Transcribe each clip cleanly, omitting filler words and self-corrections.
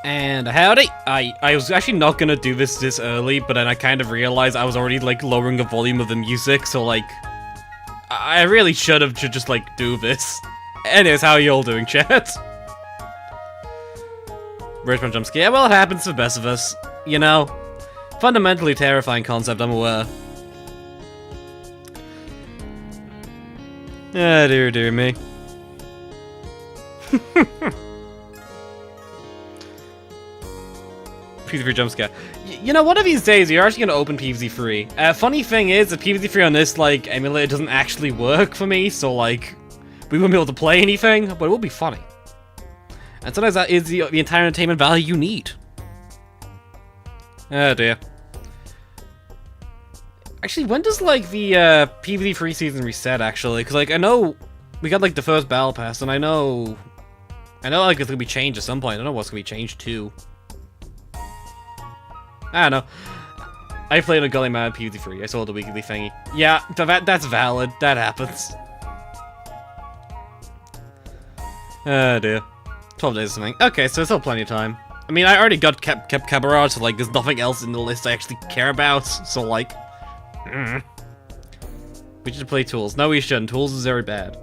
And howdy! I was actually not gonna do this early, but then I kind of realized I was already, like, lowering the volume of the music, so, like, I really should just, like, do this. Anyways, how are you all doing, chat? Where's my jump scare? Yeah, well, it happens to the best of us. You know? Fundamentally terrifying concept, I'm aware. Ah, dear me. PVZ3 jump scare. You know, one of these days, you're actually gonna open PVZ3. Funny thing is, the PVZ3 on this, like, emulator doesn't actually work for me, so, like, we won't be able to play anything, but it will be funny. And sometimes that is the entire entertainment value you need. Oh dear. Actually, when does, like, the PVZ3 season reset, actually? Because, like, I know we got, like, the first battle pass, and I know, like, it's gonna be changed at some point. I don't know what's gonna be changed to. I don't know. I played a Gully Mad PVZ3. I saw the weekly thingy. Yeah, that's valid. That happens. Oh dear. 12 days or something. Okay, so there's still plenty of time. I mean, I already got kept Cabaret, so, like, there's nothing else in the list I actually care about, so, like... We should play Tools. No, we shouldn't. Tools is very bad.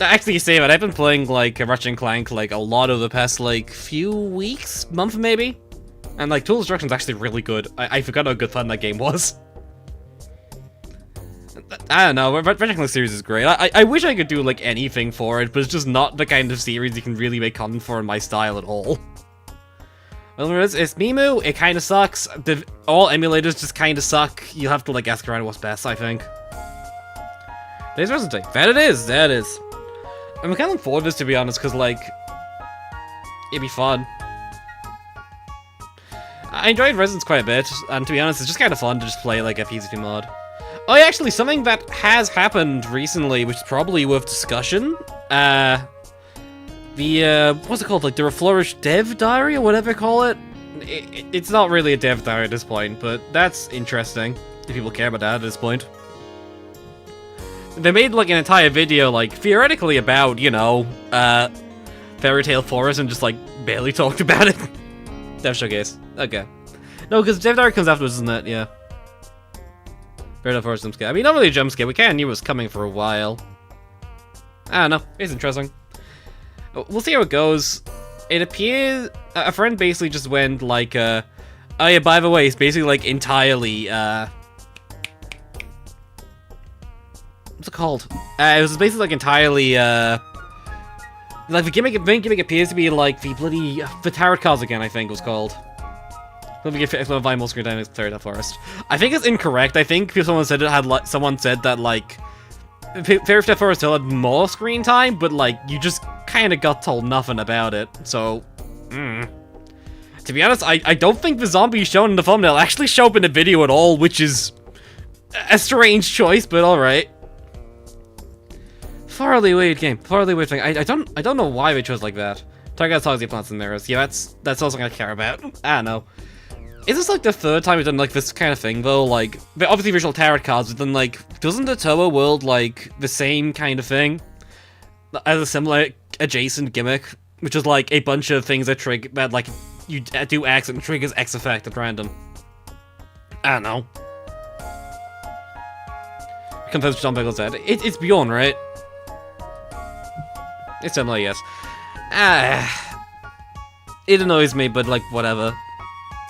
Actually, you say that, I've been playing, like, Ratchet & Clank, like, a lot over the past, like, few weeks? Month, maybe? And, like, Tools Destruction's actually really good. I forgot how good fun that game was. I don't know, Ratchet & Clank series is great. I wish I could do, like, anything for it, but it's just not the kind of series you can really make content for in my style at all. Well, it's Mimu, it kinda sucks. All emulators just kinda suck. You'll have to, like, ask around what's best, I think. There's Resident Evil. That it is, that it is. I'm kinda looking forward to this, to be honest, because, like, it'd be fun. I enjoyed Residence quite a bit, and to be honest, it's just kinda fun to just play, like, a PVZ2 mod. Oh, yeah, actually, something that has happened recently, which is probably worth discussion, what's it called, like, the Reflourished Dev Diary, or whatever you call it? It's not really a dev diary at this point, but that's interesting, if people care about that at this point. They made, like, an entire video, like, theoretically about, you know, Fairy Tale Forest, and just, like, barely talked about it. Dev Showcase. Okay. No, because Dev Diary comes afterwards, isn't it? Yeah. Fairy Tale Forest jump scare. I mean, not really a jump scare, we kinda knew it was coming for a while. I don't know, it's interesting. We'll see how it goes. It appears... a friend basically just went, like, oh yeah, by the way, it's basically, like, entirely, what's it called? It was basically, like, entirely, like, the main gimmick appears to be, like, the bloody... the Tarot cards again, I think it was called. Let me get one of my most screen dynamics Fairy Tale Forest. I think it's incorrect. I think someone said it had, like, someone said that, like, Fairy Tale Forest still had more screen time, but, like, you just kind of got told nothing about it, so... To be honest, I don't think the zombies shown in the thumbnail actually show up in the video at all, which is a strange choice, but alright. Farley Wade game. Farley Wade thing. I don't know why they chose like that. Target songs, plants and mirrors. Yeah, that's also something I care about. I don't know. Is this, like, the third time we've done, like, this kind of thing, though? Like, obviously visual tarot cards, but then, like, doesn't the Toa world, like, the same kind of thing? As a similar adjacent gimmick, which is, like, a bunch of things that trigger, that, like, you do X and triggers X effect at random. I don't know. Confirms John Pickles said. It's Bjorn, right? It's similar, yes. It annoys me, but, like, whatever.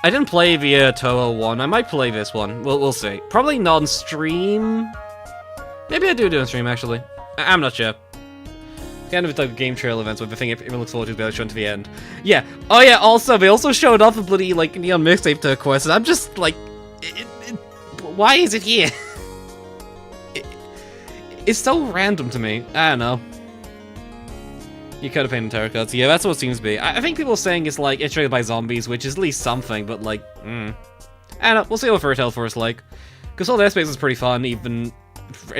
I didn't play the Toa one. I might play this one. We'll see. Probably not on stream. Maybe I do on stream, actually. I'm not sure. Kind of like game trail events with the thing everyone looks forward to be shown to the end. Yeah. Oh yeah, also, they also showed off a bloody, like, Neon Mixtape Turquoise, and I'm just, like... why is it here? It's so random to me. I don't know. You could have painted tarot cards. Yeah, that's what it seems to be. I think people are saying it's, like, it's triggered by zombies, which is at least something, but, like, I don't know. We'll see what Fairy Tale Forest is like. Because Solid Airspace is pretty fun, even...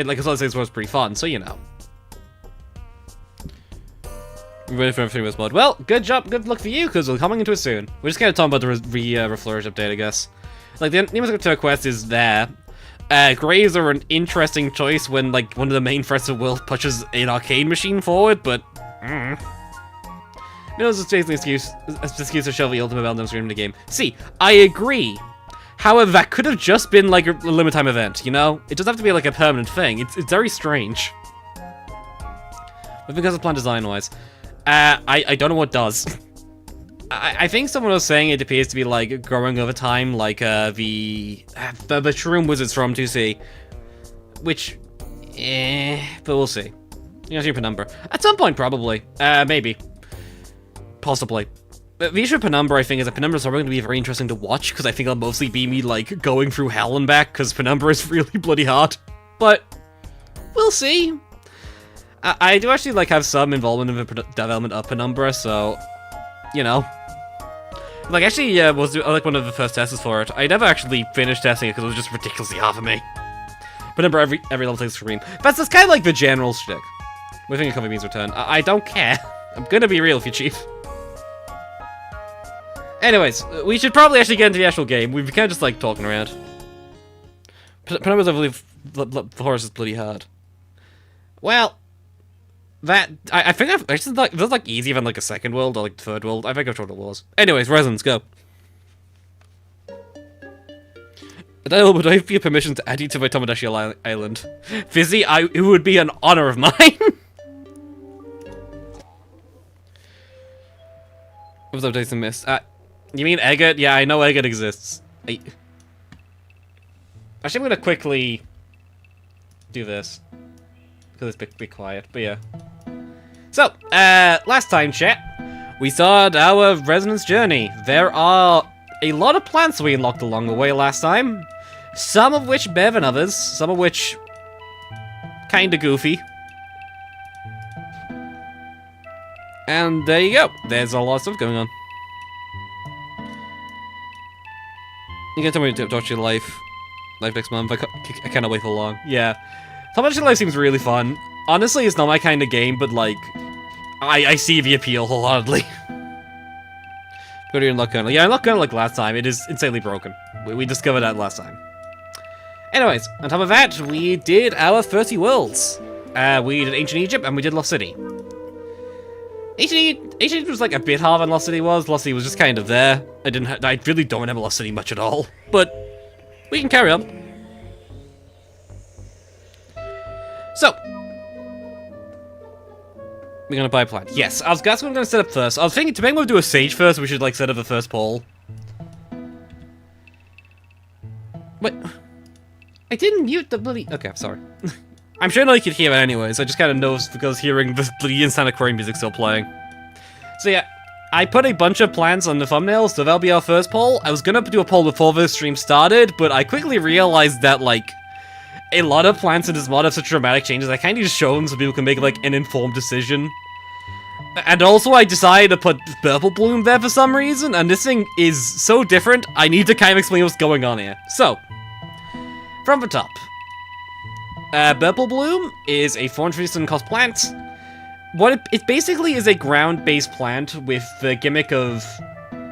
like, Solid Airspace was pretty fun, so you know. Ready for everything with mod. Well, good job, good luck for you, because we're coming into it soon. We're just kind of talking about the Reflourish update, I guess. Like, the Neon Turquoise is there. Graves are an interesting choice when, like, one of the main threats of the world pushes an arcade machine forward, but... No, it's just basically an excuse to shove the ultimate Venom screen in the game. See, I agree. However, that could have just been like a limited time event, you know? It doesn't have to be like a permanent thing. It's very strange. But because of plan design-wise, I don't know what does. I think someone was saying it appears to be like growing over time, like the Shroom Wizards from 2C, which, but we'll see. You know, Penumbra. At some point, probably. Maybe. Possibly. The issue with Penumbra, I think, is that Penumbra is probably going to be very interesting to watch, because I think it'll mostly be me, like, going through hell and back, because Penumbra is really bloody hard. But, we'll see. I do actually, like, have some involvement in the development of Penumbra, so, you know. Like, actually, was like one of the first testers for it. I never actually finished testing it, because it was just ridiculously hard for me. Penumbra, every level takes a scream. That's kind of like the general shtick. We're thinking Coffee Bean's return. I don't care. I'm gonna be real with you, Chief. Anyways, we should probably actually get into the actual game. We've kind of just, like, talking around. Penumbra's, I believe, the horse is bloody hard. Well, that... I think I've... Actually, like, that's, like, easier than, like, a second world or, like, third world. I think I've told it was. Anyways, Resonance, go. Would I have your permission to add you to my Tomodachi Island? Fizzy, it would be an honor of mine. What was I missed? You mean Eggert? Yeah, I know Eggert exists. Actually, I'm gonna quickly do this. Because it's be quiet, but yeah. So, last time, chat, we started our Resonance journey. There are a lot of plants we unlocked along the way last time. Some of which better than others, some of which kinda goofy. And there you go. There's a lot of stuff going on. You can tell me to watch your life next month. I cannot wait for long. Yeah. Tomodachi Life seems really fun. Honestly, it's not my kind of game, but like, I see the appeal wholeheartedly. Go to your Unlock Kernel. Yeah, Unlock Kernel like last time. It is insanely broken. We discovered that last time. Anyways, on top of that, we did our 30 worlds. We did Ancient Egypt and we did Lost City. Ancient Egypt was like a bit harder than Lost City was. Lost City was just kind of there. I really don't remember Lost City much at all. But we can carry on. So we're gonna buy a plant. Yes, that's what I'm gonna set up first. I was thinking to make we do a sage first, we should like set up the first pole. Wait, I didn't mute the bloody. Okay, I'm sorry. I'm sure nobody could hear it anyways. I just kind of noticed because hearing the bloody instant aquarium music still playing. So yeah, I put a bunch of plants on the thumbnail, so that'll be our first poll. I was gonna do a poll before the stream started, but I quickly realized that like a lot of plants in this mod have such dramatic changes. I kind of just show them so people can make like an informed decision. And also I decided to put Purple Bloom there for some reason, and this thing is so different, I need to kind of explain what's going on here. So, from the top. Purple Bloom is a 450 cost plant. It basically is a ground-based plant with the gimmick of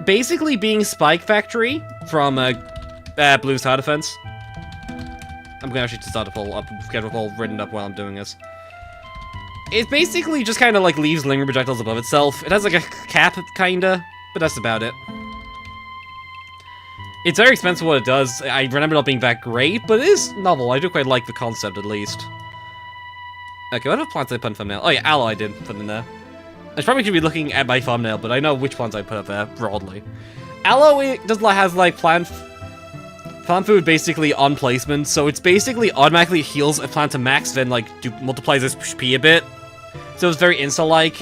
basically being Spike Factory from Blue's Tower Defense. I'm gonna actually start a poll up, get a poll written up while I'm doing this. It basically just kind of like leaves lingering projectiles above itself. It has like a cap, kinda, but that's about it. It's very expensive what it does. I remember not being that great, but it is novel. I do quite like the concept, at least. Okay, what other plants did I put in thumbnail? Oh yeah, Aloe I did put in there. I probably should be looking at my thumbnail, but I know which plants I put up there, broadly. Aloe has like plant food basically on placement, so it's basically automatically heals a plant to max, then like multiplies its HP a bit. So it's very insta-like.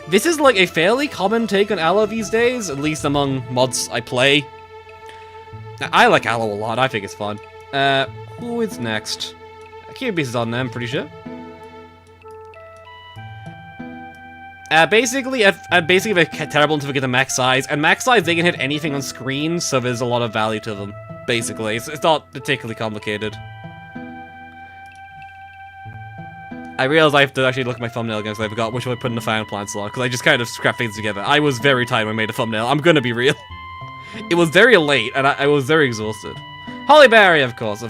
This is like a fairly common take on Aloe these days, at least among mods I play. I like Aloe a lot, I think it's fun. Who is next? Kirby's is on them, pretty sure. Basically, if they're terrible until we get to max size, and max size, they can hit anything on screen, so there's a lot of value to them, basically. It's not particularly complicated. I realized I have to actually look at my thumbnail again, because I forgot which one I put in the final plan slot, because I just kind of scrapped things together. I was very tired when I made a thumbnail, I'm gonna be real. It was very late, and I was very exhausted. Hollyberry, of course.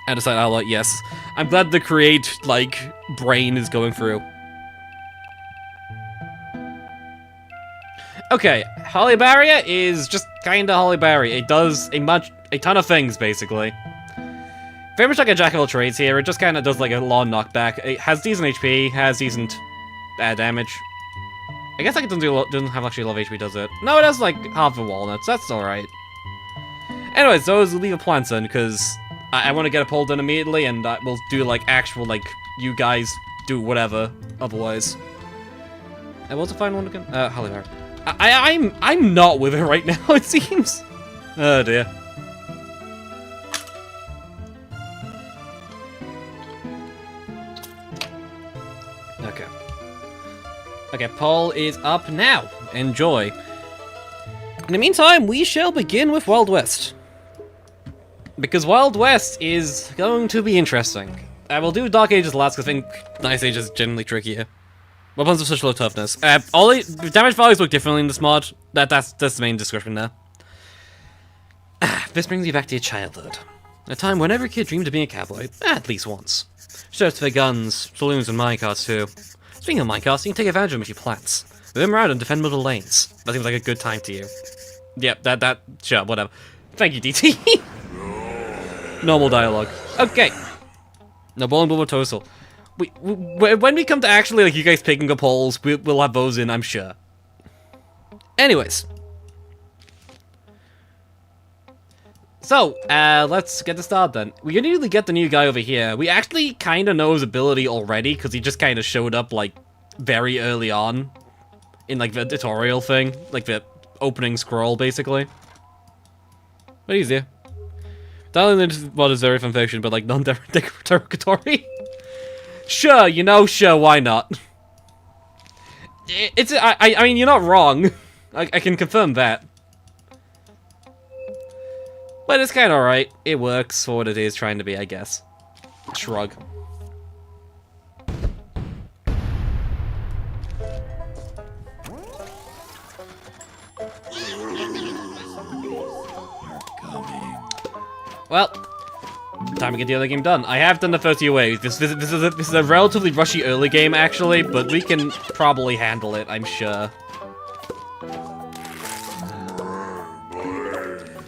And decided Aloe, yes. I'm glad the create, like, brain is going through. Okay, Holy Barrier is just kinda Holy Barrier. It does a ton of things, basically. Very much like a Jack of all trades here, it just kinda does like a long knockback. It has decent HP, has decent damage. I guess like it doesn't have actually a lot of HP, does it? No, it has like half a walnuts, that's alright. Anyways, those will leave a plants in, because I want to get a poll done immediately, and we'll do like actual, like, you guys do whatever, otherwise. And what's the final one again? Holy Barrier. I'm not with it right now, it seems. Oh dear. Okay. Okay, poll is up now. Enjoy. In the meantime, we shall begin with Wild West. Because Wild West is going to be interesting. I will do Dark Ages last, because I think Ice Age is generally trickier. Weapons of such low toughness. All the damage values look differently in this mod. That's the main description there. This brings me back to your childhood. A time when every kid dreamed of being a cowboy, at least once. Shirts for guns, saloons and minecarts too. Speaking of minecarts, you can take advantage of them if you plants. Move them around and defend middle lanes. That seems like a good time to you. Yep, sure, whatever. Thank you, DT. Normal dialogue. Okay. No ball and bubble toastal. When we come to actually, like, you guys picking up polls, we'll have those in, I'm sure. Anyways. So, let's get to start then. We can usually get the new guy over here. We actually kind of know his ability already, because he just kind of showed up, like, very early on. In, like, the tutorial thing. Like, the opening scroll, basically. But easier. Dialing into mod is very fanfiction, but, like, non-derogatory. Sure, you know, sure, why not? I mean, you're not wrong. I can confirm that. But it's kind of alright. It works for what it is trying to be, I guess. Shrug. Well, time to get the other game done. I have done the first few waves. This is a relatively rushy early game, actually, but we can probably handle it, I'm sure.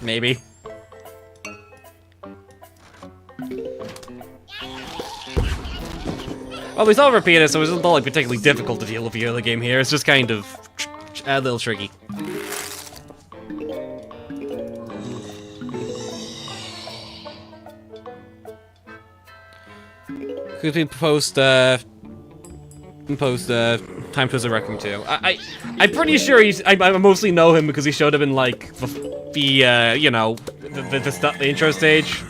Maybe. Well, we saw repeater, so it's not like particularly difficult to deal with the early game here. It's just kind of a little tricky. Could be post time to Requiem too. I'm pretty sure I mostly know him because he showed up in like the you know, the intro stage.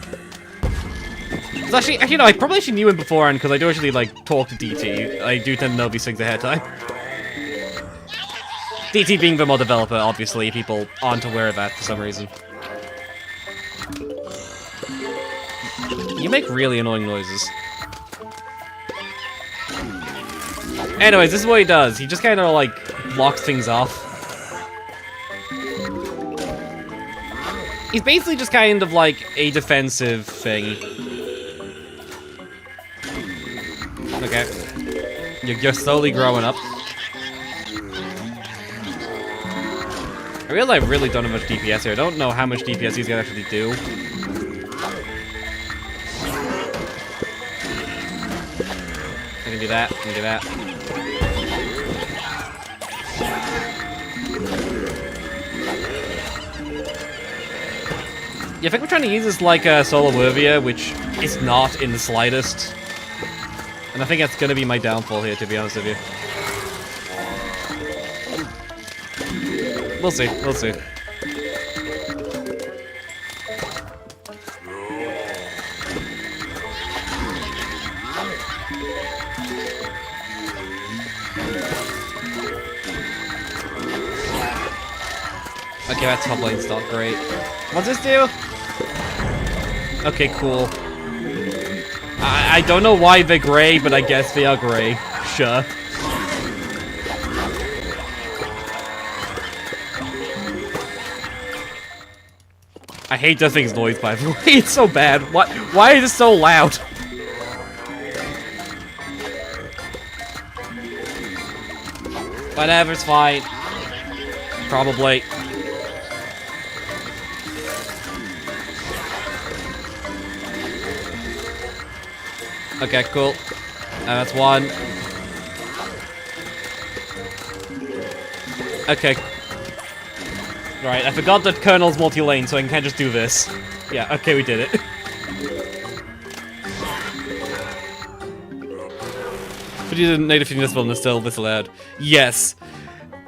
It's actually, you know, I probably actually knew him beforehand because I do actually like talk to DT. I do tend to know these things ahead of time. DT being the mod developer, obviously, people aren't aware of that for some reason. You make really annoying noises. Anyways, this is what he does. He just kind of, like, blocks things off. He's basically just kind of, like, a defensive thing. Okay. You're slowly growing up. I realize I really don't have much DPS here. I don't know how much DPS he's gonna actually do. I can do that, I can do that. Yeah, I think we're trying to use this like a solo Wervia, which is not in the slightest. And I think that's gonna be my downfall here, to be honest with you. We'll see, we'll see. Okay, that top lane's not great. What's this do? Okay, cool. I don't know why they're gray, but I guess they are gray. Sure. I hate that thing's noise, by the way. It's so bad. Why is it so loud? Whatever, it's fine. Probably. Okay, cool. That's one. Okay. Right, I forgot that Colonel's multi-lane, so I can kind of just do this. Yeah, okay, we did it. But you didn't native municipal and still this allowed. Yes.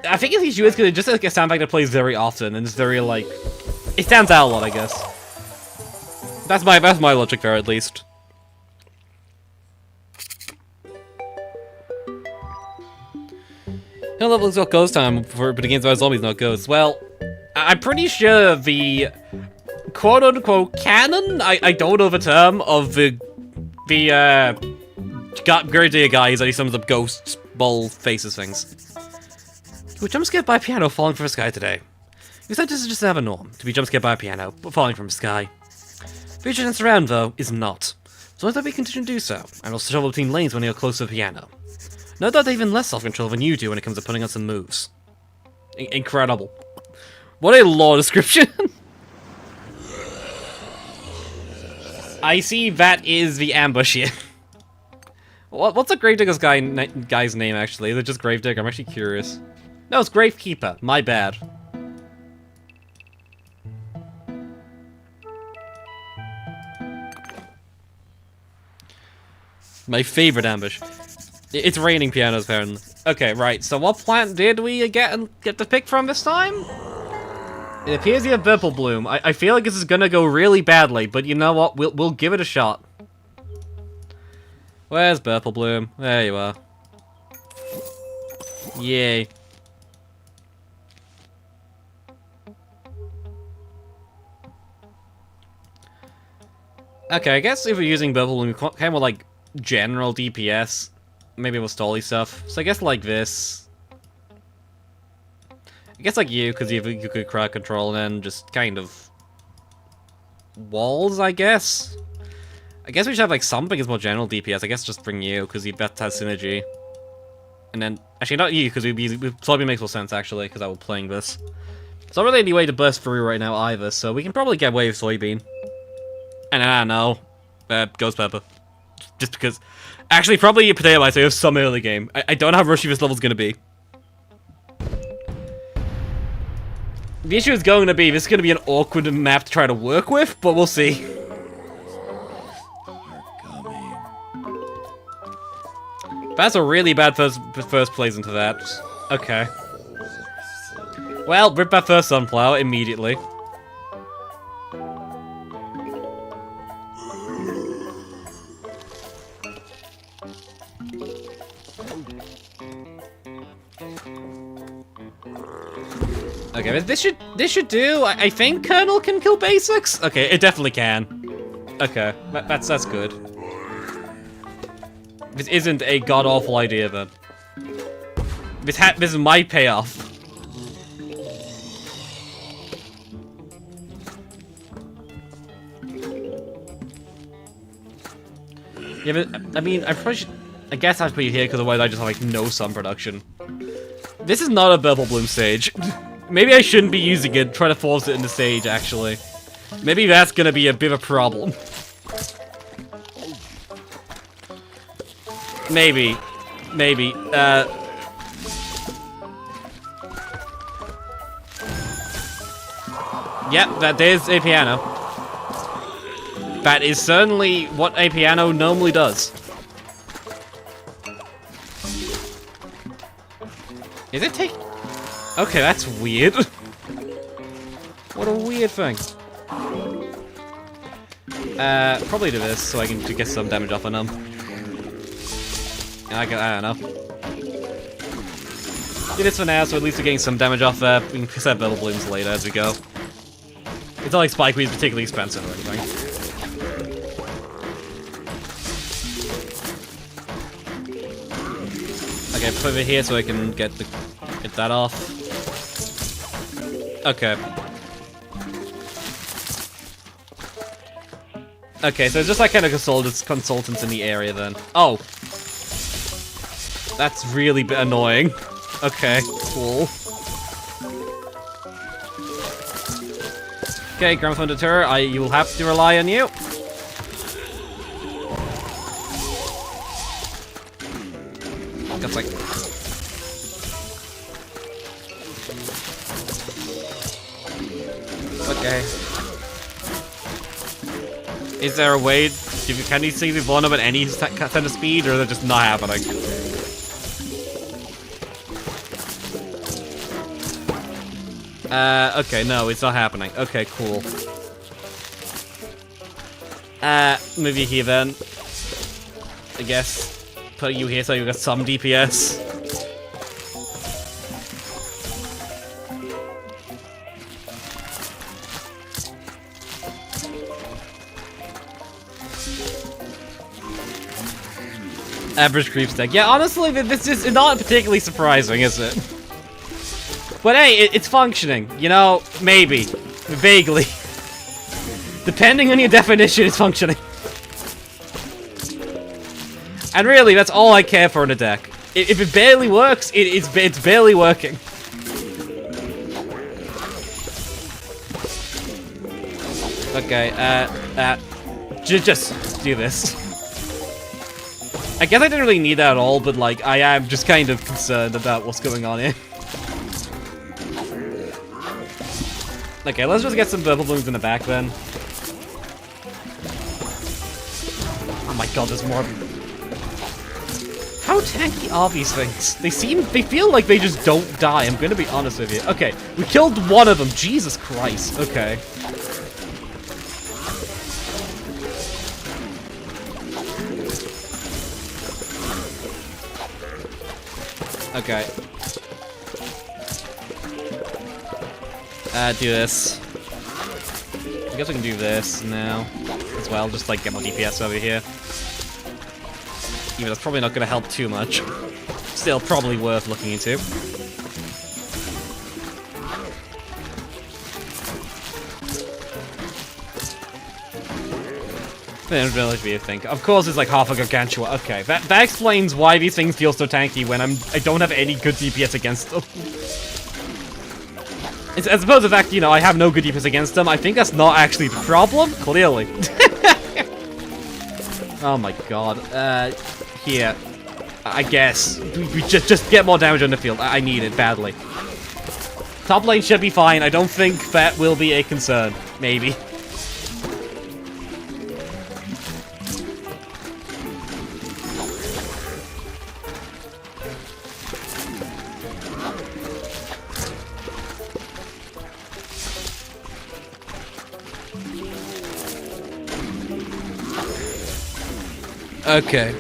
I think it's Joyous because it's just like a soundtrack that plays very often, and it's very like... It stands out a lot, I guess. That's my logic there, at least. No level's got ghost time, but the game's about zombies, not ghosts. Well, I'm pretty sure the quote-unquote canon, I don't know the term, of the great dear guy is that he summons up ghosts, ball faces things. You were jump scared by a piano falling from the sky today. You said this is just another norm, to be jump scared by a piano, but falling from the sky. Vigilance around, though, is not. So let that be continued to do so, and also travel between lanes when you're close to the piano. No doubt they're even less self-control than you do when it comes to putting on some moves. Incredible. What a lore description! I see that is the ambush here. What's a Gravedigger's guy's name, actually? Is it just Gravedigger? I'm actually curious. No, it's Gravekeeper. My bad. My favorite ambush. It's raining pianos, apparently. Okay, right. So what plant did we get to pick from this time? It appears you have Purple Bloom. I feel like this is gonna go really badly, but you know what? We'll give it a shot. Where's Purple Bloom? There you are. Yay. Okay, I guess if we're using Purple Bloom, kind of like general DPS. Maybe with stally stuff. So I guess like this. I guess like you, because you could crowd control and then just kind of walls, I guess. I guess we should have like something as more general DPS. I guess just bring you, because you bet has synergy. And then, actually not you, because soybean makes more sense actually, because I was playing this. It's not really any way to burst through right now either, so we can probably get away with soybean. And I don't know, ghost pepper. Just because. Actually, probably a potato ice, so we have some early game. I don't know how rushy this level's gonna be. The issue is going to be, this is gonna be an awkward map to try to work with, but we'll see. That's a really bad first plays into that. Okay. Well, rip that first sunflower immediately. Okay, this should do. I think Colonel can kill basics. Okay, it definitely can. Okay, that's good. This isn't a god awful idea then. This is my payoff. Yeah, but I mean, I guess I have to put you here because otherwise I just have like no sun production. This is not a Purple Bloom stage. Maybe I shouldn't be using it, try to force it into stage, actually. Maybe that's gonna be a bit of a problem. Maybe. Yep, there's a piano. That is certainly what a piano normally does. Is it take... Okay, that's weird. What a weird thing. Probably do this so I can get some damage off on them. I don't know. Do this for now, so at least we're getting some damage off there. We can set Purple Blooms later as we go. It's not like Spike Weed is particularly expensive or anything. Okay, put it here so I can get that off. Okay. Okay, so it's just like kind of consultants in the area then. Oh. That's really annoying. Okay, cool. Okay, Grandma Deter, you will have to rely on you. That's like... Okay. Is there a way... Can you see the vulnerable at any kind of speed, or is it just not happening? Okay, no, it's not happening. Okay, cool. Move you here then. I guess. Put you here so you got some DPS. Average creep stack. Yeah, honestly, this is not particularly surprising, is it? But hey, it's functioning. You know, maybe. Vaguely. Depending on your definition, it's functioning. And really, that's all I care for in a deck. If it barely works, it's barely working. Okay, just do this. I guess I didn't really need that at all, but like, I am just kind of concerned about what's going on here. Okay, let's just get some purple balloons in the back then. Oh my god, there's more of them. How tanky are these things? They feel like they just don't die, I'm gonna be honest with you. Okay, we killed one of them, Jesus Christ, okay. Okay. Do this. I guess I can do this now as well, just like get more DPS over here. Even that's probably not gonna help too much. Still probably worth looking into. There's relatively a thing. Of course, it's like half a gargantua. Okay, that explains why these things feel so tanky when I don't have any good DPS against them. It's, as opposed to the fact, you know, I have no good DPS against them. I think that's not actually the problem. Clearly. Oh my god. Here. I guess we just get more damage on the field. I need it badly. Top lane should be fine. I don't think that will be a concern. Maybe. Okay.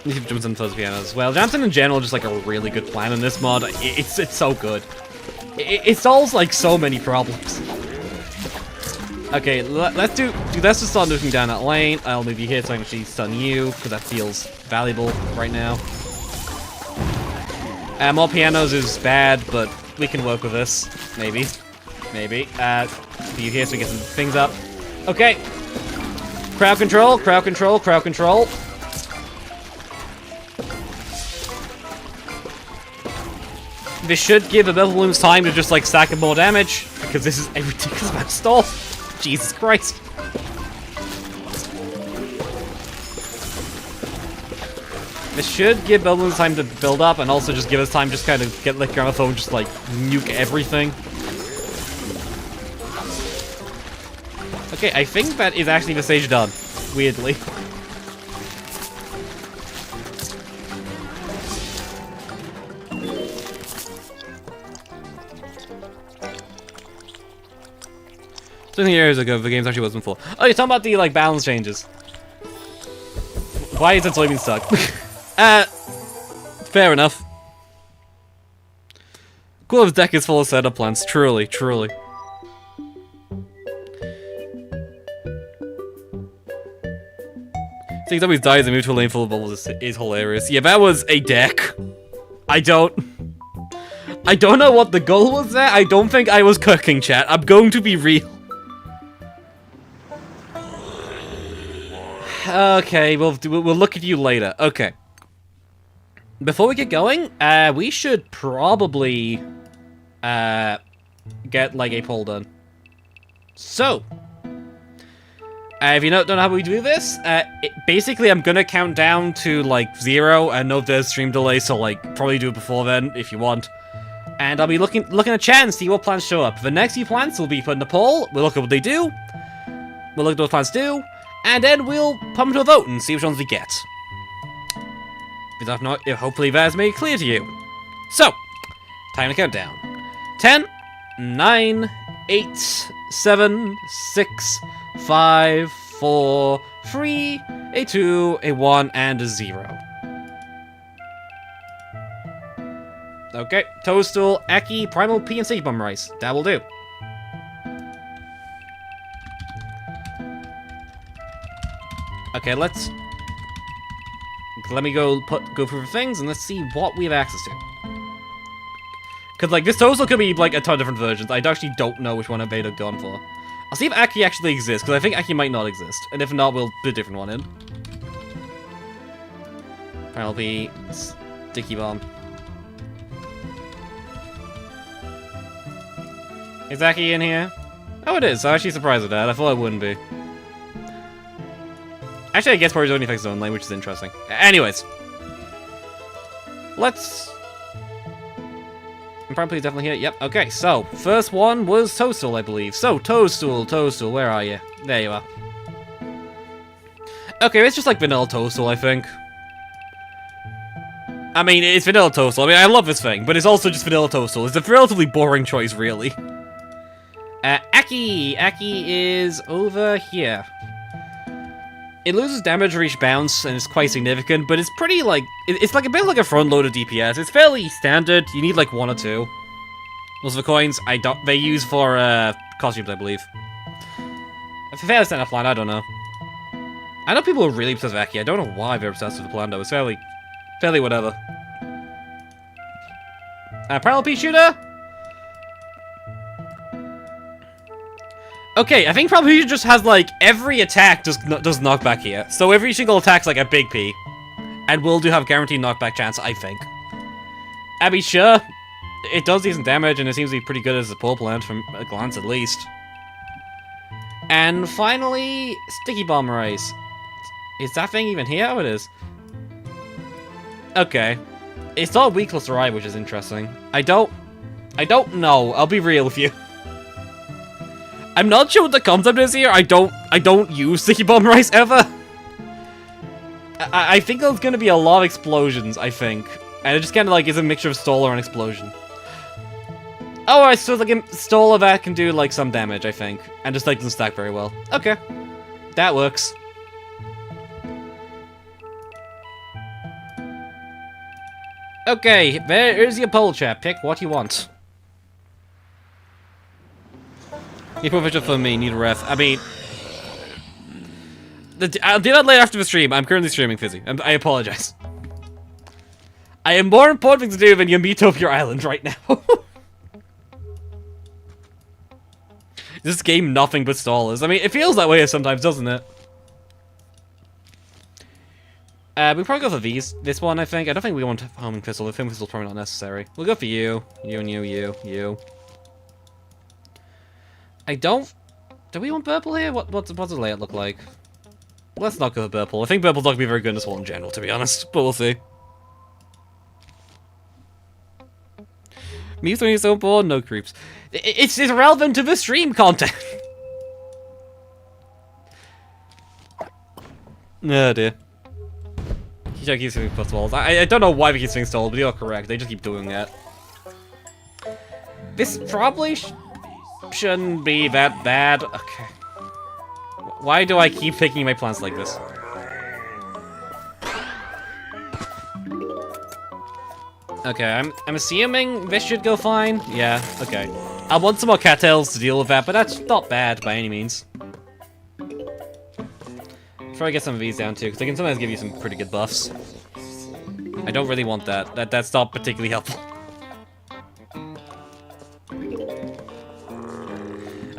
You can jump into those pianos as well. Johnson in general just like a really good plan in this mod. It's so good. It solves like so many problems. Okay, let's do this to start moving down that lane. I'll move you here so I can actually stun you because that feels valuable right now. More pianos is bad, but we can work with this. Maybe. Maybe. You here so we get some things up. Okay. Crowd control, crowd control, crowd control. This should give the Metal Balloons time to just like stack up more damage, because this is a ridiculous amount of stall. Jesus Christ. This should give Metal Balloons time to build up, and also just give us time to just kind of get like Gramophone, just like nuke everything. Okay, I think that is actually the stage done. Weirdly. So years ago, the game's actually wasn't full. Oh, you're talking about the like balance changes. Why is it soybean stuck? Fair enough. Cool, his deck is full of setup plants. Truly, truly. Seeing zombies die as they move to a lane full of bubbles is hilarious. Yeah, that was a deck. I don't know what the goal was there. I don't think I was cooking, chat. I'm going to be real. Okay, we'll look at you later. Okay. Before we get going, we should probably get, like, a poll done. So, if you don't know how we do this, basically I'm gonna count down to, like, 0. I know there's stream delay, so, like, probably do it before then, if you want. And I'll be looking at chat and see what plants show up. The next few plants will be put in a poll, we'll look at what they do, we'll look at what plants do, and then we'll put them to a vote and see which ones we get. If not, hopefully that is made clear to you. So, time to count down. 10, 9, 8, 7, 6, 5, 4, 3, a 2, a 1, and a 0. Okay, Toadstool, Aki, Primal P, and Sticky Bomb Rice. That will do. Okay, let me go through the things and let's see what we have access to. Because, like, this Toadstool could be, like, a ton of different versions. I actually don't know which one I've gone for. I'll see if Aki actually exists, because I think Aki might not exist. And if not, we'll put a different one in. Primal P, Sticky Bomb. Is Aki in here? Oh, it is. I'm actually surprised at that. I thought it wouldn't be. Actually, I guess Purge only affects Zone Lane, which is interesting. Anyways. Let's... I'm probably definitely here. Yep, okay. So, first one was Toadstool, I believe. So, Toadstool, where are you? There you are. Okay, it's just like vanilla Toadstool, I think. I mean, it's vanilla Toadstool. I mean, I love this thing, but it's also just vanilla Toadstool. It's a relatively boring choice, really. Aki! Aki is over here. It loses damage for each bounce, and it's quite significant, but it's pretty, like... It's like a bit like a front-loaded DPS. It's fairly standard. You need, like, 1 or 2. Most of the coins, they use for, costumes, I believe. If I understand a plan, I don't know. I know people are really obsessed with Aki. I don't know why they're obsessed with the plan, though. It's fairly whatever. Primal P shooter? Okay, I think probably just has, like, every attack does knockback here. So every single attack's like a big P. And will do have guaranteed knockback chance, I think. I mean, sure, it does decent damage, and it seems to be pretty good as a pull plant, from a glance at least. And finally, Sticky Bomb Rice. Is that thing even here? Oh, it is. Okay. It's not weak plus Rai, which is interesting. I don't know. I'll be real with you. I'm not sure what the concept is here. I don't use Sticky Bomb Rice ever. I think there's gonna be a lot of explosions, I think. And it just kinda like is a mixture of Stoller and Explosion. Oh, I so like a Stoller that can do like some damage, I think. And just like doesn't stack very well. Okay. That works. Okay, there is your poll chat. Pick what you want. You put a picture for me, need a ref. I mean... I'll do that later after the stream. I'm currently streaming, Fizzy. I apologize. I have more important things to do than your Metopia Island right now. This game nothing but stallers. I mean, it feels that way sometimes, doesn't it? We probably go for this one, I think. I don't think we want Homing Pistol. The Homing Pistol's probably not necessary. We'll go for you. You and you. I don't... Do we want purple here? What's the layout look like? Let's not go for purple. I think purple's not going to be very good in this one in general, to be honest. But we'll see. Me throwing so bored? No creeps. It's irrelevant to the stream content. Oh dear. He keeps doing plus walls. I don't know why we keep doing stall, but you're correct. They just keep doing that. This probably shouldn't be that bad. Okay. Why do I keep picking my plants like this? Okay, I'm assuming this should go fine. Yeah, okay. I want some more cattails to deal with that, but that's not bad by any means. Try to get some of these down too, because they can sometimes give you some pretty good buffs. I don't really want that. That's not particularly helpful.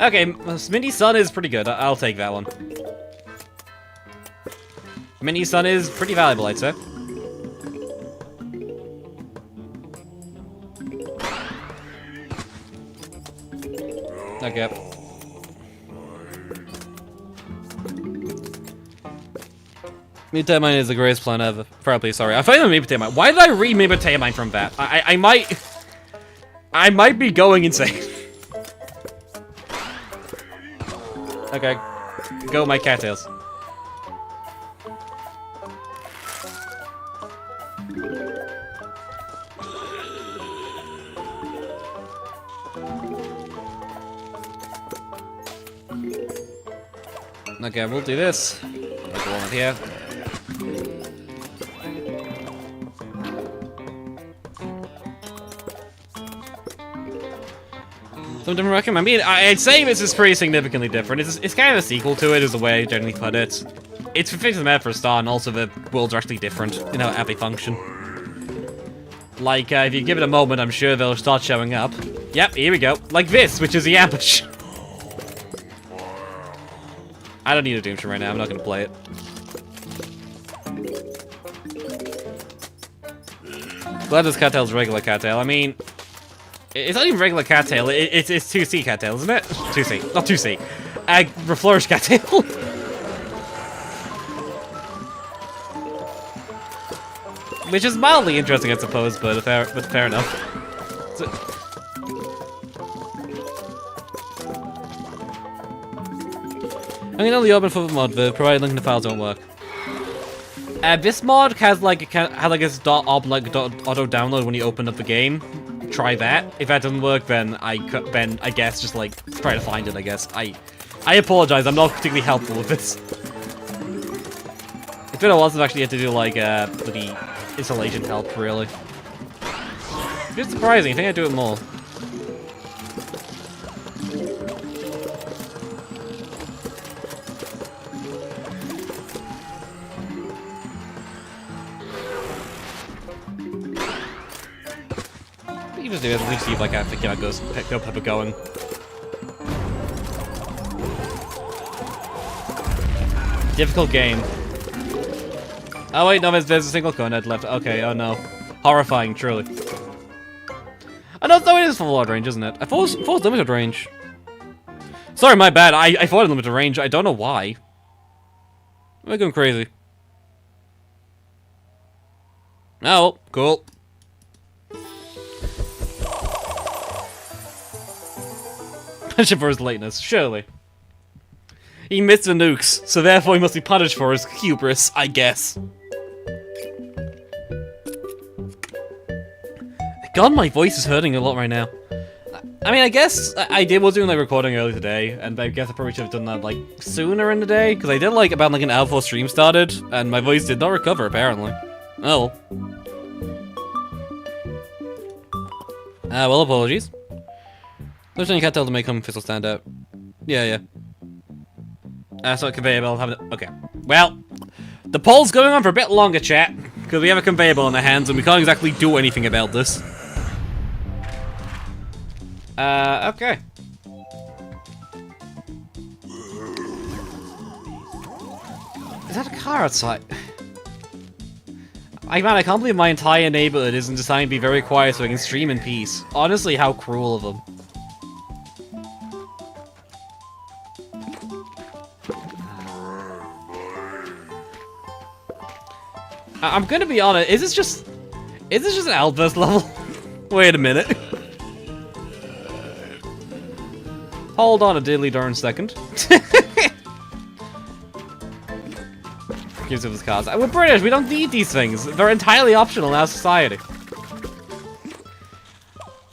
Okay, Mini Sun is pretty good. I'll take that one. Mini Sun is pretty valuable, I'd say. Okay. Mutate Mine is the greatest plan ever. Probably, sorry. I finally Mutate Mine. Why did I read Mutate Mine from that? I might be going insane. Okay. Go my cattails. Okay, we'll do this. Like the one here. Some different recommend. I mean, I'd say this is pretty significantly different. It's kind of a sequel to it, is the way I generally put it. It's for fixing them for a start, and also the worlds are actually different in how they function. Like, if you give it a moment, I'm sure they'll start showing up. Yep, here we go. Like this, which is the ambush. I don't need a Doomstone right now, I'm not gonna play it. Glad this cattail's regular cattail. I mean, it's not even regular cattail, it's 2C cattail, isn't it? 2C, not 2C. Reflourished cattail. Which is mildly interesting, I suppose, but fair enough. So, I'm gonna only open for the mod, but provided link in the files don't work. This mod has like a auto download when you open up the game. Try that. If that doesn't work, then I guess just like try to find it. I guess I apologize. I'm not particularly helpful with this. It's been a while since I've actually had to do like the installation help really. It's just surprising. I think I'd do it more. You just do it, at least see if like I think it goes Pepper going. Difficult game. Oh wait, no, there's a single conehead left. Okay, oh no. Horrifying, truly. Oh no, it is full load range, isn't it? I thought it was limited range. Sorry, my bad. I thought it was limited range. I don't know why. Am I going crazy? Oh, cool. Punishment for his lateness, surely. He missed the nukes, so therefore he must be punished for his hubris, I guess. God, my voice is hurting a lot right now. I mean, I guess I was doing like recording earlier today, and I guess I probably should have done that like sooner in the day, because I did like about like an hour before stream started, and my voice did not recover apparently. Oh. Well, apologies. There's you can't tell to make home official stand out. Yeah. So conveyor belt have it. Okay. Well, the poll's going on for a bit longer, chat, because we have a conveyor belt in our hands and we can't exactly do anything about this. Okay. Is that a car outside? Man, I can't believe my entire neighborhood isn't designed to be very quiet so I can stream in peace. Honestly, how cruel of them. I'm gonna be honest, is this just an outburst level? Wait a minute. Hold on a diddly darn second. Gives us cars. We're British, we don't need these things. They're entirely optional in our society.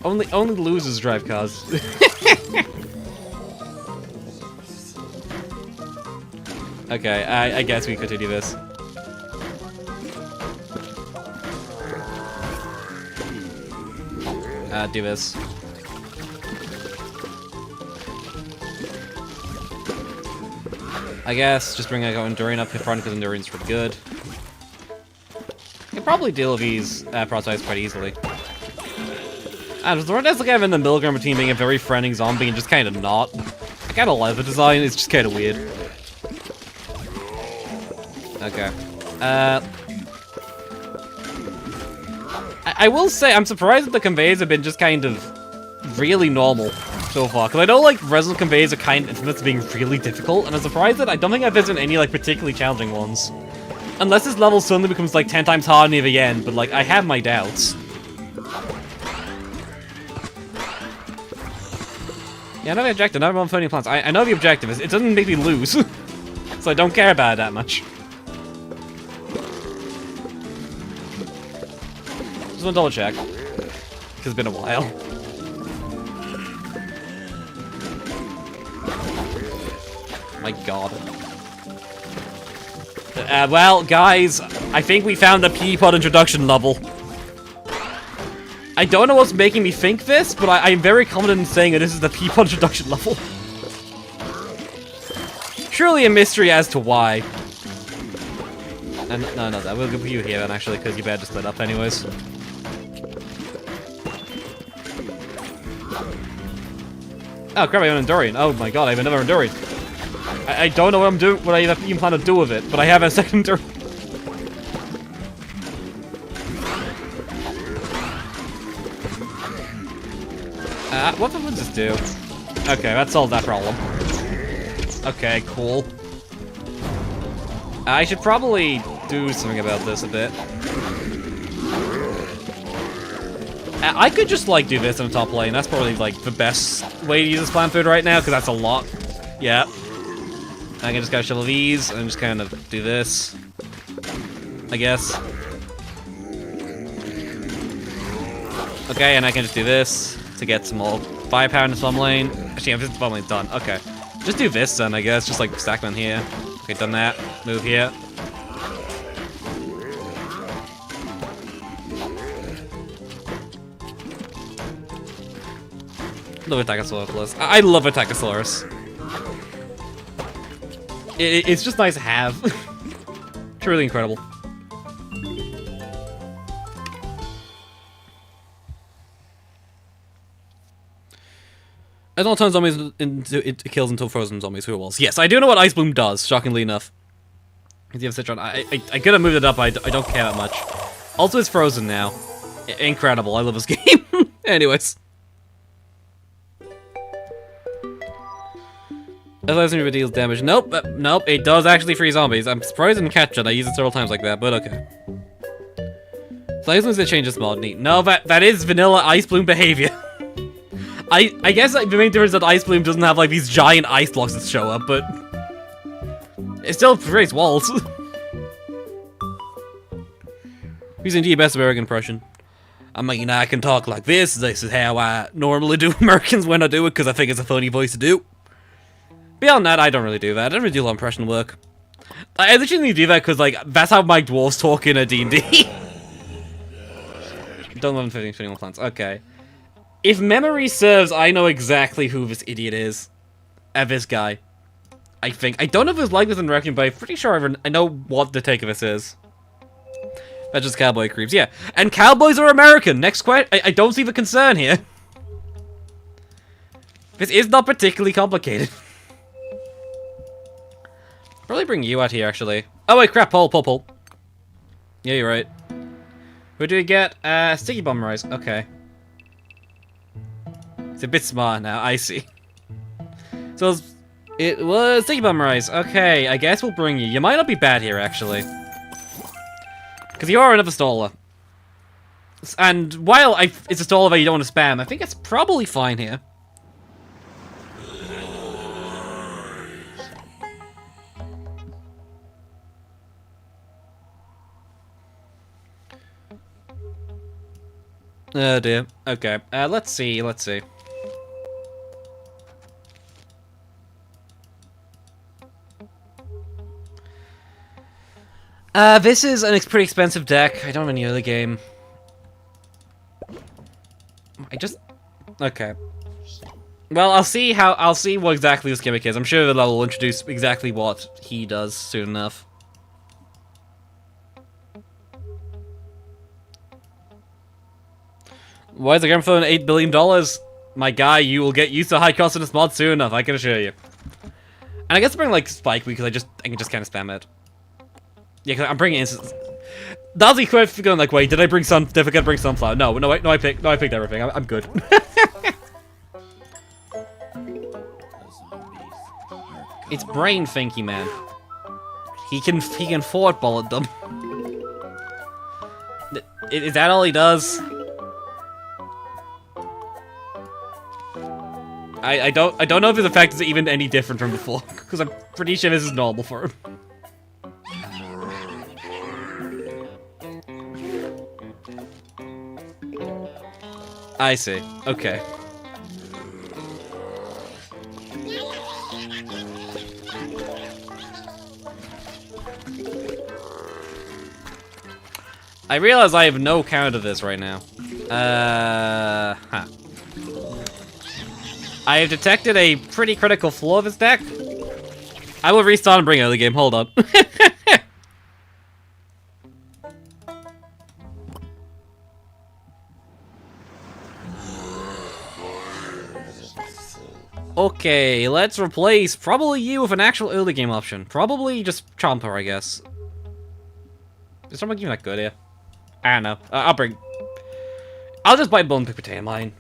Only losers drive cars. Okay, I guess we continue this. Do this. I guess just bring Enduring up in front because Enduring's pretty good. Can probably deal with these prototypes quite easily. And the one that's like I'm in the middle ground between being a very friendly zombie and just kind of not. I kind of like the design. It's just kind of weird. Okay. I will say, I'm surprised that the conveyors have been just kind of really normal. so far. Because I know, like, resonant conveyors are kind of infamous for being really difficult, and I'm surprised that I don't think I've visited any, like, particularly challenging ones. Unless this level suddenly becomes, like, 10 times harder near the end, but, like, I have my doubts. Yeah, I know the objective, not everyone phoning plants. I know the objective is it doesn't make me lose. So I don't care about it that much. Just want to double check. Because it's been a while. My god. Well, guys, I think we found the Peapod introduction level. I don't know what's making me think this, but I'm very confident in saying that this is the Peapod introduction level. Surely a mystery as to why. And no, that will give you here then, actually, because you better just split up anyways. Oh crap, I have an Endorian. Oh my god, I have another Endorian. I don't know what I'm doing, what I even plan to do with it, but I have a second Endorian. What would this do? Okay, that solved that problem. Okay, cool. I should probably do something about this a bit. I could just, like, do this in the top lane. That's probably, like, the best way to use this plant food right now, because that's a lot. Yeah. I can just go shovel these, and just kind of do this. I guess. Okay, and I can just do this to get some more firepower in the swamp lane. Actually, this swamp lane's done. Okay. Just do this then, I guess. Just, like, stack them here. Okay, done that. Move here. Love Attachosaurus. I love Attachosaurus. It's just nice to have. Truly incredible. I don't turn zombies into it kills until frozen zombies. Who else? Yes, I do know what Ice Bloom does. Shockingly enough, because you have Citron. I could have moved it up. I don't care that much. Also, it's frozen now. Incredible. I love this game. Anyways. As it deals damage. Nope, nope, it does actually free zombies. I'm surprised I didn't catch it. I used it several times like that, but okay. So I just to change this mod. Neat. No, that is vanilla Ice Bloom behavior. I guess like, the main difference is that Ice Bloom doesn't have like these giant ice blocks that show up, but it still creates walls. Who's indeed best American impression? I mean, I can talk like this. This is how I normally do Americans when I do it, because I think it's a funny voice to do. Beyond that, I don't really do that. I don't really do a lot of impression work. I literally do that because, like, that's how my dwarves talk in a D&D. Don't love 15 plants. Okay. If memory serves, I know exactly who this idiot is. This guy. I think. I don't know if it's like this in Wrecking, but I'm pretty sure I know what the take of this is. That's just cowboy creeps. Yeah. And cowboys are American. Next question. I don't see the concern here. This is not particularly complicated. Probably bring you out here, actually. Oh, wait, crap. Pull. Yeah, you're right. Who do we get? Sticky Bomb Rice. Okay. It's a bit smart now. I see. So, it was Sticky Bomb Rice. Okay, I guess we'll bring you. You might not be bad here, actually. Because you are another staller. And while it's a staller that you don't want to spam, I think it's probably fine here. Oh dear. Okay. Let's see. This is a pretty expensive deck. I don't have any other game. Okay. Well, I'll see what exactly this gimmick is. I'm sure that will introduce exactly what he does soon enough. Why is the game phone $8 billion? My guy, you will get used to high cost in this mod soon enough, I can assure you. And I guess I bring like Spike because I can just kind of spam it. Yeah, cause I'm bringing instance. That's the question going like, wait, did I bring did I forget to bring Sunflower? No, I picked everything. I'm good. It's brain thinky, man. He can forward bullet them. Is that all he does? I don't know if his effect is even any different from before, because I'm pretty sure this is normal for him. I see. Okay. I realize I have no counter to this right now. Huh. I have detected a pretty critical flaw of this deck. I will restart and bring early game. Hold on. Okay, let's replace probably you with an actual early game option. Probably just Chomper, I guess. Is someone even that good here? I don't know. I'll just buy Bone Pick Potato Mine.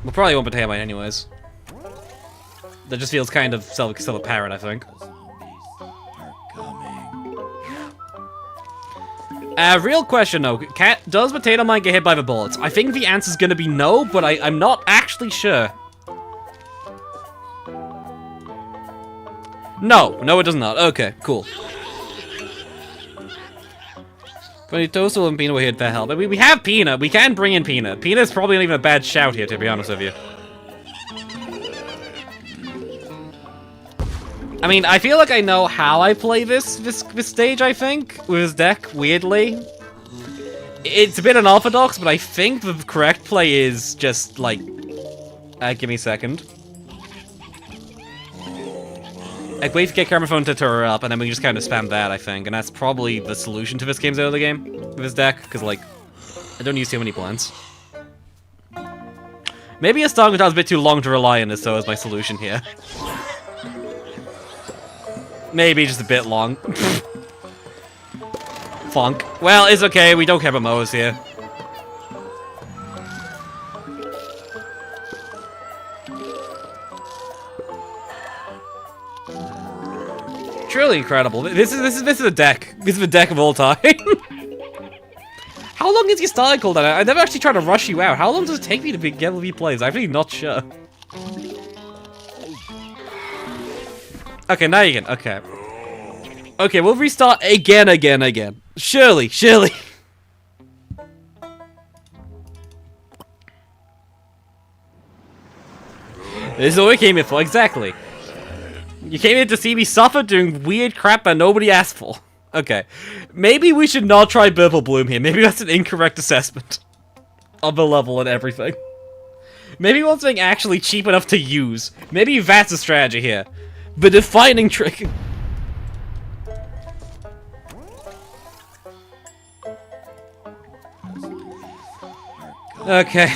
We'll probably want Potato Mine anyways. That just feels kind of self-apparent, I think. Real question though, does Potato Mine get hit by the bullets? I think the answer's gonna be no, but I'm not actually sure. No, it does not. Okay, cool. But Toastal and Peanut were here to help. I mean, we have Peanut. We can bring in Peanut. Peanut's probably not even a bad shout here, to be honest with you. I mean, I feel like I know how I play this stage, I think, with this deck, weirdly. It's a bit unorthodox, but I think the correct play is just, like... give me a second. Like, wait to get Carmaphone to turn her up, and then we just kind of spam that, I think. And that's probably the solution to this game's early game, with this deck, because, like, I don't use too many plants. Maybe a Star Guitar is a bit too long to rely on this, though, as my solution here. Maybe just a bit long. Funk. Well, it's okay, we don't care about Moas here. Truly incredible. This is a deck. This is a deck of all time. How long is your start called? I never actually tried to rush you out. How long does it take me to get LV plays? I'm really not sure. Okay, now you can. Okay. Okay, we'll restart again. Surely. This is what we came here for, exactly. You came here to see me suffer doing weird crap that nobody asked for. Okay. Maybe we should not try Purple Bloom here. Maybe that's an incorrect assessment of the level and everything. Maybe we want something actually cheap enough to use. Maybe that's a strategy here. The defining trick. Okay.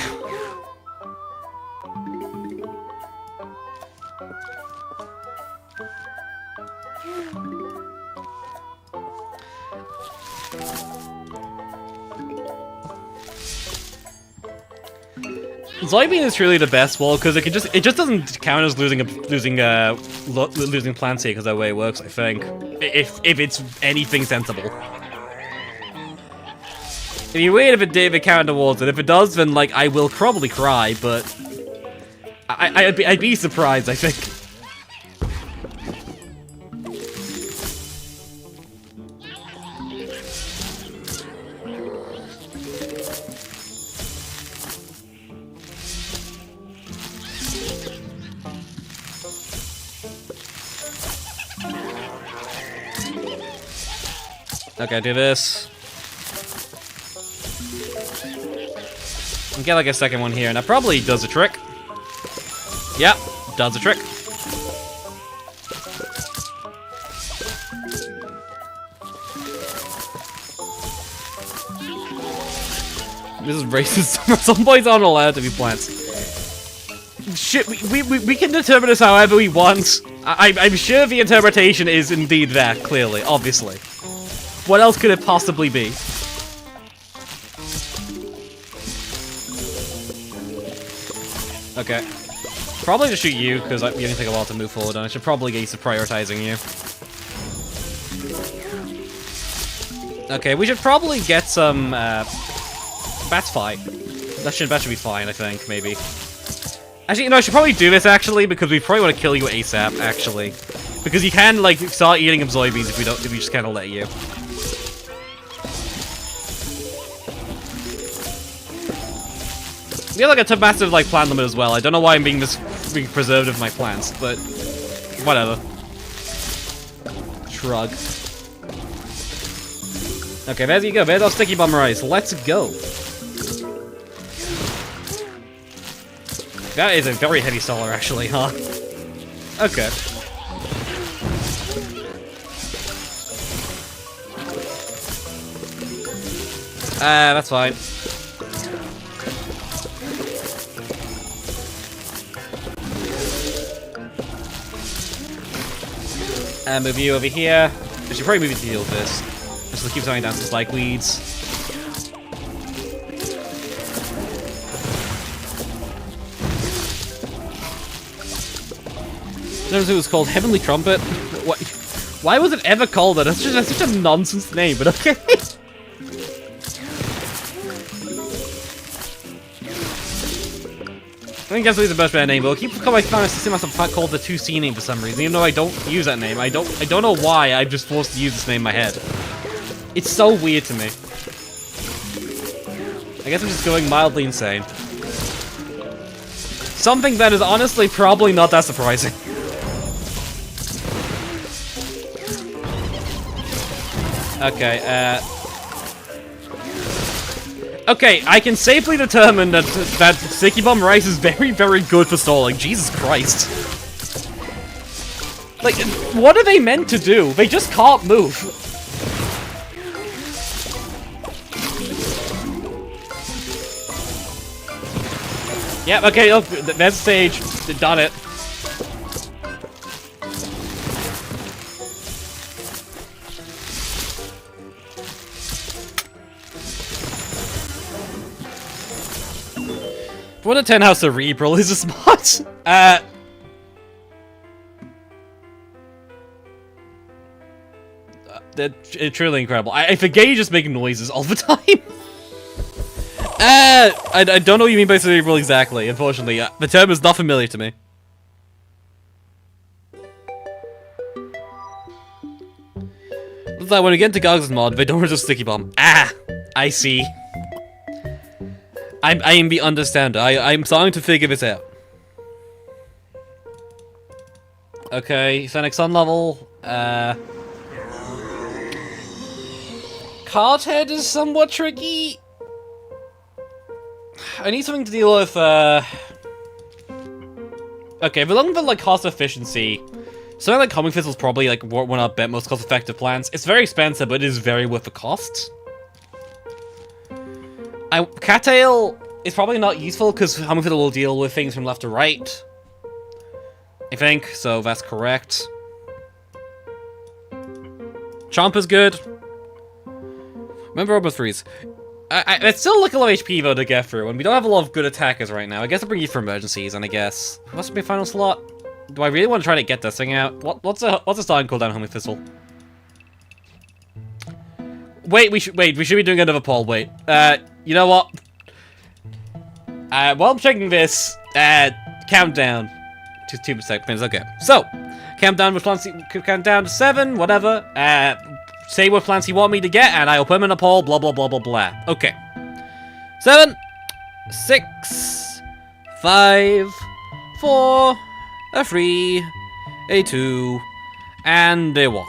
Soybean is truly the best wall because it just doesn't count as losing plants here because that way it works. I think if it's anything sensible. It'd be weird if it counted towards it. If it does, then like I will probably cry, but I'd be surprised. I think. Okay, do this. And get like a second one here, and that probably does the trick. Yep, does the trick. This is racist. Some boys aren't allowed to be plants. Shit, we can determine this however we want. I'm sure the interpretation is indeed that, clearly, obviously. What else could it possibly be? Okay. Probably just shoot you, because you only take a while to move forward, and I should probably get used to prioritizing you. Okay, we should probably get some, bats fight. That should be fine, I think, maybe. Actually, you know, I should probably do this, actually, because we probably want to kill you ASAP, actually. Because you can, like, start eating absorbies if we just kind of let you. We have, like, a massive, like, plant limit as well. I don't know why I'm being preservative of my plants, but whatever. Shrug. Okay, there you go. There's our sticky bomb rice. Let's go. That is a very heavy solar, actually, huh? Okay. That's fine. Move you over here. I should probably move you to deal with this. Just to keep throwing down some spike weeds. Notice it was called Heavenly Trumpet. What? Why was it ever called that? That's such a nonsense name, but okay. I think that's the much better name, but I keep finding myself called the 2C name for some reason, even though I don't use that name. I don't know why I'm just forced to use this name in my head. It's so weird to me. I guess I'm just going mildly insane. Something that is honestly probably not that surprising. Okay, okay, I can safely determine that Sticky Bomb Rice is very, very good for stalling. Jesus Christ. Like, what are they meant to do? They just can't move. Yep, okay, look, there's stage. Done it. What a 10 how cerebral is a smart. They're truly incredible. I forget you just make noises all the time. I don't know what you mean by cerebral exactly, unfortunately. The term is not familiar to me. Looks like when we get into Goggles mod, they don't resist Sticky Bomb. Ah! I see. I am the understander. I'm starting to figure this out. Okay, Fennec Sun level. Card Head is somewhat tricky. I need something to deal with, okay, if we're looking for, like, cost efficiency, something like Homing Fist is probably, like, one of our most cost-effective plans. It's very expensive, but it is very worth the cost. Cattail is probably not useful, because Homing Fist will deal with things from left to right. I think, so that's correct. Chomp is good. Remember Robo Freeze. It's still like a lot of HP though to get through, and we don't have a lot of good attackers right now. I guess I'll bring you for emergencies, and I guess what's my final slot? Do I really want to try to get this thing out? What's a starting cooldown, Homing Thistle? Wait, we should be doing another poll. Wait, you know what? While I'm checking this, countdown to 2 seconds. Okay, so countdown with plans. Count down to 7, whatever. Say what plans you want me to get, and I'll put them in a poll, blah, blah, blah, blah, blah. Okay. 7, 6, 5, 4, a 3, a 2, and a 1.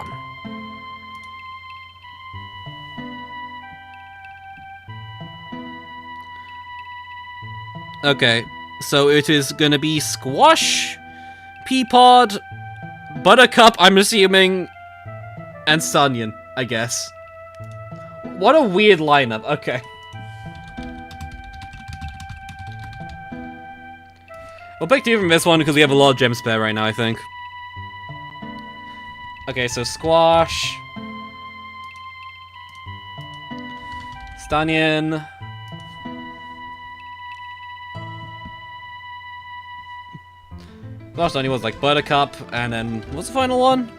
Okay, so it is gonna be Squash, Peapod, Buttercup, I'm assuming, and Sunyan, I guess. What a weird lineup. Okay. We'll pick 2 from this one because we have a lot of gems spare right now, I think. Okay, so Squash. Sunyan. Last one was like Buttercup, and then what's the final one?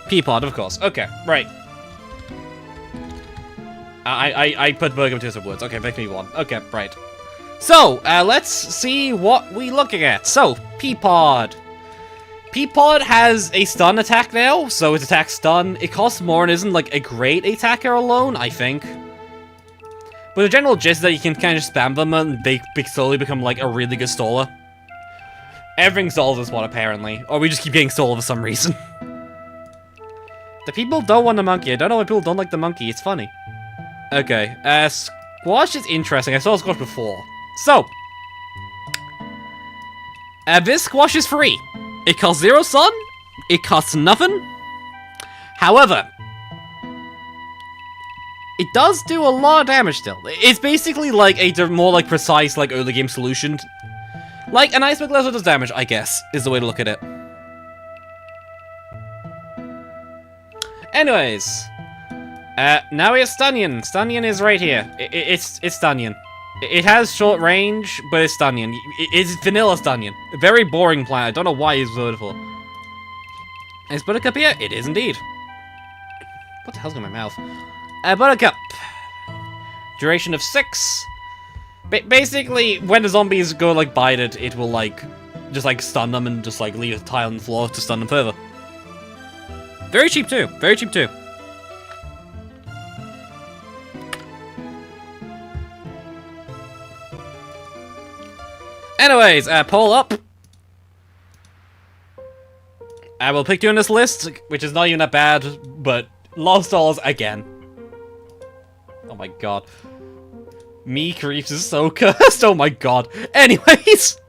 Peapod, of course. Okay, right. I put Buttercup to some words. Okay, make me one. Okay, right. So, let's see what we're looking at. So, Peapod. Peapod has a stun attack now, so its attack stun. It costs more and isn't like a great attacker alone, I think. But the general gist is that you can kind of spam them and they slowly become like a really good staller. Everything stalls this one apparently, or we just keep getting stalled for some reason. The people don't want the monkey. I don't know why people don't like the monkey. It's funny. Okay, Squash is interesting. I saw Squash before. So, this Squash is free. It costs 0 sun. It costs nothing. However, it does do a lot of damage still. It's basically like a more like precise like early game solution. Like an Ice Pick Laser does damage, I guess, is the way to look at it. Anyways, now we have Stunnion. Stunnion is right here. It's Stunnion. It has short range, but it's Stunnion. It's vanilla Stunnion. A very boring plan. I don't know why it's voted for. Is Buttercup here? It is indeed. What the hell's in my mouth? Buttercup. Duration of 6. Basically, when the zombies go like bite it, it will like just like stun them and just like leave a tile on the floor to stun them further. Very cheap too. Very cheap too. Anyways, poll up. I will pick 2 on this list, which is not even that bad, but Lost Stalls again. Oh my god. Me Creeps is so cursed, oh my god. Anyways.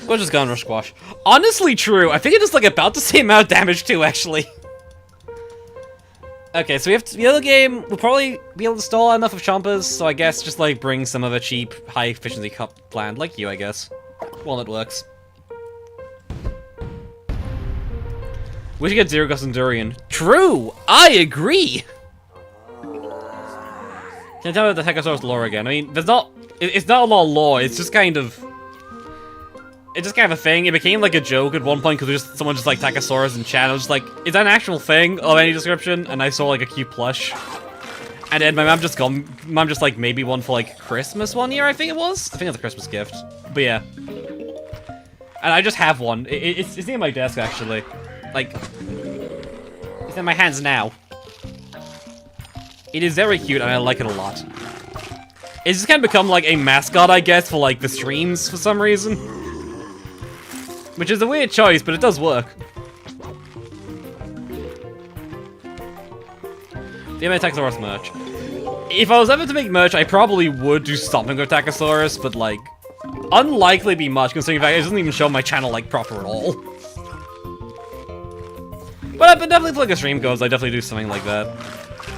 Squash is gone, Rush Squash. Honestly true, I think it does like about the same amount of damage too, actually. Okay, so we have the other game, we'll probably be able to stall enough of Chompers, so I guess just like bring some of a cheap, high efficiency cup plan, like you, I guess. Well, it works. We should get Zero Gust and Durian. True! I agree! Can I tell you the Techosaurus lore again? I mean, there's not... It's not a lot of lore, it's just kind of... It's just kind of a thing. It became like a joke at one point because someone just like Techosaurus in chat. I was like, is that an actual thing of any description? And I saw like a cute plush. And then my mom just like maybe one for like Christmas one year, I think it was? I think it's a Christmas gift. But yeah. And I just have one. It's near my desk actually. Like, it's in my hands now. It is very cute and I like it a lot. It's just kind of become like a mascot, I guess, for like the streams for some reason. Which is a weird choice, but it does work. The Techosaurus merch. If I was ever to make merch, I probably would do something with Techosaurus, but like, unlikely be much, considering the fact it doesn't even show my channel like proper at all. But definitely for like a stream goes, I definitely do something like that.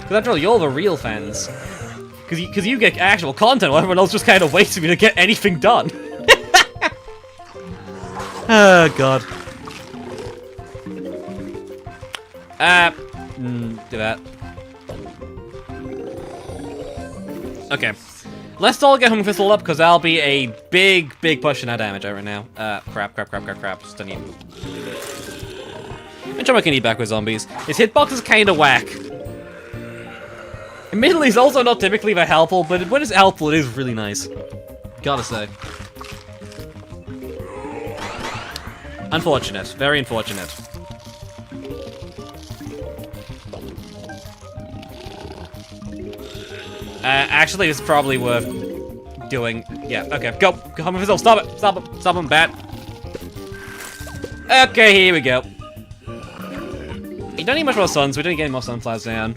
Because after all, you're the real fans. Because you get actual content, while everyone else just kind of waits for me to get anything done. Oh, God. Do that. Okay. Let's all get Home Pistol up, because that'll be a big, big push in our damage right now. Crap. Stun you. I'm trying to eat back with zombies. His hitbox is kind of whack. Admittedly, he's also not typically that helpful, but when it's helpful, it is really nice. Gotta say. Unfortunate. Very unfortunate. Actually, it's probably worth doing. Yeah, okay. Go. Home Pistol. Stop it. Stop him, bat. Okay, here we go. You don't need much more suns. We didn't get any more sunflowers down.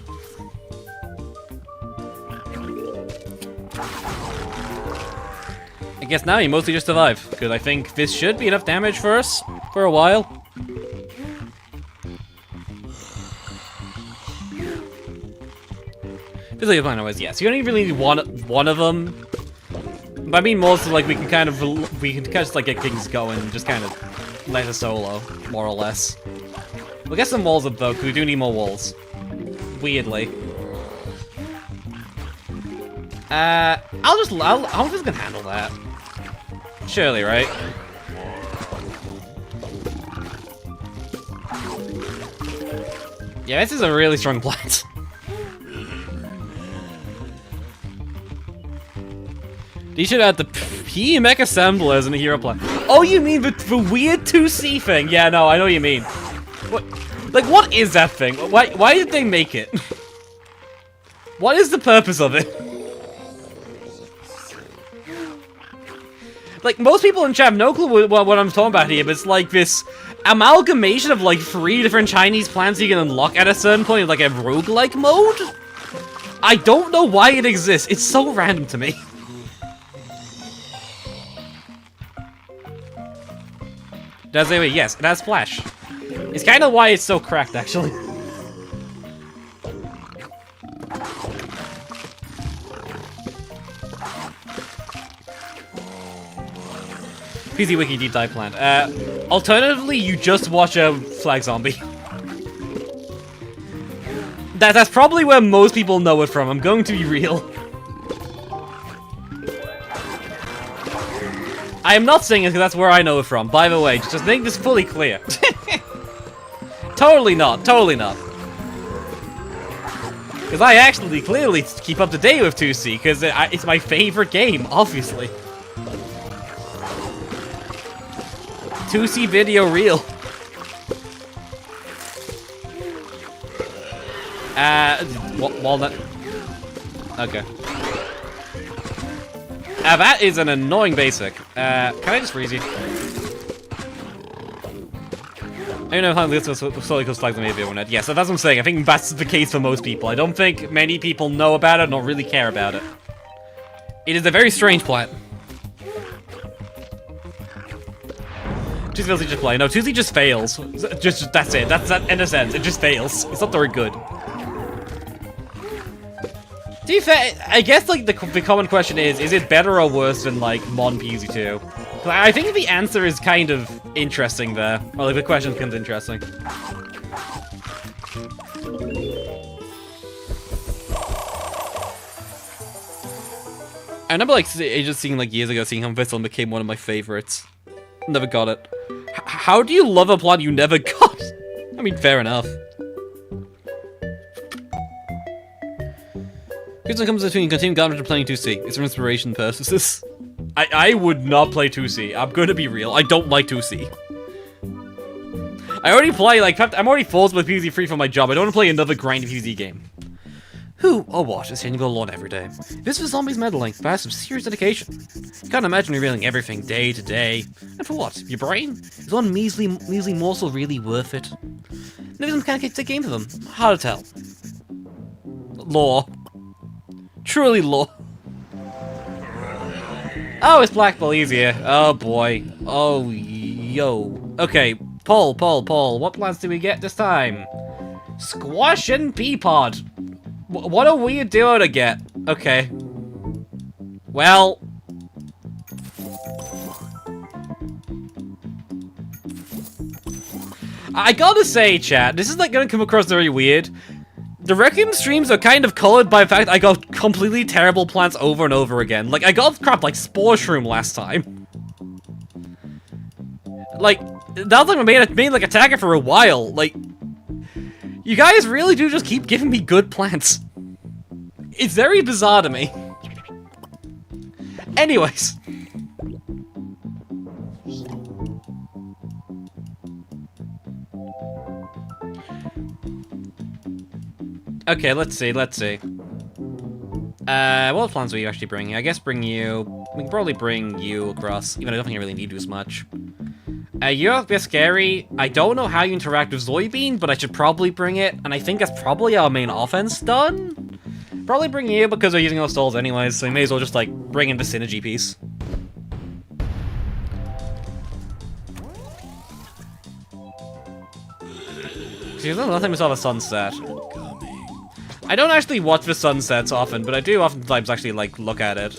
I guess now you mostly just survive, because I think this should be enough damage for us for a while. This is the plan always, yes. You don't even really need one of them. But I mean more so like we can kind of just like get things going and just kind of let it solo, more or less. We'll get some walls up though, because we do need more walls. Weirdly. I'm just gonna handle that. Surely, right? Yeah, this is a really strong plant. You should add the P-Mech assemblers in the hero plant. Oh, you mean the weird 2C thing? Yeah, no, I know what you mean. What? Like, what is that thing? Why did they make it? What is the purpose of it? Like, most people in chat have no clue what I'm talking about here, but it's like this amalgamation of like 3 different Chinese plants you can unlock at a certain point, like a roguelike mode? I don't know why it exists. It's so random to me. Does it? Yes, it has flash. It's kind of why it's so cracked, actually. PZ Wiki deep dive plant. Alternatively, you just watch a flag zombie. That's probably where most people know it from. I'm going to be real. I am not saying it because that's where I know it from. By the way, just make this fully clear. Totally not. Totally not. Because I actually clearly keep up to date with 2C because it's my favorite game, obviously. 2C video reel. Walnut. Okay. That is an annoying basic. Can I just freeze you? I don't know how this was slowly goes flags on maybe or not. Yeah, so that's what I'm saying. I think that's the case for most people. I don't think many people know about it or really care about it. It is a very strange plant. 2C just play. No, 2C just fails. Just that's it. That's that in a sense. It just fails. It's not very good. To be fair, I guess like the common question is it better or worse than like modern PVZ2? I think the answer is kind of interesting there. Or like the question becomes interesting. I remember like just seeing like years ago seeing how this one became one of my favorites. Never got it. How do you love a plant you never got? I mean, fair enough. Here's what comes between continuing garbage and playing 2C. It's for inspiration purposes. I would not play 2C. I'm gonna be real. I don't like 2C. I already play, like, I'm already forced with PVZ3 for my job. I don't want to play another grindy PVZ game. Who or what is hitting the lawn every day? This is zombies meddling, but has some serious dedication. You can't imagine revealing everything day to day. And for what? Your brain? Is one measly morsel really worth it? Maybe some kind of take game for them. Hard to tell. Lore. Truly lore. Oh, it's Black Bull easier. Oh boy. Oh, yo. Okay, Paul. What plants do we get this time? Squash and pea pod. What a weird duo to get. Okay. Well. I gotta say, chat, this is like gonna come across very weird. The Requiem streams are kind of colored by the fact I got completely terrible plants over and over again. Like, I got crap like Spore Shroom last time. Like, that was like my main like attacker for a while. Like, you guys really do just keep giving me good plants. It's very bizarre to me. Anyways. Okay, let's see. What plans will you actually bring? I guess we can probably bring you across, even though I don't think I really need you as much. You're a bit scary. I don't know how you interact with Zoybean, but I should probably bring it, and I think that's probably our main offense done? Probably bring you because we're using those stalls anyways, so we may as well just, like, bring in the synergy piece. See, there's nothing we saw the sunset. I don't actually watch the sunsets often, but I do oftentimes actually, like, look at it.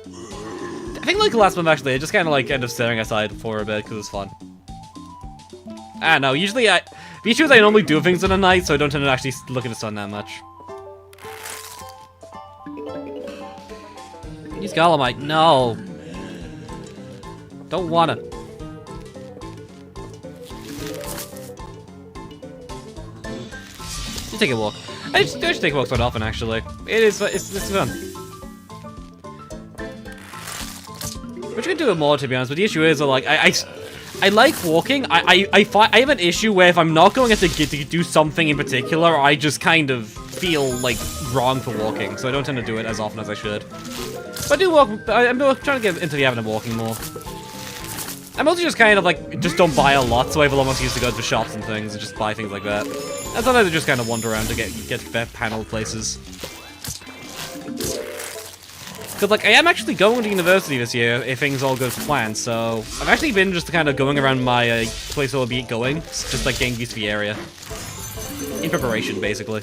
I think, like, last month, actually, I just kind of, like, end up staring aside for a bit, because it's fun. I don't know, usually Beaches I normally do things in the night, so I don't tend to actually look at the sun that much. Use Golemite. No. Don't wanna. You take a walk. I should take walks quite often, actually. It's fun. We're gonna do it more, to be honest, but the issue is, like, I like walking. I have an issue where if I'm not going to do something in particular, I just kind of feel, like, wrong for walking, so I don't tend to do it as often as I should. But I do walk, I'm trying to get into the habit of walking more. I'm also just kind of, like, just don't buy a lot, so I have a lot more used to go to shops and things, and just buy things like that. And sometimes I just kind of wander around to get panel places. Because, like, I am actually going to university this year, if things all go to plan, so I've actually been just kind of going around my place where I'll be going, just, like, getting used to the area. In preparation, basically.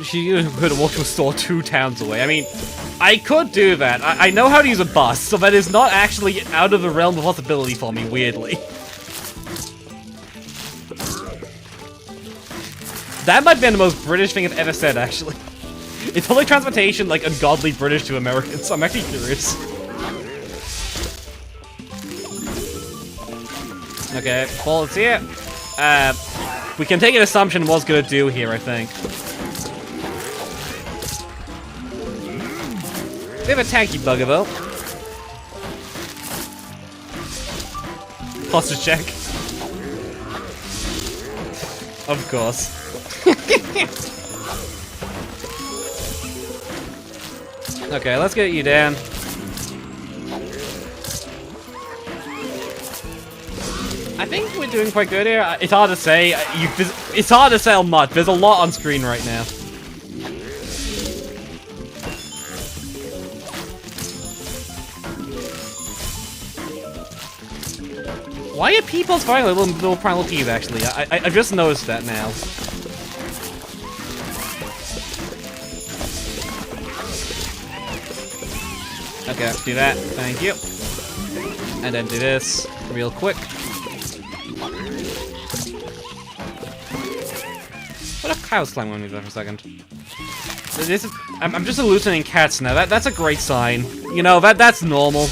She could have walked to a store 2 towns away. I mean, I could do that. I know how to use a bus, so that is not actually out of the realm of possibility for me, weirdly. That might be the most British thing I've ever said, actually. It's public transportation, like, ungodly British to Americans, so I'm actually curious. Okay, well, it's here. We can take an assumption what's gonna do here, I think. We have a tanky bugger, though. Hostage check. Of course. Okay, let's get you down. I think we're doing quite good here. It's hard to say. It's hard to say how much. There's a lot on screen right now. Why are people firing a little primal peeve, actually? I just noticed that now. Okay, do that. Thank you. And then do this real quick. What if cows climb on me there for a second? I'm just hallucinating cats now. That's a great sign. You know, that's normal.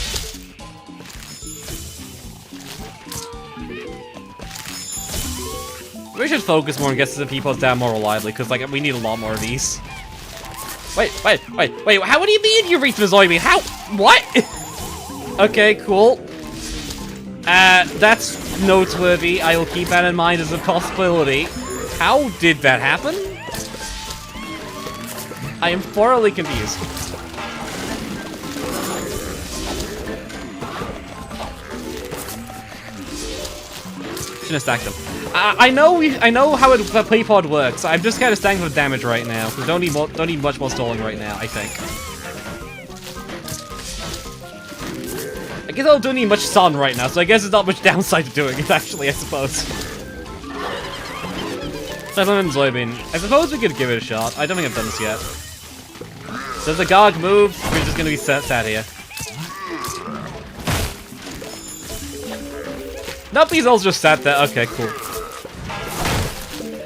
We should focus more and get the people down more reliably, because, like, we need a lot more of these. Wait, how do you mean you reached the zombie? How? What? Okay, cool. That's noteworthy. I will keep that in mind as a possibility. How did that happen? I am thoroughly confused. Shouldn't have stacked them. I know how the playpod works. I'm just kind of stacking for damage right now. We don't need much more stalling right now, I think. I guess I don't need much sun right now, so I guess there's not much downside to doing it, actually, I suppose. Settlement and soybean. I suppose we could give it a shot. I don't think I've done this yet. Does the Garg move? We're just gonna be sat here. Nope, he's all just sat there. Okay, cool.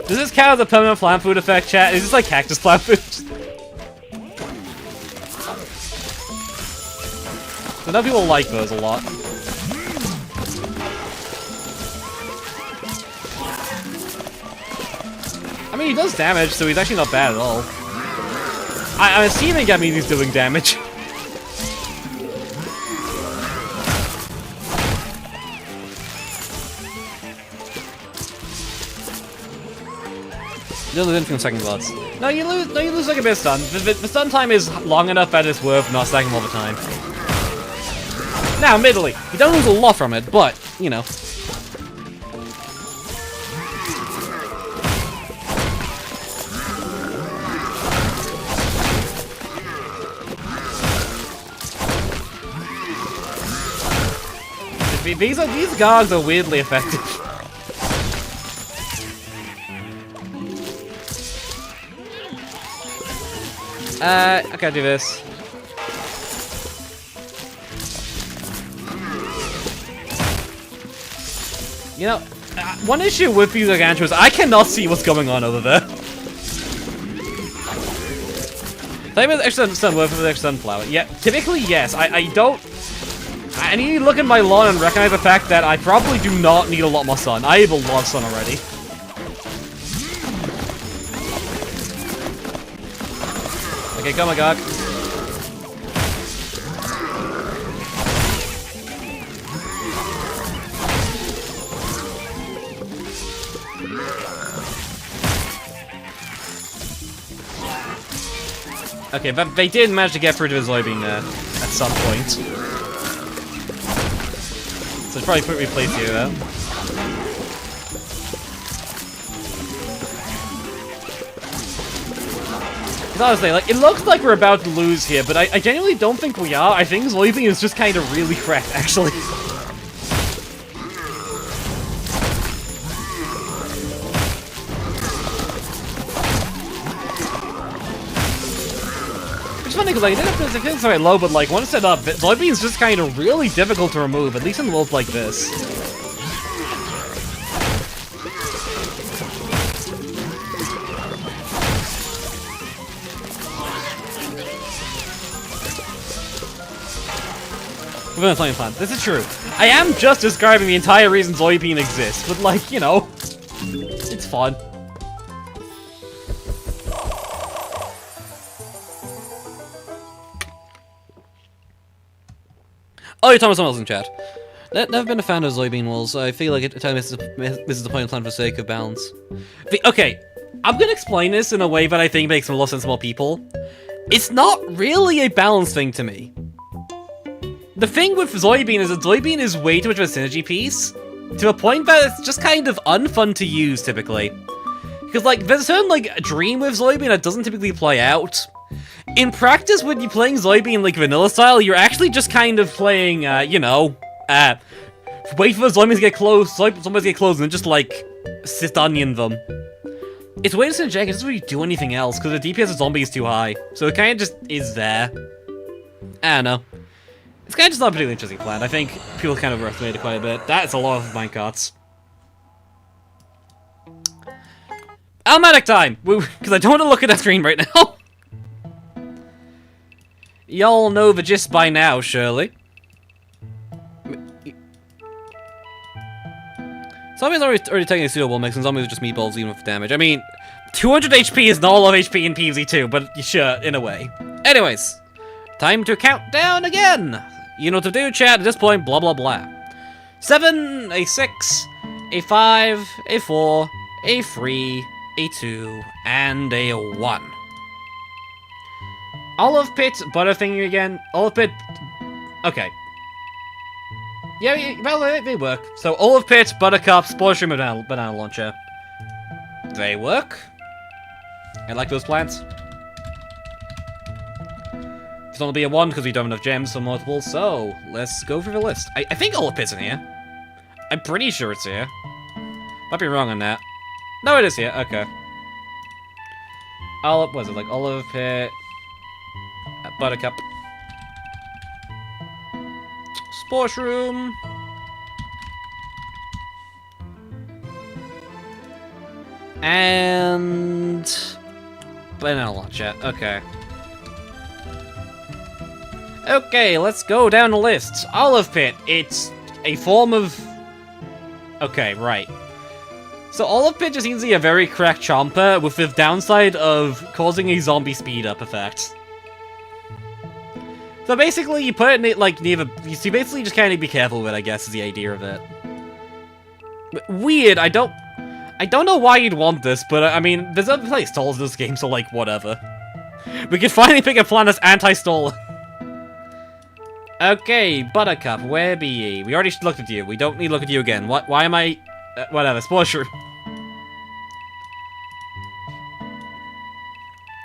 Does this count as a permanent plant food effect, chat? Is this like cactus plant food? I know people like those a lot. I mean, he does damage, so he's actually not bad at all. I'm assuming that means he's doing damage. You lose from second thoughts. No, you lose like a bit of stun. The stun time is long enough that it's worth not stacking all the time. Now, admittedly, you don't lose a lot from it, but, you know. These Gargs are weirdly effective. I can't do this. You know, one issue with these Gargantuars is I cannot see what's going on over there. Same with extra sunworth with extra sunflower. Yeah, typically yes. I don't. I need to look at my lawn and recognize the fact that I probably do not need a lot more sun. I have a lot of sun already. Okay, come on, Gog. Okay, but they did manage to get rid of his soybean there at some point. So it's probably quickly placed here, though. Honestly, like, it looks like we're about to lose here, but I genuinely don't think we are. I think soybean is just kind of really cracked, actually. It's funny because like, it feels very low, but like once set up, soybean is just kind of really difficult to remove, at least in worlds like this. Within a flame plant. This is true. I am just describing the entire reason soybean exists, but like, you know, it's fun. Oh, you're talking about someone else in chat. Never been a fan of soybean walls. I feel like it misses the point of plan for the sake of balance. Okay, I'm gonna explain this in a way that I think makes a lot of sense to more people. It's not really a balance thing to me. The thing with soybean is that soybean is way too much of a synergy piece, to a point that it's just kind of unfun to use, typically. Because, like, there's a certain, like, dream with soybean that doesn't typically play out. In practice, when you're playing soybean, like, vanilla style, you're actually just kind of playing, you know, wait for the zombies to get close, zombies get close, and then just, like, sit onion them. It's way too synergetic, it doesn't really do anything else, because the DPS of zombie is too high. So it kind of just is there. I don't know. It's kind of just not a particularly interesting plan. I think people kind of overestimated it quite a bit. That's a lot of minecarts. Almatic time! Because I don't want to look at that screen right now. Y'all know the gist by now, surely. Zombies are already taking a suitable mix, and zombies are just meatballs even with damage. I mean, 200 HP is not a lot of HP in PVZ2, but sure, in a way. Anyways, time to count down again! You know what to do, chat, at this point, blah blah blah. 7, a 6, a 5, a 4, a 3, a 2, and a 1. Olive Pit, butter thingy again. Olive Pit... Okay. Yeah, well, they work. So, Olive Pit, Buttercup, Spore Stream, banana Launcher. They work. I like those plants. It's only be a 1 because we don't have enough gems for multiple, so let's go through the list. I think Olive Pit's in here. I'm pretty sure it's here. Might be wrong on that. No, it is here. Okay. Olive, what is it, like Olive Pit, Buttercup, Spore Shroom, and banana launcher. Okay. Okay, let's go down the list. Olive Pit, it's a form of... Okay, right. So Olive Pit just seems to be a very cracked chomper with the downside of causing a zombie speed up effect. So basically, you put it like near the... So you basically just kind of be careful with it, I guess, is the idea of it. Weird, I don't know why you'd want this, but I mean, there's other place stalls in this game, so like, whatever. We can finally pick a plan that's anti-stall. Okay, Buttercup, where be ye? We already looked at you. We don't need to look at you again. What? Why am I... whatever, Spore Shroom.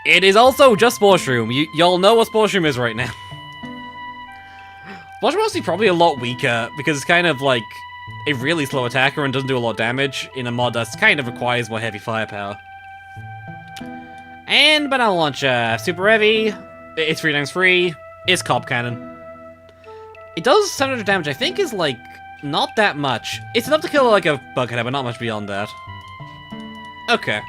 It is also just Spore Shroom. Y'all know what Spore Shroom is right now. Spore Shroom is probably a lot weaker, because it's kind of like a really slow attacker and doesn't do a lot of damage in a mod that kind of requires more heavy firepower. And banana launcher. Super heavy. It's 3 times free. It's cop cannon. It does 700 damage, I think is like, not that much. It's enough to kill like a bughead, but not much beyond that. Okay.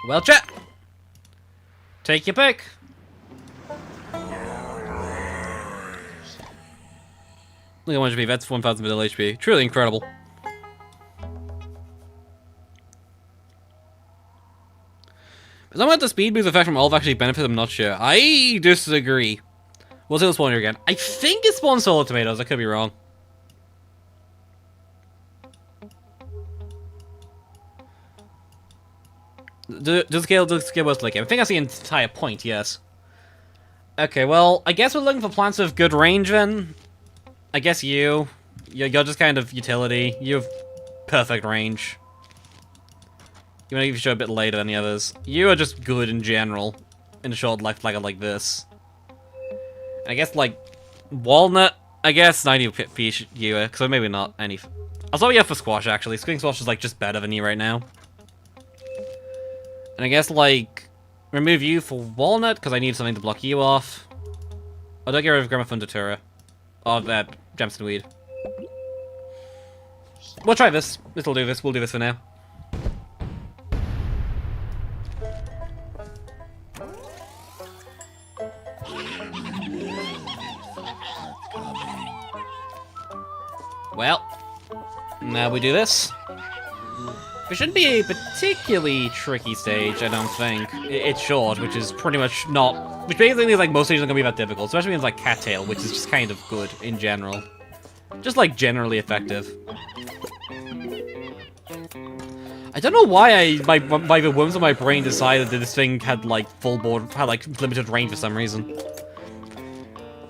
Well, chat. Take your pick. Look at 1 HP, that's 1,000 middle HP. Truly incredible. Is that what the speed boost effect from all actually benefit? I'm not sure. I disagree. We'll see the spawner again. I think it spawns solo tomatoes, I could be wrong. Does the scale was like I think that's the entire point, yes. Okay, well, I guess we're looking for plants with good range then. I guess you're just kind of utility. You have perfect range. You want to show a bit later than the others. You are just good in general in a short life like this. And I guess like walnut. I guess 90 piece you, because maybe not any. I'll start you up for squash actually. Screen squash is like just better than you right now. And I guess like remove you for walnut because I need something to block you off. Oh, don't get rid of Gramophone Datura. Oh, that Gemstone Weed. We'll try this. This'll do this. We'll do this for now. Well, now we do this. It shouldn't be a particularly tricky stage, I don't think. It's short, which is pretty much not... Which basically means like most stages are gonna be that difficult, especially means like Cattail, which is just kind of good in general. Just like generally effective. I don't know why my the worms of my brain decided that this thing had like had like limited range for some reason.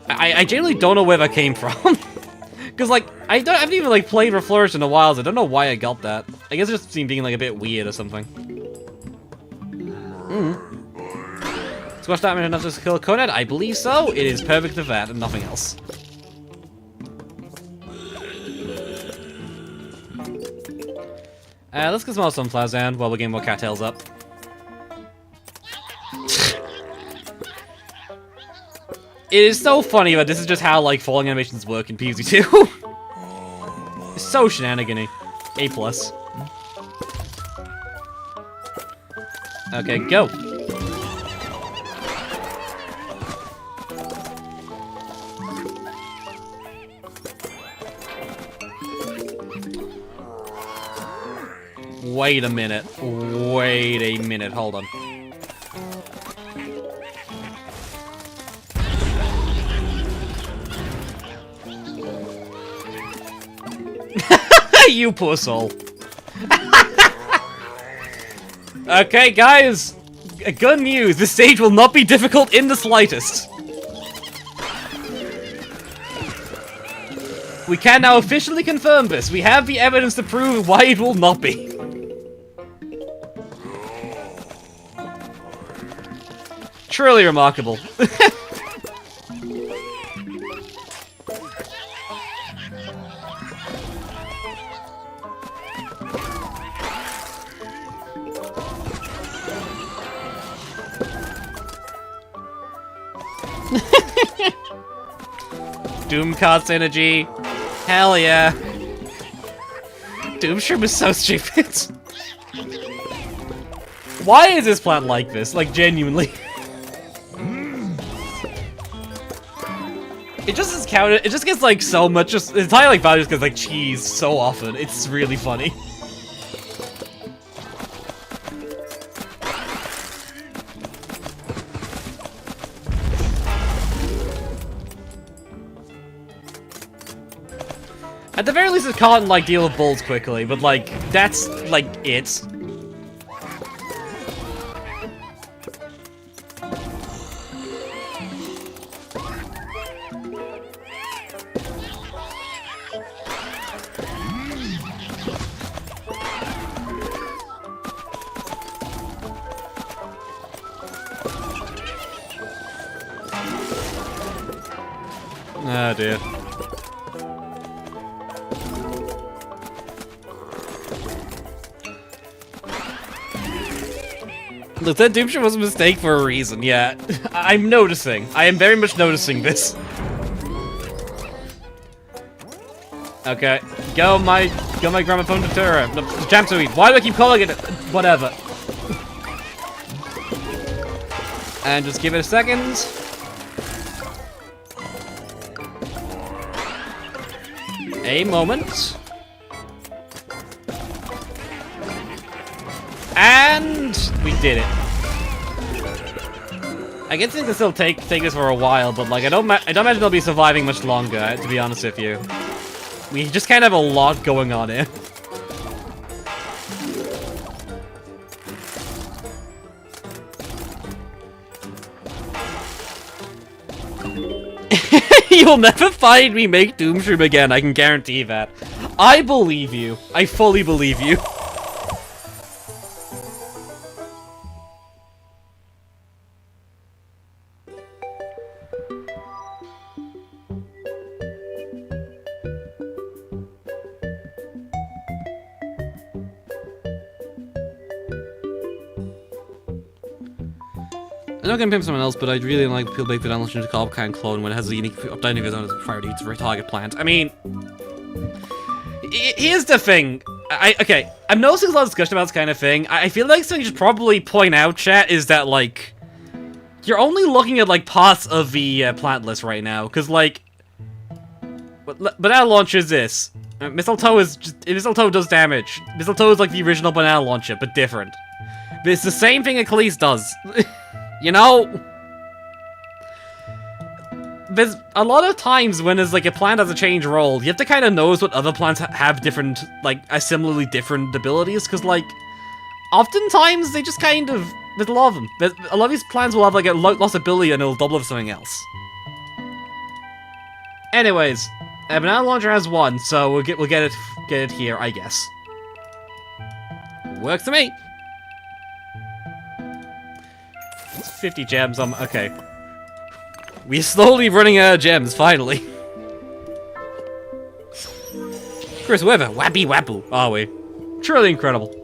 I genuinely don't know where that came from. Because, like, I haven't even, like, played Reflourish in a while, so I don't know why I got that. I guess it just seemed being, like, a bit weird or something. Squash damage enough to kill a Conad? I believe so. It is perfect for that and nothing else. Let's get some more sunflowers down while we're getting more cattails up. It is so funny that this is just how, like, falling animations work in PVZ2. It's so shenanigan-y. A+. Okay, go. Wait a minute. Wait a minute. Hold on. You poor soul. Okay, guys. Good news. This stage will not be difficult in the slightest. We can now officially confirm this. We have the evidence to prove why it will not be. Truly remarkable. Doom Cards energy. Hell yeah. Doom Shroom is so stupid. Why is this plant like this? Like, genuinely. It just is counted. It just gets like so much. Just the entire like value just gets like cheese so often. It's really funny. At the very least, it can't like deal with bulls quickly, but like that's like it. Oh dear. Look, that Doomshire was a mistake for a reason, yeah. I'm noticing. I am very much noticing this. Okay. Go my gramophone deterrent. No, Jamsui. Why do I keep calling it? Whatever. And just give it a second. A moment. And we did it. I guess it can still take this for a while, but like I don't imagine they'll be surviving much longer, to be honest with you. We just kind of have a lot going on here. You'll never find me make Doomshroom again, I can guarantee that. I believe you. I fully believe you. I'm not gonna pimp someone else, but I'd really like people make the download into Cobcan clone when it has a unique updating its own priority to target plant. I mean, here's the thing. Okay, I'm noticing a lot of discussion about this kind of thing. I feel like something you should probably point out, chat, is that like you're only looking at like parts of the plant list right now, because like, banana launcher is this. Mistletoe is just, mistletoe does damage. Mistletoe is like the original banana launcher, but different. But it's the same thing Achilles does. You know? There's a lot of times when there's like a plant has a change role, you have to kind of notice what other plants have different, like, similarly different abilities, because like, oftentimes they just kind of, there's a lot of them. A lot of these plants will have like a lost ability and it'll double for something else. Anyways, banana launcher has one, so we'll get it here, I guess. Works for me. 50 gems, okay. We're slowly running out of gems, finally. Chris Weather, wappy wapple, are we? Truly incredible.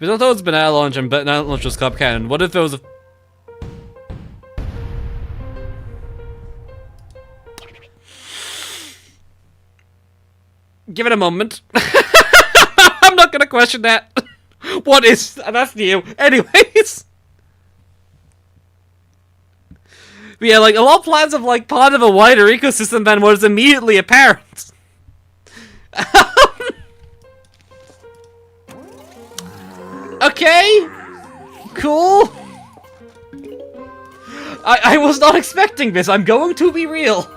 If I thought it was banana launch and banana launch was cup cannon, what if there was a... Give it a moment. I'm not gonna question that. What is... That's new. Anyways. But yeah, like, a lot of plants have, like, part of a wider ecosystem than what is immediately apparent. Okay. Cool. I was not expecting this. I'm going to be real.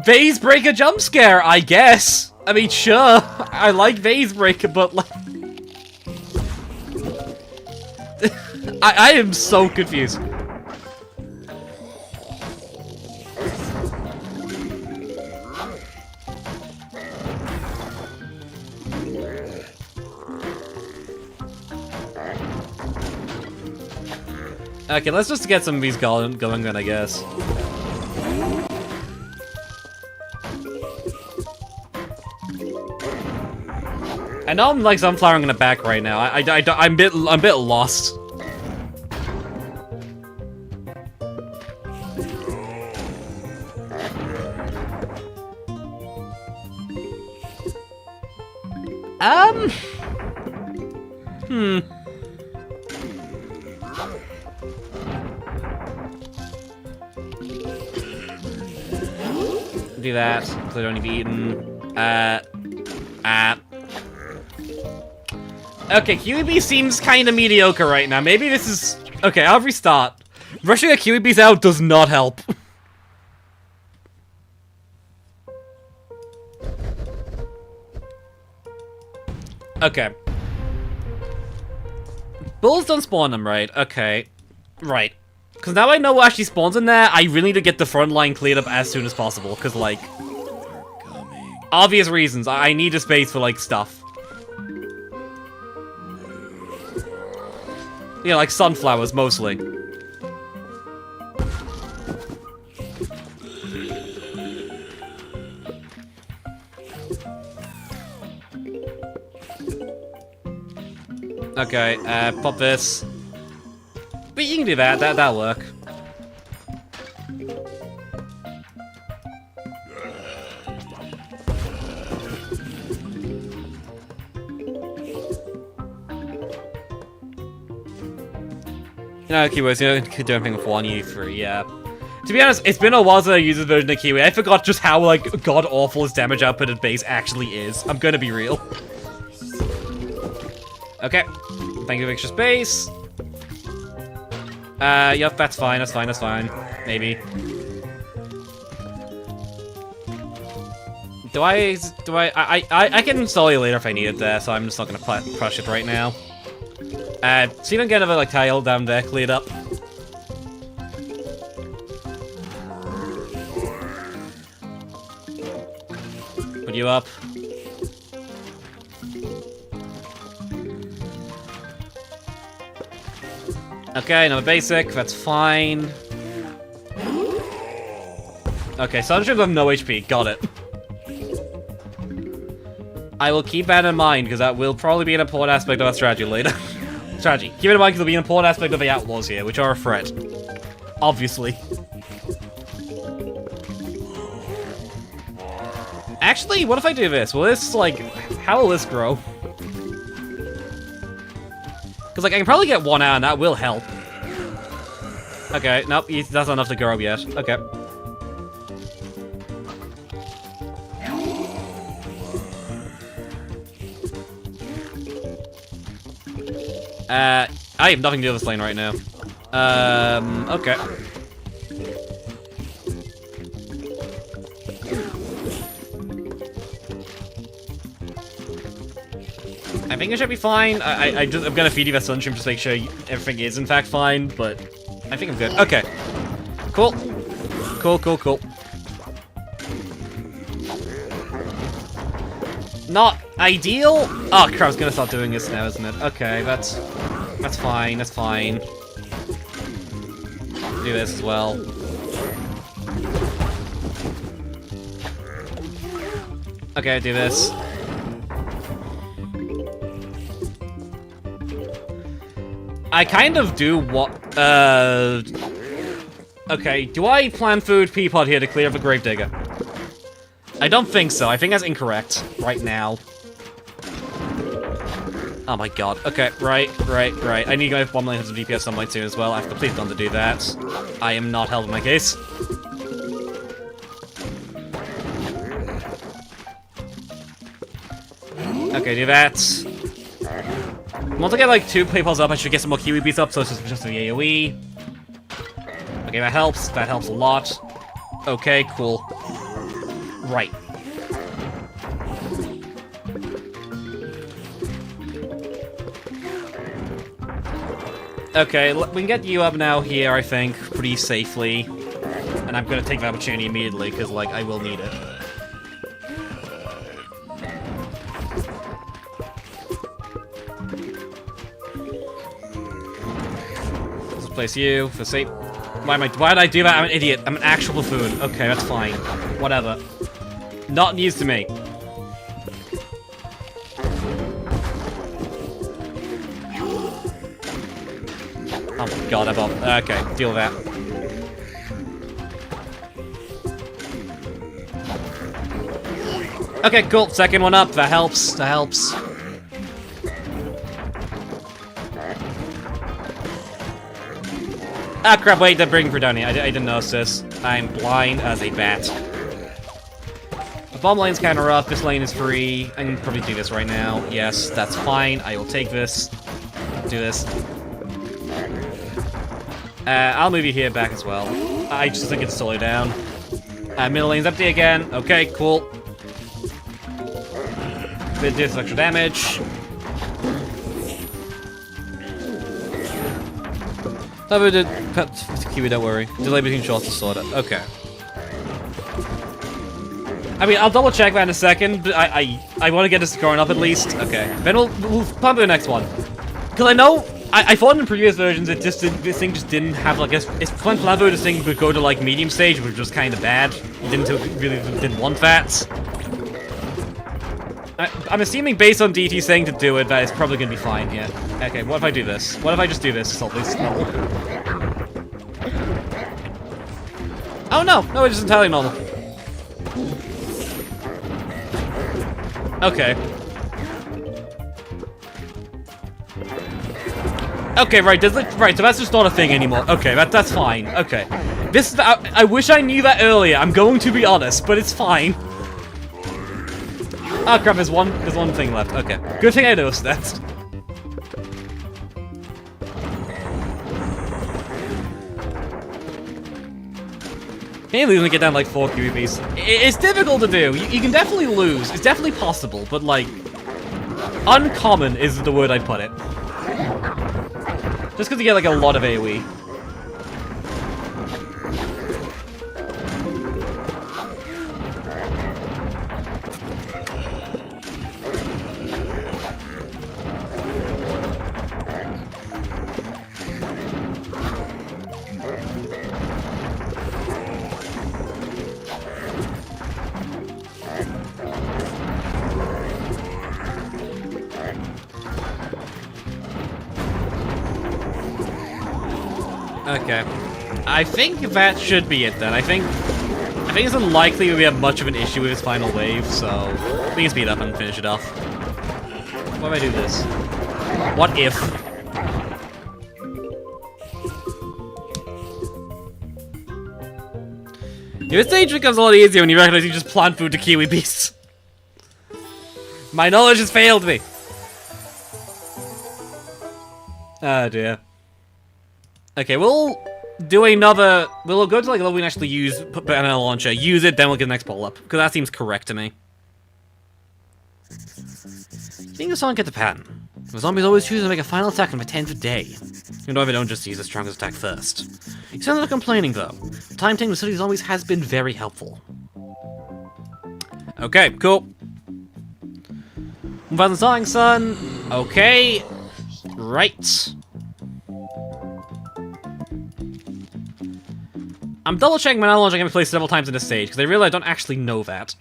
Vase Breaker jump scare, I guess. I mean, sure. I like Vase Breaker, but like... I am so confused. Okay, let's just get some of these going then, I guess. I know I'm like sunflowering in the back right now. I'm a bit lost. Do that, because I don't need to be eaten. Okay, QEB seems kind of mediocre right now. Maybe this is... Okay, I'll restart. Rushing a QEBs out does not help. Okay. Bulls don't spawn them, right? Okay. Right. Because now I know what actually spawns in there, I really need to get the front line cleared up as soon as possible. Because, like... Obvious reasons. I need a space for, like, stuff. Yeah, like sunflowers, mostly. Okay, pop this. But you can do that, that'll work. You know, keywords, you know, do everything with 1 U3, yeah. To be honest, it's been a while since I used the version of Kiwi. I forgot just how, like, god-awful his damage output at base actually is. I'm gonna be real. Okay. Thank you for extra space. Yep, that's fine, that's fine, that's fine. Maybe. I can install you later if I need it there, so I'm just not gonna crush it right now. See if I can get another, like, tile down there cleared up. Put you up. Okay, another basic, that's fine. Okay, Sunstreams have no HP, got it. I will keep that in mind, because that will probably be an important aspect of our strategy later. Strategy. Keep it in mind, because it'll be an important aspect of the Outlaws here, which are a threat. Obviously. Actually, what if I do this? Will this, like, how will this grow? Because, like, I can probably get 1 out, and that will help. Okay, nope, that's not enough to grow yet. Okay. I have nothing to do with this lane right now. Okay. I think it should be fine. I'm gonna feed you that Sunstream just to make sure everything is in fact fine, but I think I'm good. Okay. Cool. Cool. Not ideal? Oh crap, I was gonna start doing this now, isn't it? Okay, that's fine, that's fine. Do this as well. Okay, do this. I kind of do what, okay, do I plant food Peapod here to clear up the Gravedigger? I don't think so. I think that's incorrect right now. Oh my god. Okay, right. I need to go with bomb lane has some DPS sunlight soon as well. I've completely done to do that. I am not helping my case. Okay, do that. Once I get like 2 Playpods up, I should get some more Kiwi beats up, so it's just the AoE. Okay, that helps. That helps a lot. Okay, cool. Right. Okay, we can get you up now here, I think, pretty safely. And I'm gonna take that opportunity immediately, because, like, I will need it. Let's place you for safe. Why did I do that? I'm an idiot. I'm an actual buffoon. Okay, that's fine. Whatever. Not news to me. Oh my god, I'm up. Okay, deal with that. Okay, cool. Second one up. That helps. That helps. Ah, crap. Wait, they're bringing Fredonia. I didn't notice this. I'm blind as a bat. The bomb lane's kind of rough. This lane is free. I can probably do this right now. Yes, that's fine. I will take this. Do this. I'll move you here back as well. I just think it's slow down. Middle lane's empty again. Okay, cool. Bit of this extra damage. Kiwi, don't worry. Delay between shots is sorted. Okay. I mean, I'll double check that in a second, but I want to get this going up at least. Okay. Then we'll pump the next one. Because I know, I thought in previous versions it just this thing just didn't have like if Flambo this thing would go to like medium stage, which was kind of bad. It didn't want that. I'm assuming based on DT saying to do it, that it's probably gonna be fine here. Okay, what if I do this? What if I just do this to solve this? No. Oh no! No, it's just entirely normal. Okay. Okay, right, right, so that's just not a thing anymore. Okay, that's fine. Okay. This, I wish I knew that earlier, I'm going to be honest, but it's fine. Oh crap, there's one thing left. Okay. Good thing I noticed that. Can't lose and get down like 4 QBs. It's difficult to do. You can definitely lose. It's definitely possible, but like, uncommon is the word I'd put it. Just because you get like a lot of AoE. Okay. I think that should be it then. I think it's unlikely we have much of an issue with his final wave, so we can speed up and finish it off. What if I do this? What if? This stage becomes a lot easier when you recognize you just plant food to Kiwi beasts. My knowledge has failed me. Oh dear. Okay, we'll do another. We'll go to like a level we can actually use banana launcher, use it, then we'll get the next pull up because that seems correct to me. I think the song get the pattern. The zombies always choose to make a final attack on the 10th day. You know, if they don't just use the strongest attack first. You sound like complaining though. The time taking with study zombies has been very helpful. Okay, cool. Move on the song, son. Okay. Right. I'm double checking my knowledge. I can be placed several times in this stage because I realize I don't actually know that.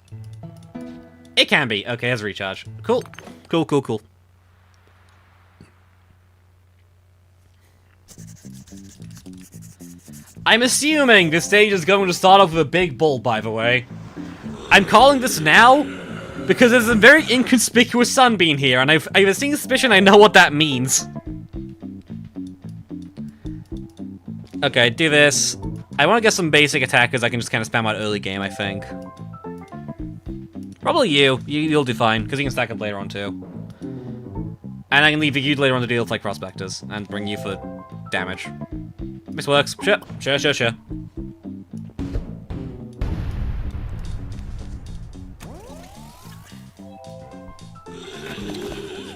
It can be. Okay, has recharge. Cool. Cool, cool, cool. I'm assuming this stage is going to start off with a big bull, by the way. I'm calling this now because there's a very inconspicuous sunbeam here, and I've a sneaking suspicion I know what that means. Okay, do this. I want to get some basic attackers I can just kind of spam out early game, I think. Probably you. You'll do fine, because you can stack up later on, too. And I can leave you later on to deal with, like, prospectors, and bring you for damage. This works. Sure.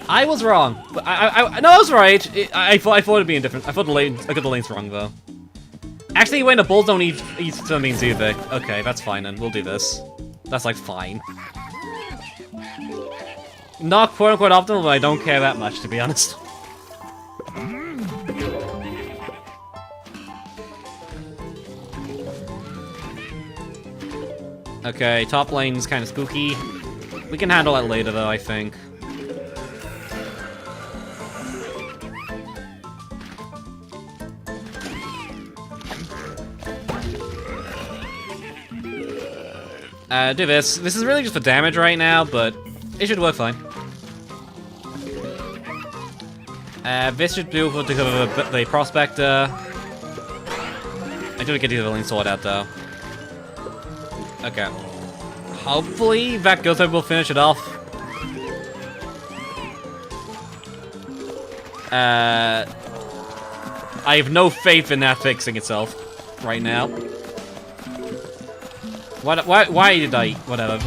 I was wrong. No, I was right. I thought it'd be indifferent. I got the lanes wrong, though. Actually, wait, the bulls don't eat sunbeams either. Okay, that's fine then. We'll do this. That's like fine. Not quote-unquote optimal, but I don't care that much, to be honest. Okay, top lane's kind of spooky. We can handle that later, though, I think. Do this. This is really just for damage right now, but it should work fine. This should do for the prospector. I do get the lane sword out though. Okay. Hopefully that goes over. We'll finish it off. I have no faith in that fixing itself right now. Why did I? Whatever.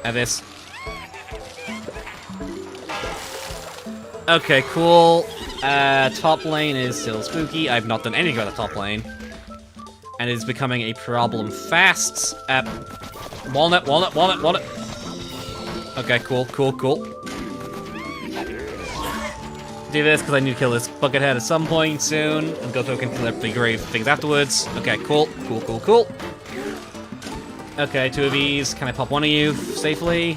And this. Okay, cool. Top lane is still spooky. I've not done anything about the top lane. And it's becoming a problem fast. Walnut. Okay, cool. Do this because I need to kill this buckethead at some point soon. And go through and kill the grave things afterwards. Okay, cool. Okay, 2 of these. Can I pop one of you safely?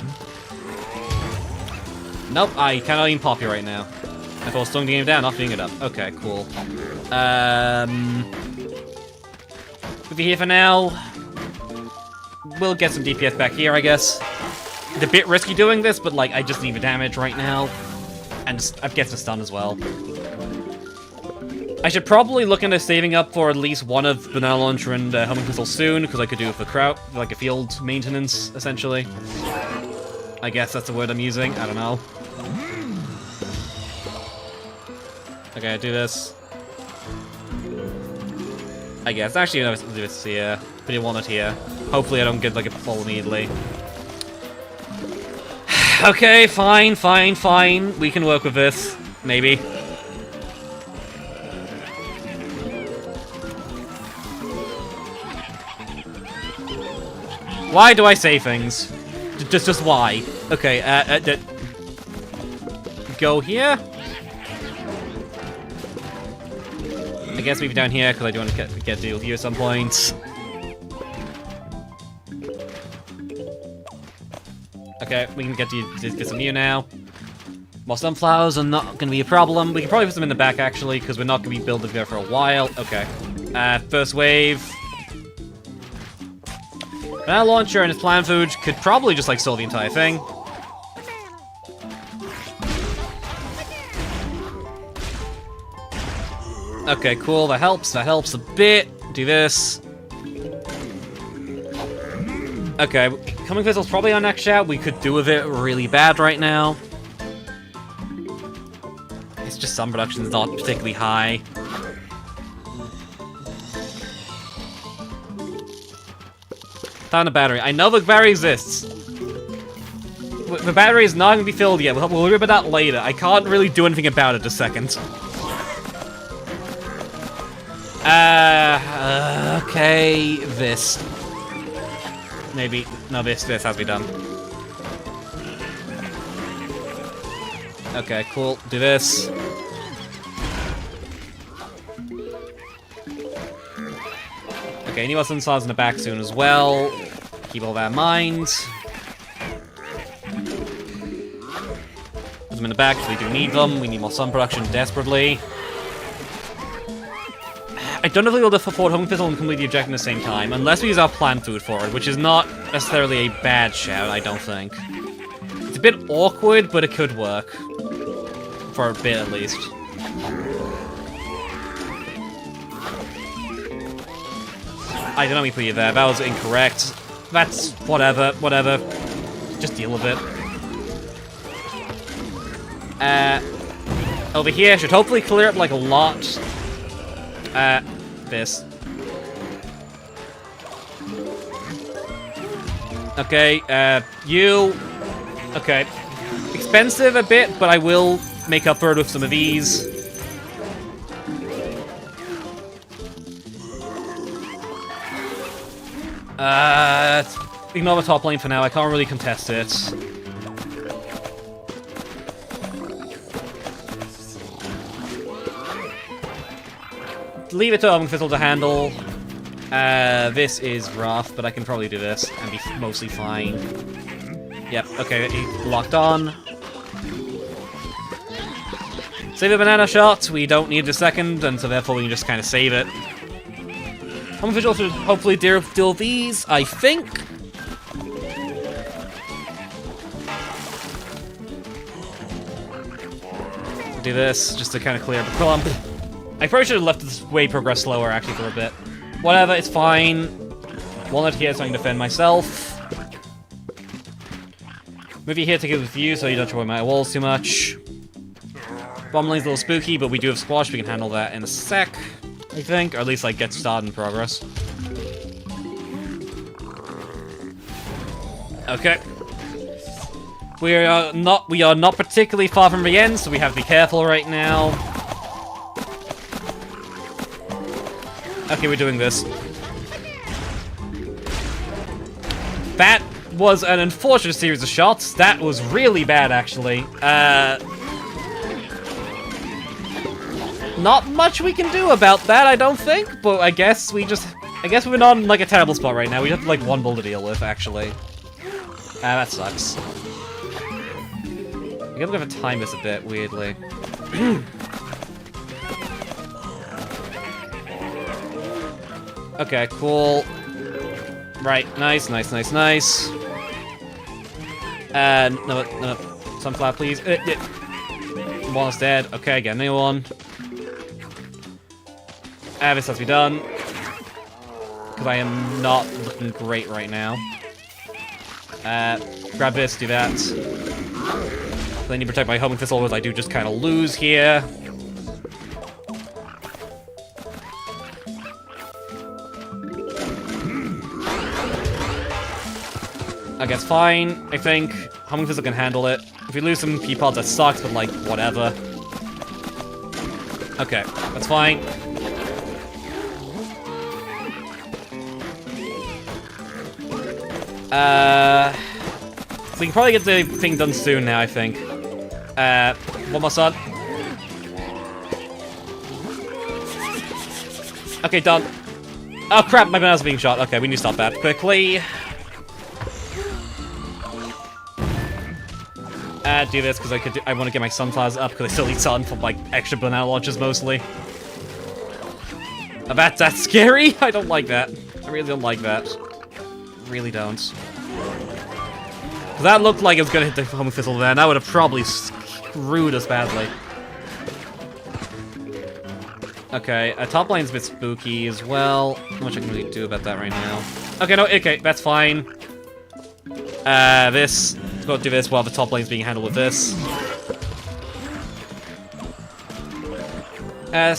Nope, I cannot even pop you right now. I thought I was slowing the game down, not doing it up. Okay, cool. We'll be here for now. We'll get some DPS back here, I guess. It's a bit risky doing this, but like, I just need the damage right now. And I get some stun as well. I should probably look into saving up for at least one of Banana Launcher and Homing Pistol soon, because I could do it for crowd, like a field maintenance, essentially. I guess that's the word I'm using, I don't know. Okay, I do this. I guess. Actually, no, do this here. Put your walnut here. Hopefully I don't get like a fall immediately. Okay, fine, fine, fine. We can work with this. Maybe. Why do I say things? Just why? Okay, go here. I guess maybe down here, because I do want to get a deal with you at some point. Okay, we can get some you now. More sunflowers are not going to be a problem. We can probably put them in the back, actually, because we're not going to be building there for a while. Okay. First wave. Banana Launcher and his plant food could probably just, like, solve the entire thing. Okay, cool. That helps. That helps a bit. Do this. Okay, Coming Pistol's probably our next shout. We could do with it really bad right now. It's just sun production's not particularly high. Found a battery. I know the battery exists. The battery is not going to be filled yet. We'll worry about that later. I can't really do anything about it a second. Okay, this. Maybe. No, this has to be done. Okay, cool. Do this. Okay, need more sunflowers in the back soon as well. Keep all that in mind. Put them in the back because we do need them. We need more sun production desperately. I don't know if we'll be able to afford Homing Pistol and complete the objective at the same time, unless we use our plant food for it, which is not necessarily a bad shout, I don't think. It's a bit awkward, but it could work. For a bit, at least. I don't know we put you there, that was incorrect. That's whatever. Just deal with it. Over here should hopefully clear up, like, a lot. This. Okay, you... Okay. Expensive a bit, but I will make up for it with some of these. Ignore the top lane for now, I can't really contest it. Leave it to Homing Pistol to handle. This is rough, but I can probably do this and be mostly fine. Yep, okay, locked on. Save a banana shot. We don't need a second, and so therefore we can just kind of save it. Homing Pistol should hopefully deal these, I think. Do this, just to kind of clear up the clump. I probably should have left this way progress slower, actually, for a bit. Whatever, it's fine. Walnut here so I can defend myself. Move you here to get with you so you don't destroy my walls too much. Bomb lane's a little spooky, but we do have squash. We can handle that in a sec, I think. Or at least, like, get started in progress. Okay. We are not particularly far from the end, so we have to be careful right now. Okay, we're doing this. That was an unfortunate series of shots. That was really bad, actually. Not much we can do about that, I don't think, but I guess we just I guess we're not in, like, a terrible spot right now. We have, like, one bull to deal with, actually. That sucks. I'm gonna have to time this a bit, weirdly. Okay, cool. Right, nice. No. Sunflower, please. One is dead. Okay, get a new one. This has to be done. Because I am not looking great right now. Grab this, do that. Then you protect my homing thistle, as I do just kind of lose here. I guess fine, I think. Homing thistle can handle it. If we lose some key pods, that sucks, but like, whatever. Okay, that's fine. So we can probably get the thing done soon now, I think. One more sun. Okay, done. Oh crap, my bananas are being shot. Okay, we need to stop that quickly. Do this because I want to get my sunflowers up because I still need sun for like extra banana launches mostly. That's scary. I don't like that. I really don't like that. Really don't. That looked like it was gonna hit the homing thistle there, and that would have probably screwed us badly. Okay, top lane's a bit spooky as well. Not much I can really do about that right now. Okay, no, okay, that's fine. Let's go do this while the top lane's being handled with this.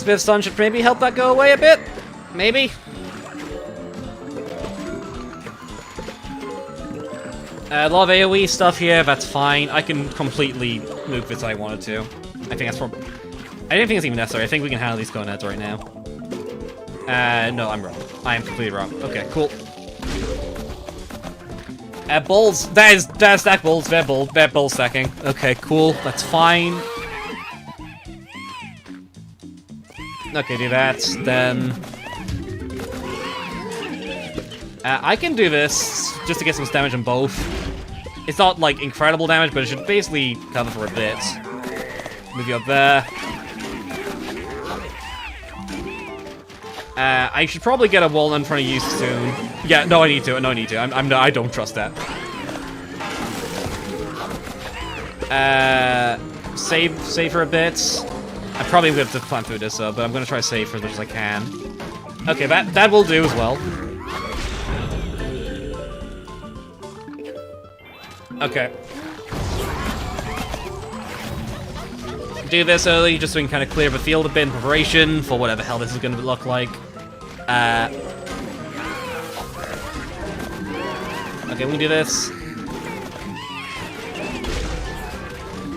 Smith's Sun should maybe help that go away a bit? Maybe? A lot of AoE stuff here, that's fine. I can completely move this if I wanted to. I think that's probably... I don't think it's even necessary. I think we can handle these gonads right now. No, I'm wrong. I am completely wrong. Okay, cool. Bulls. That's stack bulls. They're bull stacking. Okay, cool. That's fine. Okay, do that. Then... I can do this just to get some damage on both. It's not, like, incredible damage, but it should basically cover for a bit. Move you up there. I should probably get a wall in front of you soon. Yeah, no, I need to. I don't trust that. Save for a bit. I probably will have to plant through this, but I'm gonna try to save for as much as I can. Okay, that will do as well. Okay. Do this early, just so we can kind of clear the field a bit in preparation for whatever hell this is going to look like. Okay, we can do this.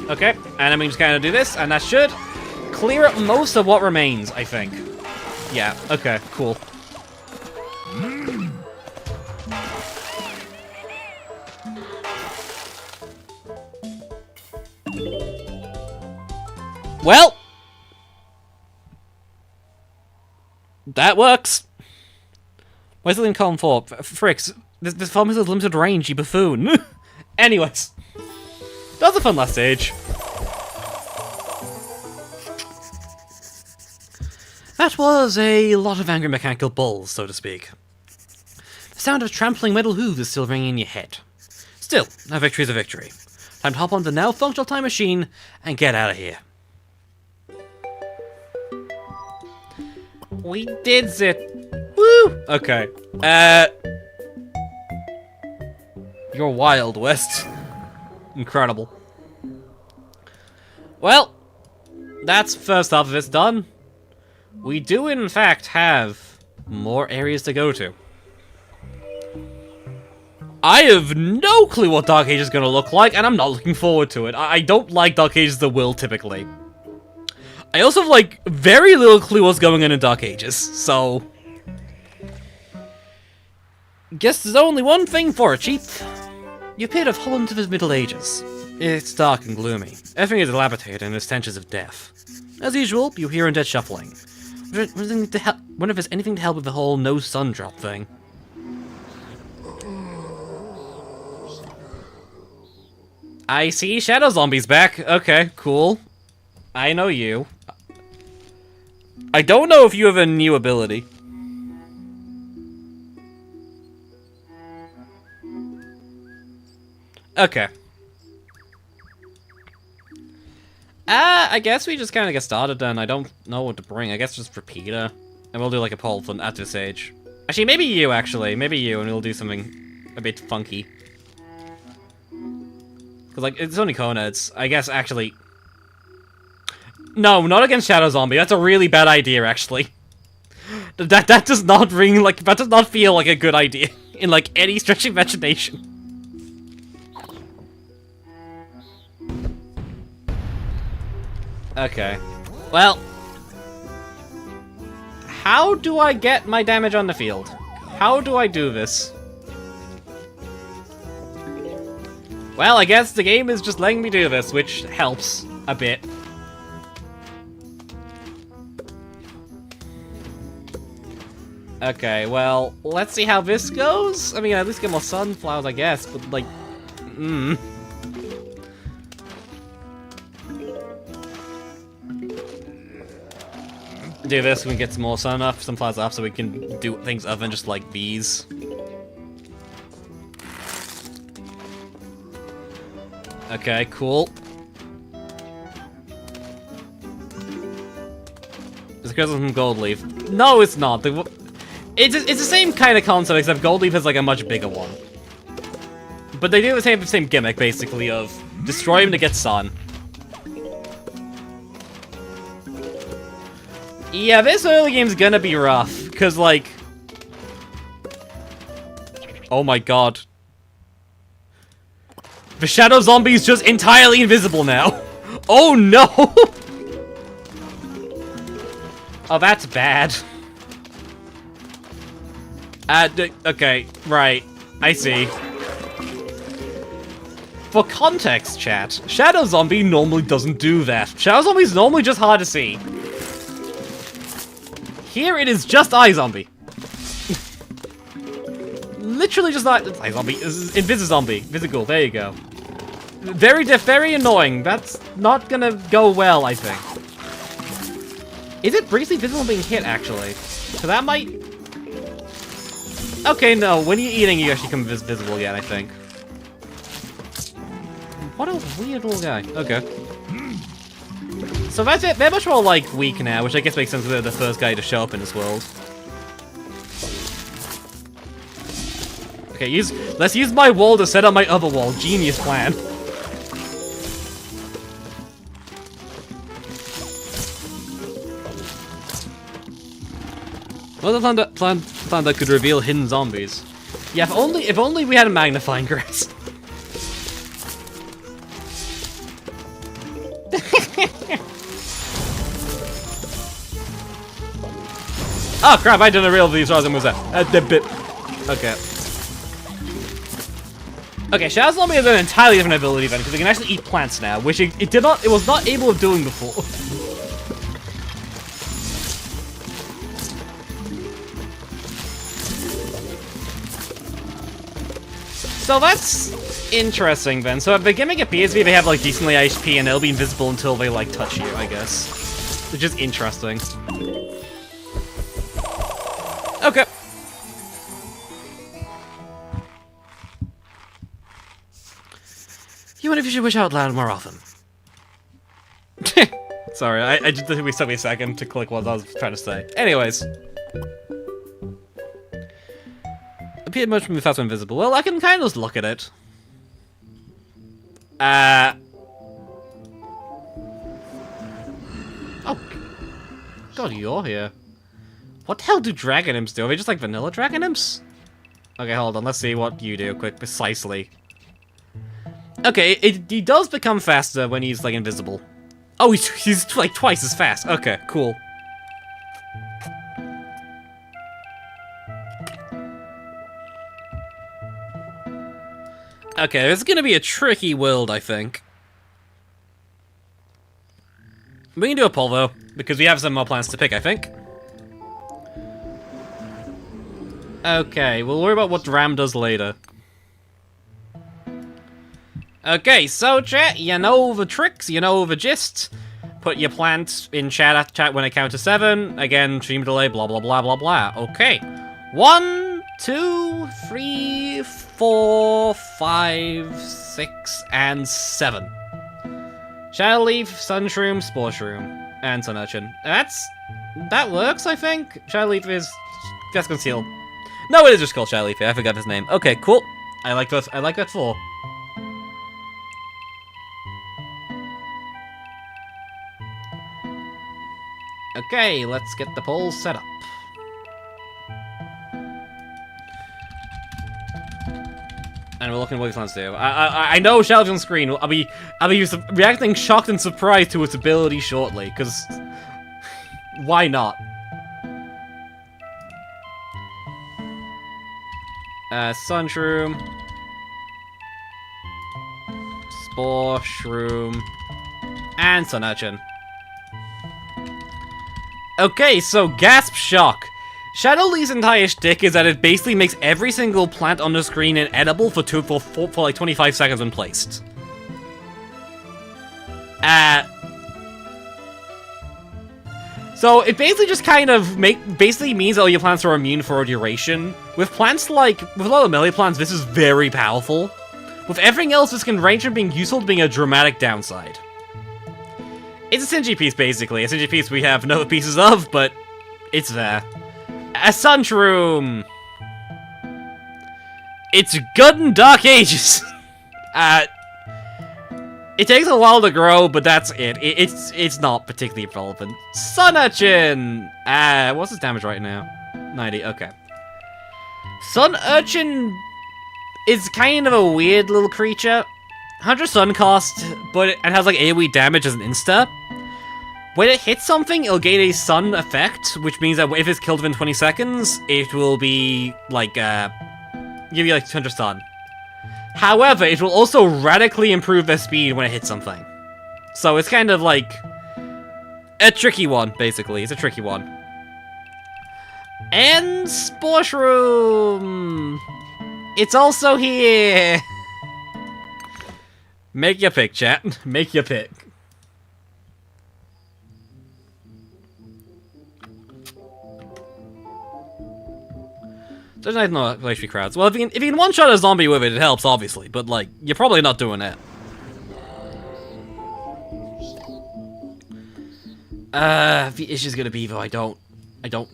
Okay, and then we just kind of do this, and that should clear up most of what remains, I think. Yeah, okay, cool. Well, that works. Where's the link column for? Fricks, this farm has a limited range, you buffoon. Anyways, that was a fun last stage. That was a lot of angry mechanical bulls, so to speak. The sound of trampling metal hooves is still ringing in your head. Still, a victory is a victory. Time to hop on the now functional time machine and get out of here. We did it! Woo! Okay. You're Wild West. Incredible. Well, that's first half of this done. We do, in fact, have more areas to go to. I have no clue what Dark Age is going to look like, and I'm not looking forward to it. I don't like Dark Ages the will, typically. I also have, like, very little clue what's going on in Dark Ages, so... Guess there's only one thing for it, Chief. You appear to have fallen into the Middle Ages. It's dark and gloomy. Everything is dilapidated and there's stenches of death. As usual, you hear undead shuffling. Wonder if there's anything to help with the whole no sun drop thing. I see Shadow Zombie's back. Okay, cool. I know you. I don't know if you have a new ability. Okay. I guess we just kind of get started then. I don't know what to bring. I guess just repeater. And we'll do like a poll at this stage. Actually, maybe you, actually. Maybe you, and we'll do something a bit funky. Because, like, it's only Coneheads. I guess, actually... No, not against Shadow Zombie. That's a really bad idea, actually. That does not ring, like, that does not feel like a good idea. In, like, any stretch of imagination. Okay. Well... How do I get my damage on the field? How do I do this? Well, I guess the game is just letting me do this, which helps a bit. Okay, well, let's see how this goes. I mean, at least get more sunflowers, I guess, but like... Do this, we can get some more sunflowers up so we can do things other than just like these. Okay, cool. It's because of some gold leaf. No, it's not. It's the same kind of concept, except gold leaf is like a much bigger one. But they do the same gimmick, basically, of destroy him to get sun. Yeah, this early game's gonna be rough, because, like... Oh my god. The Shadow Zombie is just entirely invisible now! Oh no! Oh, that's bad. Okay, right. I see. For context, chat, Shadow Zombie normally doesn't do that. Shadow Zombie is normally just hard to see. Here it is just Eye Zombie. Literally just not Eye Zombie. Invisi-Zombie. Visible, there you go. Very annoying. That's not gonna go well, I think. Is it briefly visible being hit, actually? So that might... Okay, no, when you're eating, you actually become visible again, I think. What a weird little guy. Okay. So that's it. They're much more, like, weak now, which I guess makes sense because they're the first guy to show up in this world. Okay, let's use my wall to set up my other wall. Genius plan. Well, the plan that could reveal hidden zombies. Yeah, if only we had a magnifying glass. Oh crap! I didn't realize I was that. Okay. Okay, Shadow Zombie has an entirely different ability then, because it can actually eat plants now, which it was not able of doing before. So that's interesting then. So if the gimmick appears to be they have like decently HP and they'll be invisible until they like touch you, I guess. Which is interesting. Okay. You wonder if you should wish out loud more often. Sorry, I just took me a second to click what I was trying to say. Anyways. Appeared much more fast when invisible. Well, I can kind of just look at it. Oh. God, you're here. What the hell do dragon imps do? Are they just like vanilla dragon imps? Okay, hold on. Let's see what you do quick, precisely. Okay, he does become faster when he's like invisible. Oh, he's like twice as fast. Okay, cool. Okay, it's gonna be a tricky world, I think. We can do a poll though, because we have some more plans to pick, I think. Okay, we'll worry about what Ram does later. Okay, so chat, you know the tricks, you know the gist. Put your plant in chat when I count to 7. Again, stream delay, blah blah blah blah blah. Okay. 1, 2, 3, 4, 5, 6, and 7. Shadow Leaf, Sun Shroom, Spore Shroom, and Sun Urchin. That works, I think. Shadow Leaf is just conceal. No, it is just called Shadow Leaf. I forgot his name. Okay, cool. I like that 4. Okay, let's get the polls set up. And we're looking at what these plans do. I know Shell's on screen. I'll be reacting shocked and surprised to its ability shortly, because why not? Sun Shroom, Spore Shroom, and Sun Urchin. Okay, so gasp shock. Shadow Leaf's entire shtick is that it basically makes every single plant on the screen inedible for like 25 seconds when placed. So it basically just kind of basically means all your plants are immune for a duration. With plants like, with a lot of melee plants, this is very powerful. With everything else, this can range from being useful to being a dramatic downside. It's a synergy piece, basically. A synergy piece we have no pieces of, but it's there. A Sun Shroom! It's good in Dark Ages! It takes a while to grow, but that's it. It's not particularly relevant. Sun Urchin! What's his damage right now? 90, okay. Sun Urchin is kind of a weird little creature. 100 sun cost, but it has like AoE damage as an insta. When it hits something, it'll gain a sun effect, which means that if it's killed within 20 seconds, it will be like, give you like 200 stun. However, it will also radically improve their speed when it hits something. So it's kind of like a tricky one, basically. It's a tricky one. And Spore Shroom! It's also here! Make your pick, chat. Make your pick. There's no HP crowds. Well, if you can one-shot a zombie with it, it helps, obviously. But, like, you're probably not doing that. The issue's gonna be, though, I don't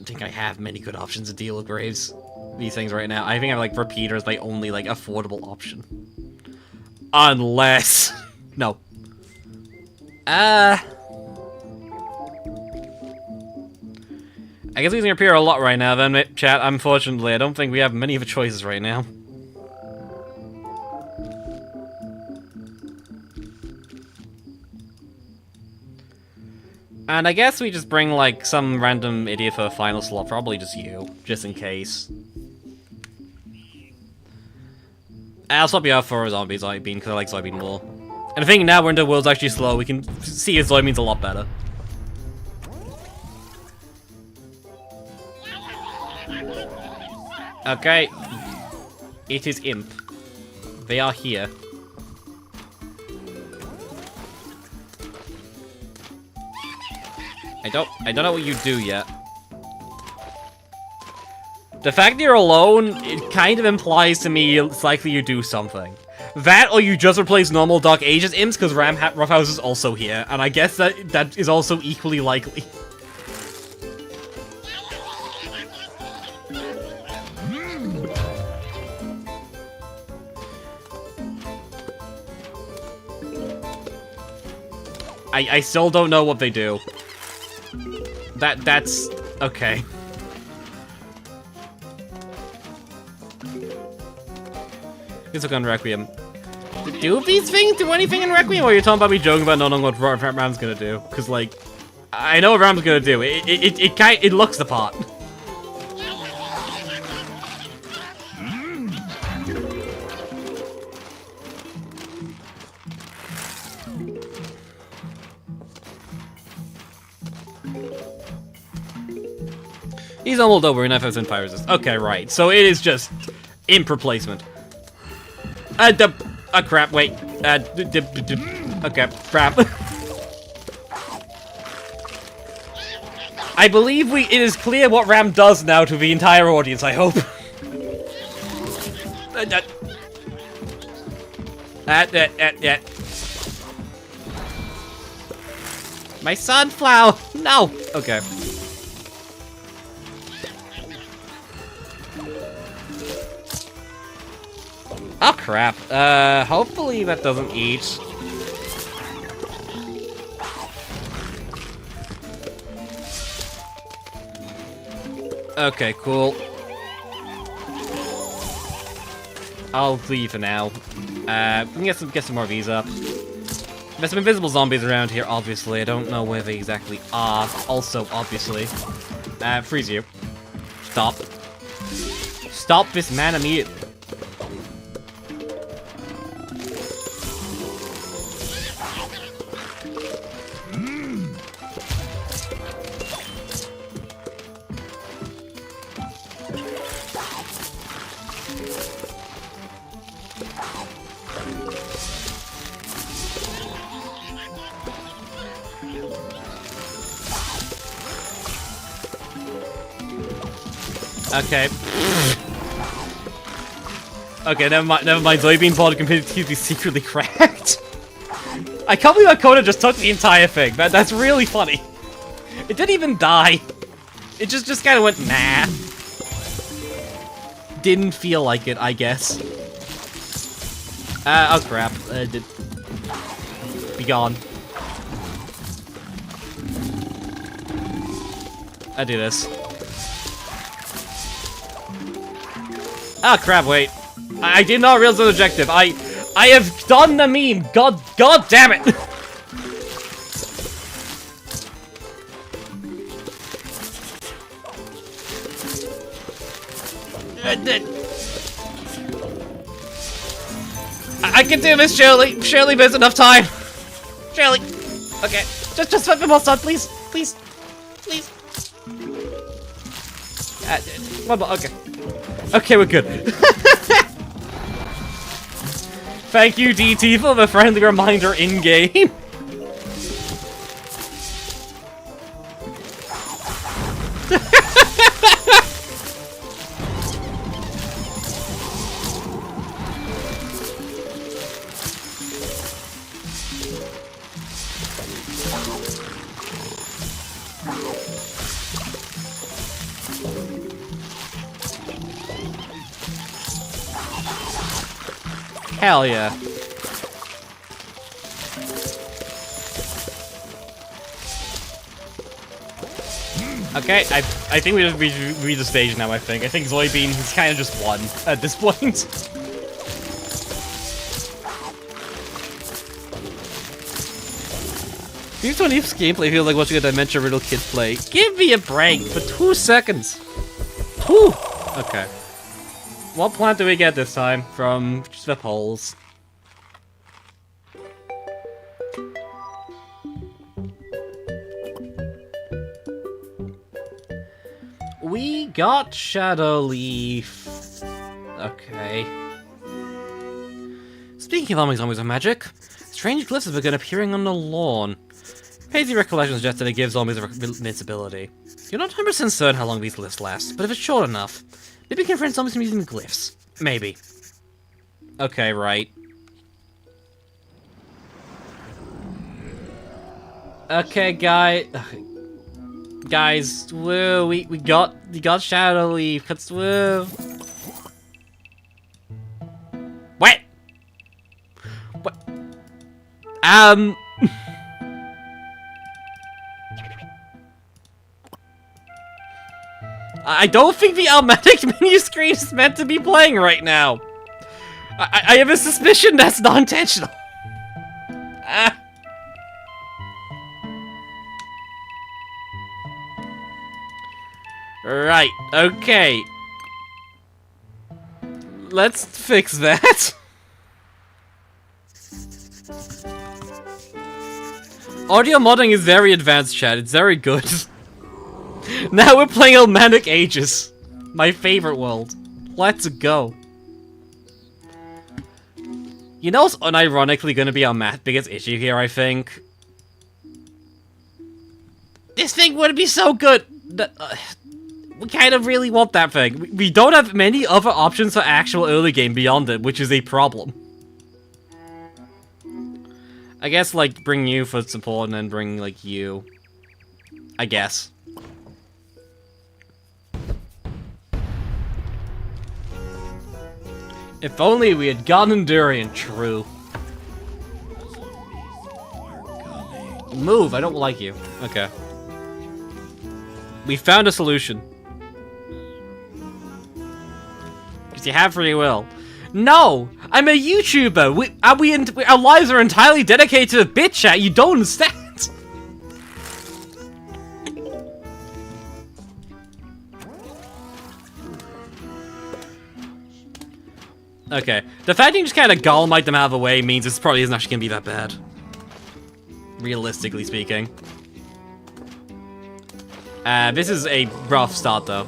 think I have many good options to deal with Graves. These things right now. I think I have, like, Repeater as my only, like, affordable option. Unless... no. I guess using Repair a lot right now, then, chat. Unfortunately, I don't think we have many of the choices right now. And I guess we just bring, like, some random idiot for a final slot. Probably just you, just in case. I'll swap you out for a zombie Zoidbean, because I like Zoidbean more. And I think now we're into world's actually slow, we can see his Zoidbean's a lot better. Okay. It is Imp. They are here. I don't know what you do yet. The fact that you're alone, it kind of implies to me it's likely you do something. That, or you just replace normal Dark Ages imps, because Roughhouse is also here, and I guess that is also equally likely. I still don't know what they do. That's... okay. Let's look on Requiem. Do these things do anything in Requiem, or are you talking about me joking about not knowing what Ram's gonna do? Because, like, I know what Ram's gonna do. It looks the part. He's almost over, 9% fire resist. Okay, right. So it is just imp replacement. Crap, wait. Okay, crap. I believe it is clear what Ram does now to the entire audience, I hope. My sunflower! No! Okay. Oh crap. Hopefully that doesn't eat. Okay, cool. I'll leave for now. We can get some more of these up. There's some invisible zombies around here, obviously. I don't know where they exactly are. Also, obviously. Freeze you. Stop. Stop this man immediately. Okay. Okay, never mind. Soybean pod can be secretly cracked. I can't believe that Coda just took the entire thing. That's really funny. It didn't even die. It just kind of went nah. Didn't feel like it, I guess. Oh crap. Be gone. I do this. Ah, crap, wait. I did not realize the objective. I have done the meme. God damn it. I can do this, Shirley. Shirley, there's enough time. Shirley. Okay. Just let me more sun, please. Please. Please. One more, okay. Okay, we're good. Thank you, DT, for the friendly reminder in-game. Hell yeah. Okay, I think we just reach the stage now, I think. I think Soybean is kind of just won at this point. These 20th gameplay feels like watching a Dementia Riddle kid play. Give me a break for 2 seconds. Whew. Okay. What plant do we get this time from the polls? We got Shadow Leaf. Okay. Speaking of arming zombies with magic, strange glyphs have begun appearing on the lawn. Hazy recollection suggests that it gives zombies invincibility. You're not 100% certain how long these glyphs last, but if it's short enough, maybe you can friend zombies from using the glyphs. Maybe. Okay, right. Okay, guys, woo, we got Shadow Leaf. Let's woo. What? I don't think the Almatic menu screen is meant to be playing right now. I have a suspicion that's not intentional. Right, okay. Let's fix that. Audio modding is very advanced, chat. It's very good. Now we're playing Almanic Ages. My favorite world. Let's go. You know what's unironically gonna be our biggest issue here, I think? This thing would be so good! We kind of really want that thing. We don't have many other options for actual early game beyond it, which is a problem. I guess, like, bring you for support and then bring, like, you. I guess. If only we had gotten Durian, true. Move, I don't like you. Okay. We found a solution. Because you have free will. No! I'm a YouTuber! Our lives are entirely dedicated to bit chat, you don't understand! Okay. The fact that you just kind of Golemite them out of the way means this probably isn't actually gonna be that bad. Realistically speaking. This is a rough start, though.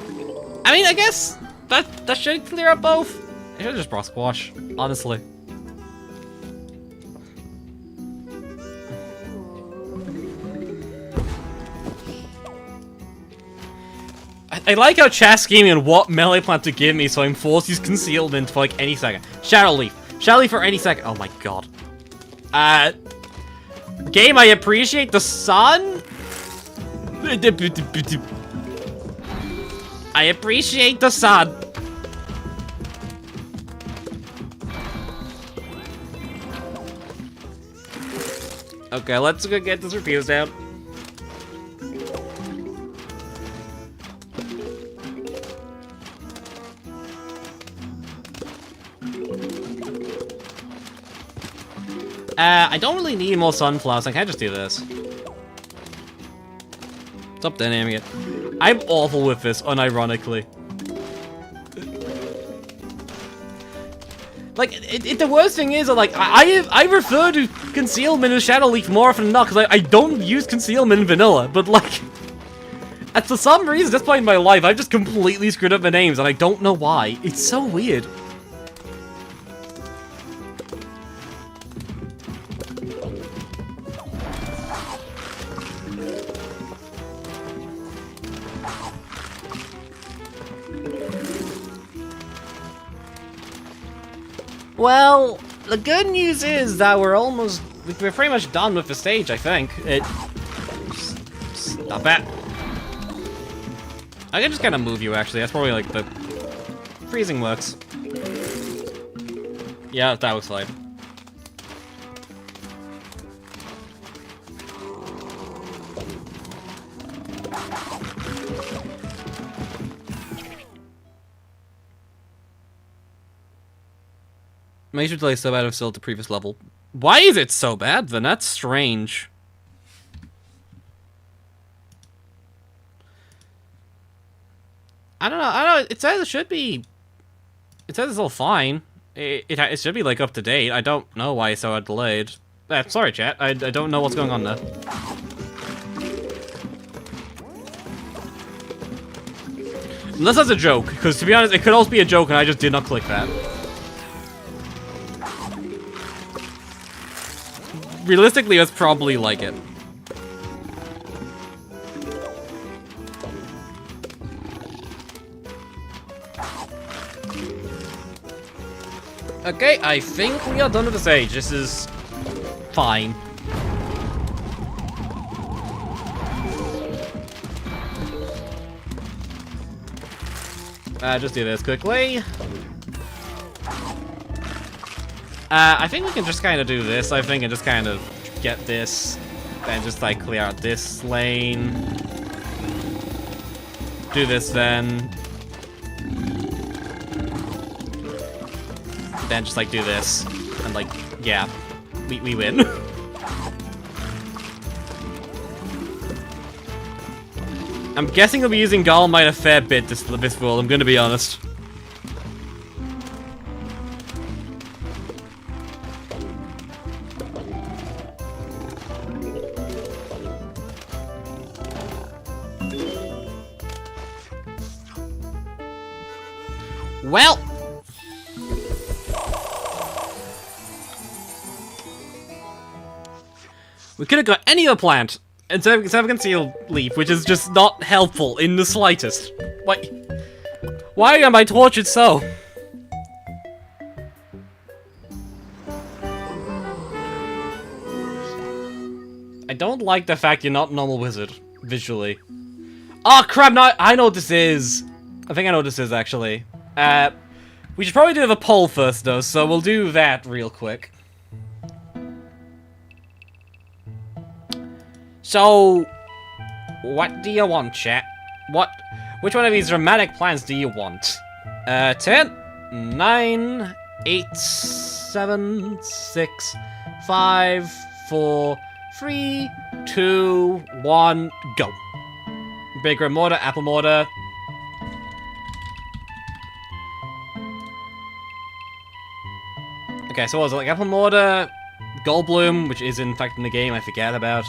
I mean, I guess that should clear up both. I should have just brought Squash, honestly. I like how chat's scheming on what melee plant to give me, so I'm forced to use concealment for like any second. Shadow Leaf. Shadow Leaf for any second. Oh my god. Game, I appreciate the sun. I appreciate the sun. Okay, let's go get this reviews down. I don't really need more sunflowers. I can just do this. Stop dynaming it. I'm awful with this, unironically. Like, the worst thing is, like, I refer to concealment and Shadow Leaf more often than not, because I don't use concealment in vanilla, but, like, for some reason, at this point in my life, I've just completely screwed up my names, and I don't know why. It's so weird. Well, the good news is that we're pretty much done with the stage, I think. Stop that. I can just kind of move you, actually. That's probably, like, the... Freezing works. Yeah, that was fine. Major delay so bad of still at the previous level. Why is it so bad then? That's strange. I don't know. It says it should be... It says it's all fine. It should be, like, up to date. I don't know why it's so delayed. Sorry, chat. I don't know what's going on there. Unless that's a joke, because to be honest, it could also be a joke and I just did not click that. Realistically, that's probably like it. Okay, I think we are done with the stage. This is fine. Just do this quickly. I think we can just kind of do this, I think, and just kind of get this, and just, like, clear out this lane. Do this, then. Then just, like, do this. And, like, yeah. We win. I'm guessing we'll be using Golemite a fair bit this world, I'm gonna be honest. Well. We could have got any other plant instead of concealed leaf, which is just not helpful in the slightest. Why am I tortured so? I don't like the fact you're not normal wizard, visually. Oh crap, no, I know what this is. I think I know what this is, actually. We should probably do the poll first, though, so we'll do that real quick. So, what do you want, chat? Which one of these dramatic plans do you want? 10, 9, 8, 7, 6, 5, 4, 3, 2, 1, go. Big red mortar, apple mortar. Okay, so what was it? Like apple mortar, gold bloom, which is in fact in the game, I forget about.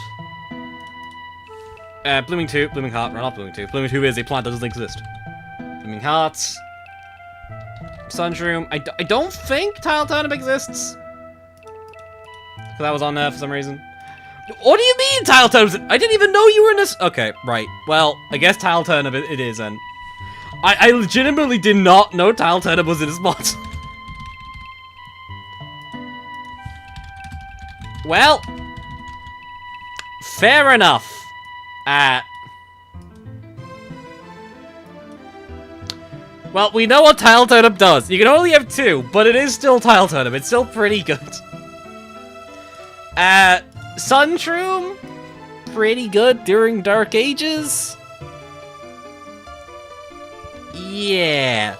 Blooming 2, blooming heart, no, not blooming 2. Blooming 2 is a plant that doesn't exist. Blooming hearts. Sunshroom. I don't think tile turnip exists. Because that was on there for some reason. What do you mean tile turnip? I didn't even know you were in this. Okay, right. Well, I guess tile turnip it is, and I legitimately did not know tile turnip was in this mod. Well, fair enough. Well, we know what tile turnip does. You can only have 2, but it is still tile turnip. It's still pretty good. Sunshroom, pretty good during Dark Ages. Yeah.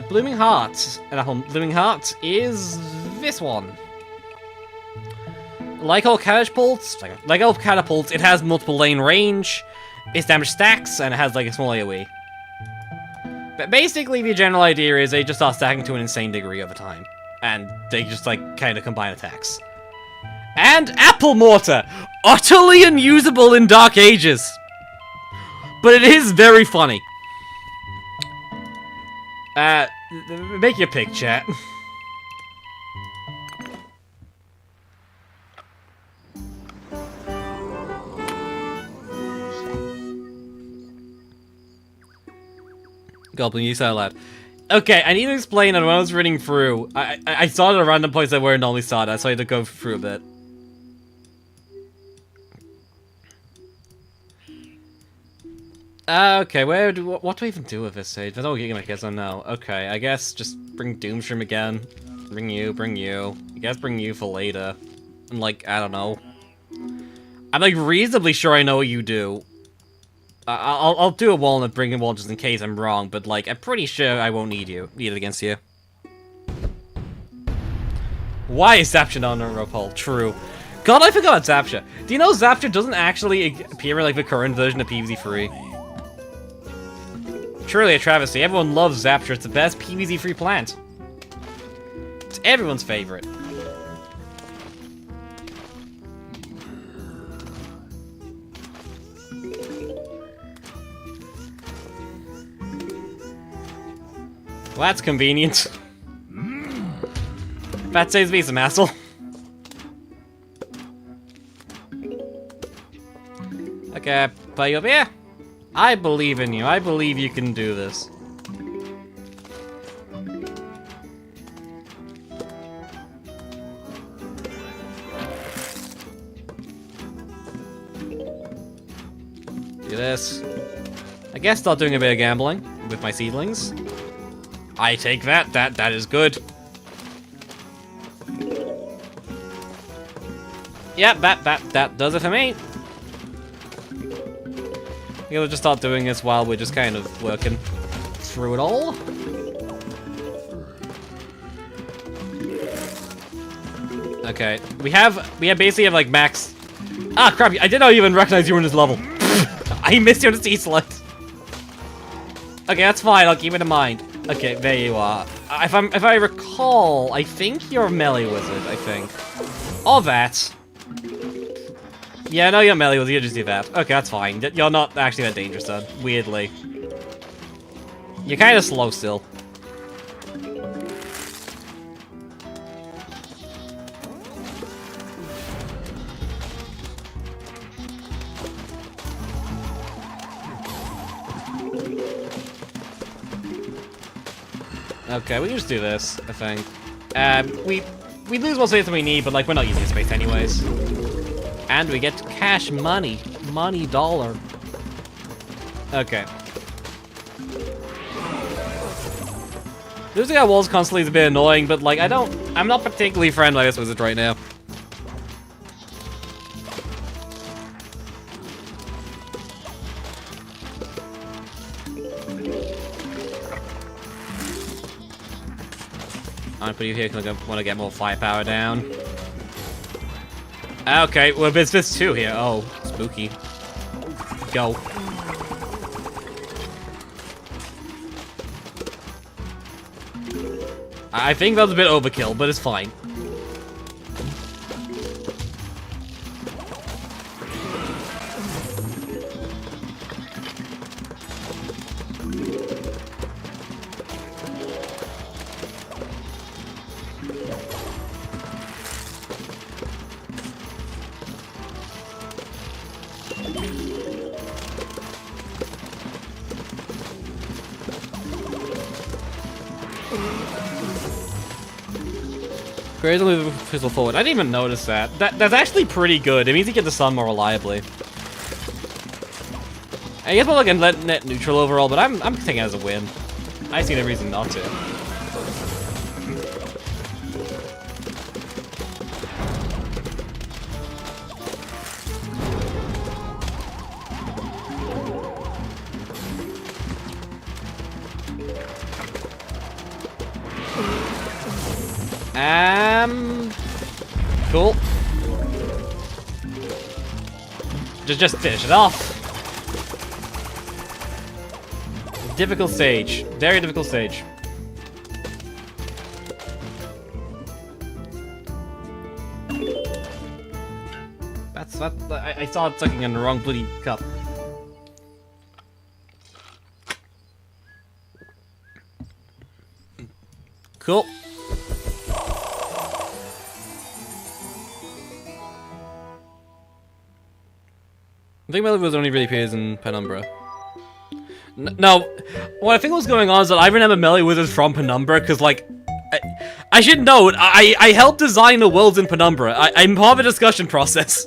Blooming Heart. Blooming Heart is this one. Like all catapults, it has multiple lane range, its damage stacks, and it has like a small AoE. But basically, the general idea is they just start stacking to an insane degree over time, and they just like kind of combine attacks. And apple mortar, utterly unusable in Dark Ages, but it is very funny. Make your pick, chat. Goblin, you sound loud. Okay, I need to explain that when I was reading through, I started at a random place that where I normally started, so I had to go through a bit. Okay, what do I even do with this stage? There's no gimmick, I guess I know. Okay, I guess just bring Doomstream again. Bring you. I guess bring you for later. And like, I don't know. I'm like reasonably sure I know what you do. I'll do a wall and bring a wall just in case I'm wrong, but like, I'm pretty sure I won't need it against you. Why is Zapture on a rope hole? True. God, I forgot Zapture. Do you know Zapture doesn't actually appear in like the current version of PVZ3? Truly a travesty. Everyone loves Zapture. It's the best PVZ-free plant. It's everyone's favorite. Well, that's convenient. That saves me some hassle. Okay, put you up here. I believe in you. I believe you can do this. Do this. I guess start doing a bit of gambling with my seedlings. I take that. That is good. Yep, that does it for me. We'll just start doing this while we're just kind of working through it all. Okay, we basically have like max. Ah, crap! I did not even recognize you were in this level. I missed you on the sea select. Okay, that's fine. I'll keep it in mind. Okay, there you are. If I recall, I think you're a melee wizard. I think. All that. Yeah, no, you're a melee wizard. You just do that. Okay, that's fine. You're not actually that dangerous, then. Weirdly. You're kind of slow still. Okay, we can just do this, I think. We lose more space than we need, but like we're not using space anyways. And we get cash money. Money dollar. Okay. Losing our walls constantly is a bit annoying, but like I'm not particularly friendly with this wizard right now. I'm putting you here because I want to get more firepower down. Okay, well, there's this too here. Oh, spooky. Go. I think that was a bit overkill, but it's fine. Great to move the pistol forward. I didn't even notice that. That's actually pretty good. It means you get the sun more reliably. I guess we're like a net neutral overall, but I'm taking it as a win. I see no reason not to. Cool. Just finish it off. Difficult stage. Very difficult stage. I saw it sucking in the wrong bloody cup. Cool. I think Melee only really appears in Penumbra. No, what I think was going on is that I remember Melee Wizards from Penumbra, because, like, I should note, I helped design the worlds in Penumbra. I'm part of a discussion process.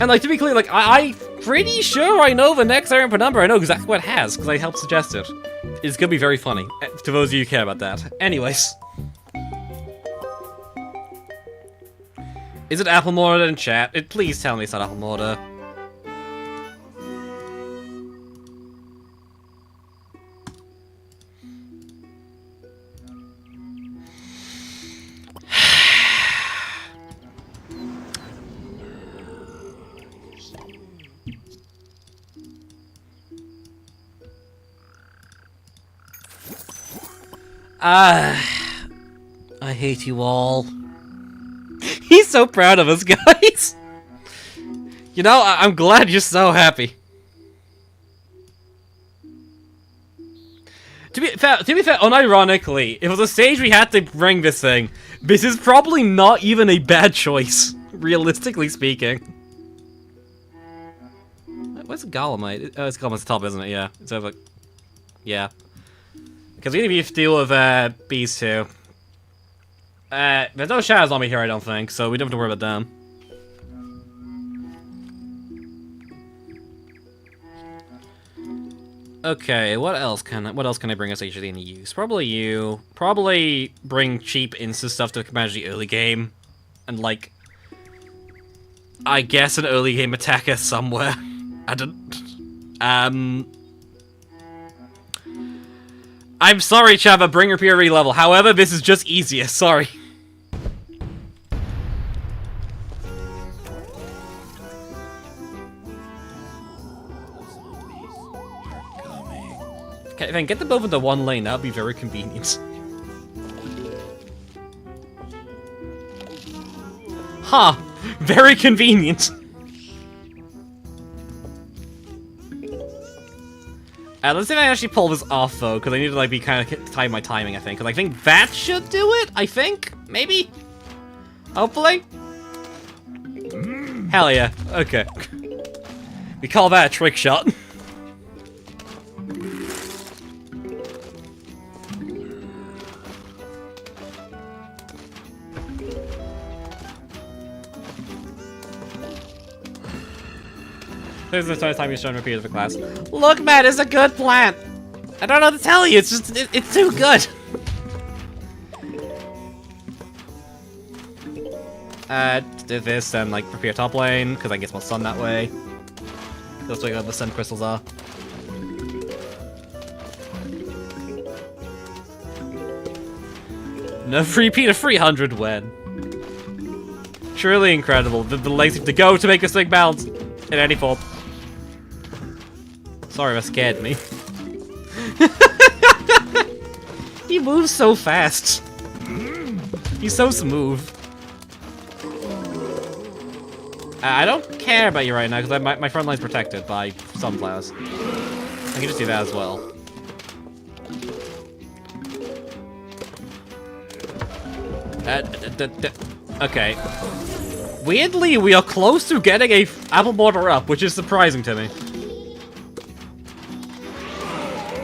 And, like, to be clear, like, I'm pretty sure I know the next area in Penumbra. I know exactly what it has, because I helped suggest it. It's gonna be very funny, to those of you who care about that. Anyways. Is it apple mortar in chat? Please tell me it's not apple mortar. I hate you all. He's so proud of us, guys. You know, I'm glad you're so happy. To be fair, unironically, if it was a stage we had to bring this thing, this is probably not even a bad choice, realistically speaking. Where's the Golemite? Oh, it's Golemite's top, isn't it? Yeah. It's over. Yeah. Because we need to deal with bees too. There's no shadows on me here, I don't think, so we don't have to worry about them. Okay, what else can I bring us actually in use? Probably you. Probably bring cheap insta stuff to manage the early game, and like, I guess an early game attacker somewhere. I don't. I'm sorry, Chava. Bring your PRE level. However, this is just easier. Sorry. Okay, then get them both into one lane. That would be very convenient. Huh. Very convenient. Let's see if I actually pull this off, though, because I need to, like, be kind of time my timing, I think. Because I think that should do it, I think? Maybe? Hopefully? Hell yeah. Okay. We call that a trick shot. This is the first time you've shown repeated for class. Look, Matt, it's a good plant. I don't know what to tell you. It's just, it's too good. Do this and like prepare top lane because I get more sun that way. That's where the sun crystals are. No repeat of 300 when. Truly incredible. The length to go to make this thing bounce in any form. Sorry, that scared me. He moves so fast. He's so smooth. I don't care about you right now because my front line's protected by sunflowers. I can just do that as well. Okay. Weirdly, we are close to getting a apple border up, which is surprising to me.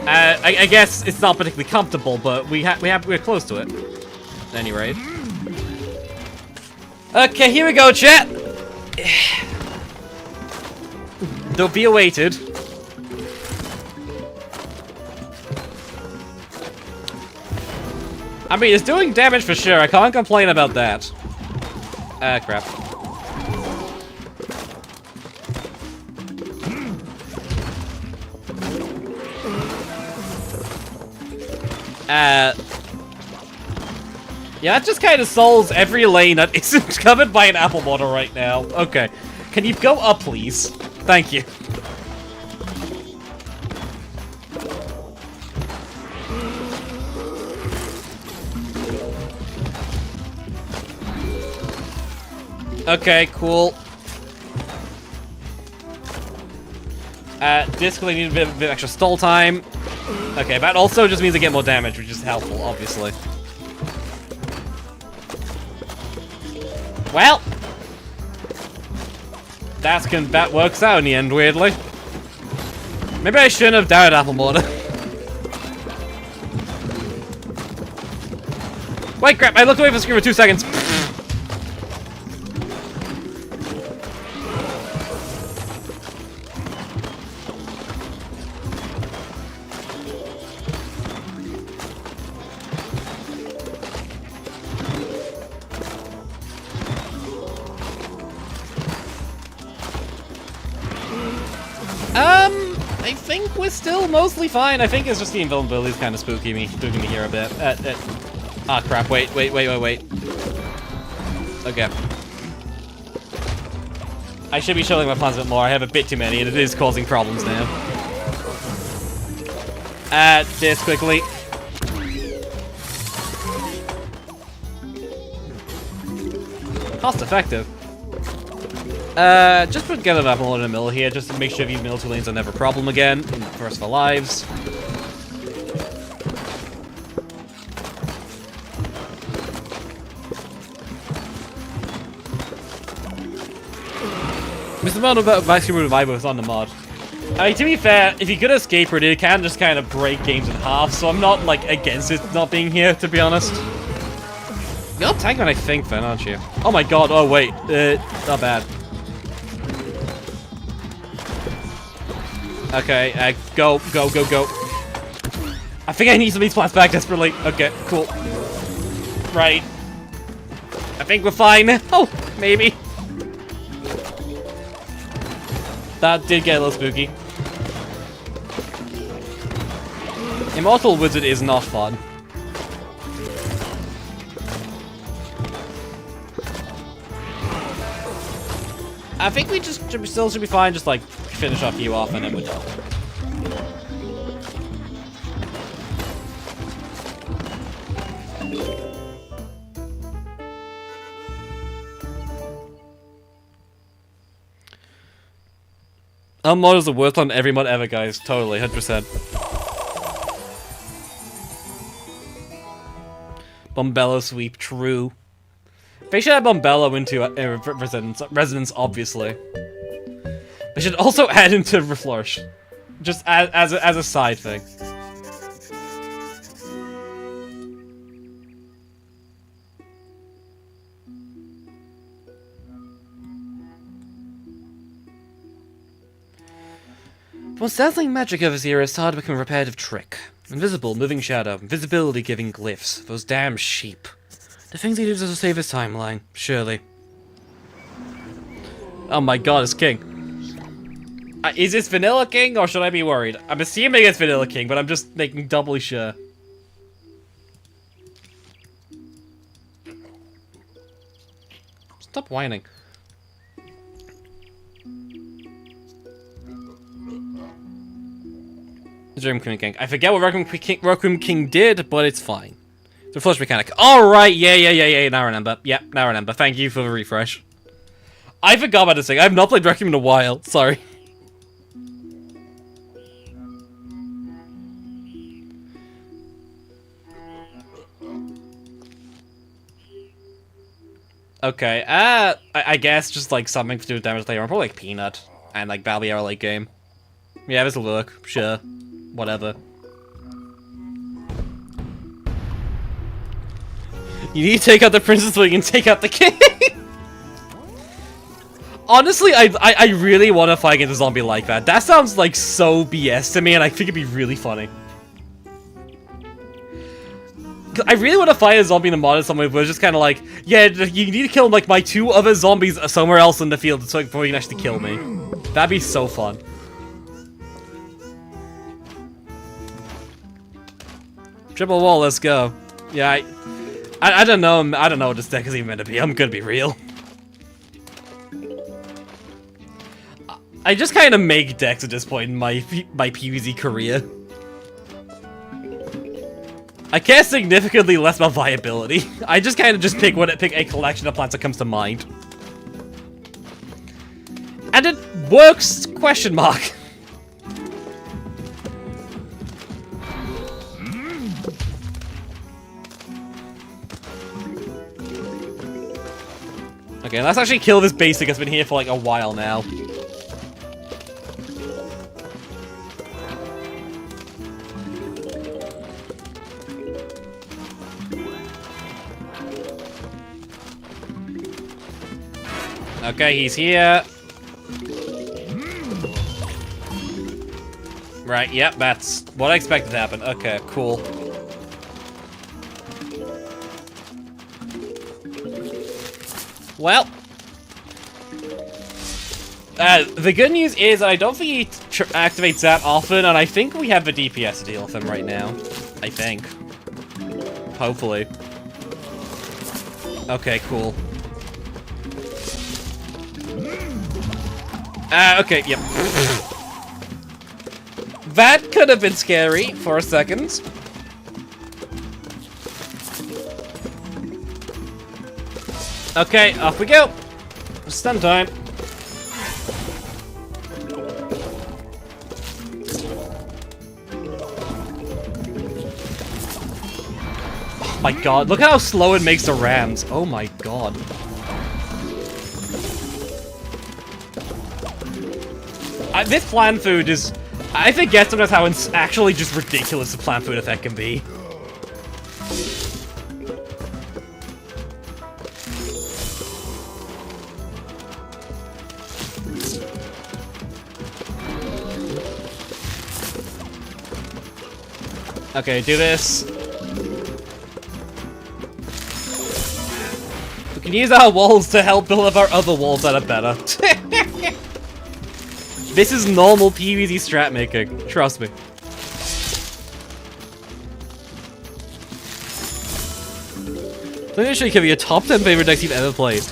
I guess it's not particularly comfortable, but we're close to it. At any rate. Okay, here we go, chat. Don't be awaited. I mean, it's doing damage for sure. I can't complain about that. Crap. Yeah, that just kind of solves every lane that isn't covered by an apple border right now. Okay. Can you go up, please? Thank you. Okay, cool. Discly need a bit of extra stall time. Okay, that also just means I get more damage, which is helpful, obviously. Well, that works out in the end, weirdly. Maybe I shouldn't have doubted apple border. Wait, crap! I looked away from the screen for 2 seconds. I think we're still mostly fine. I think it's just the invulnerability is kind of spooking me here a bit. Ah, crap. Wait. Okay. I should be showing my plans a bit more. I have a bit too many, and it is causing problems now. This quickly. Cost effective. Just put together that one in the middle here, just to make sure these middle two lanes are never a problem again in the first of our lives. Mr. Mod of Vacuum Revival is on the mod. I mean, to be fair, if you could escape it, it can just kind of break games in half, so I'm not, like, against it not being here, to be honest. You're tanking, I think, then, aren't you? Oh my god, oh wait, not bad. Okay, go. I think I need some of these plants back desperately. Okay, cool. Right. I think we're fine. Oh, maybe. That did get a little spooky. Immortal Wizard is not fun. I think we just still should be fine, just like finish off you off and then we're done. Our mod is the worst on every mod ever, guys. Totally, 100%. Bombello sweep, true. They should add Bombello into Resonance, obviously. They should also add into Reflourish. Just as a side thing. The most dazzling magic of this era is hard to become a repetitive trick. Invisible, moving shadow, invisibility giving glyphs. Those damn sheep. The things he does to save his timeline, surely. Oh my god, it's King. Is this Vanilla King, or should I be worried? I'm assuming it's Vanilla King, but I'm just making doubly sure. Stop whining. Requiem King. I forget what Requiem King did, but it's fine. The flush mechanic. Alright, yeah, now I remember. Yep, now I remember. Thank you for the refresh. I forgot about this thing. I've not played Requiem in a while. Sorry. Okay, I guess just like something to do with damage later on. Probably like Peanut and like Balbiera late game. Yeah, this'll work. Sure. Whatever. You need to take out the princess so you can take out the king! Honestly, I really want to fight against a zombie like that. That sounds like so BS to me, and I think it'd be really funny. I really want to fight a zombie in the mod in some way, but it's just kind of like, yeah, you need to kill like my 2 other zombies somewhere else in the field before you can actually kill me. That'd be so fun. Triple wall, let's go. Yeah, I don't know. I don't know what this deck is even meant to be. I'm gonna be real. I just kind of make decks at this point in my PVZ career. I care significantly less about viability. I just kind of pick a collection of plants that comes to mind. And it works, question mark. Okay, let's actually kill this basic that's been here for like a while now. Okay, he's here. Right, yep, that's what I expected to happen. Okay, cool. Well, the good news is that I don't think he activates that often, and I think we have the DPS to deal with him right now. I think. Hopefully. Okay, cool. Okay, yep. That could have been scary for a second. Okay, off we go. Stun time. Oh my god, look at how slow it makes the rams. Oh my god. This plant food is... I forget sometimes how actually just ridiculous the plant food effect can be. Okay, do this. We can use our walls to help build up our other walls that are better. This is normal PVZ strat making, trust me. Let me actually give you a top 10 favorite decks you've ever played.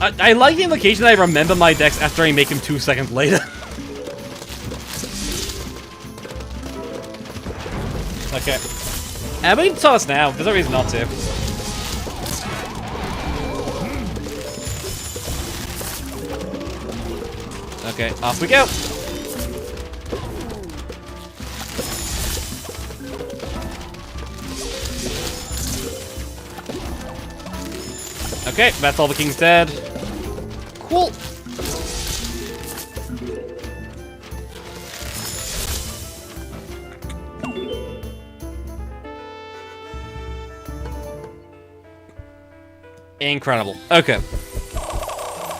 I like the implication that I remember my decks after I make them 2 seconds later. Okay. We need to toss now, there's no reason not to. Okay, off we go. Okay, that's all the king's dead. Cool. Incredible. Okay.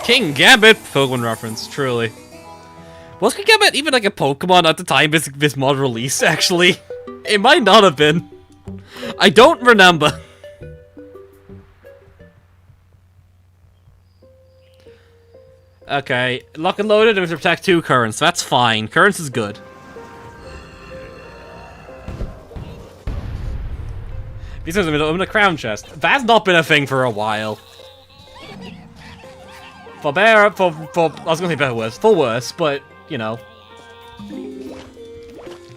King Gambit! Pokemon reference, truly. Was King Gambit even like a Pokemon at the time this mod released, actually? It might not have been. I don't remember. Okay, lock and loaded and we protect 2 currents. That's fine. Currents is good. These are in a crown chest. That's not been a thing for a while. For I was gonna say better worse. For worse, but, you know.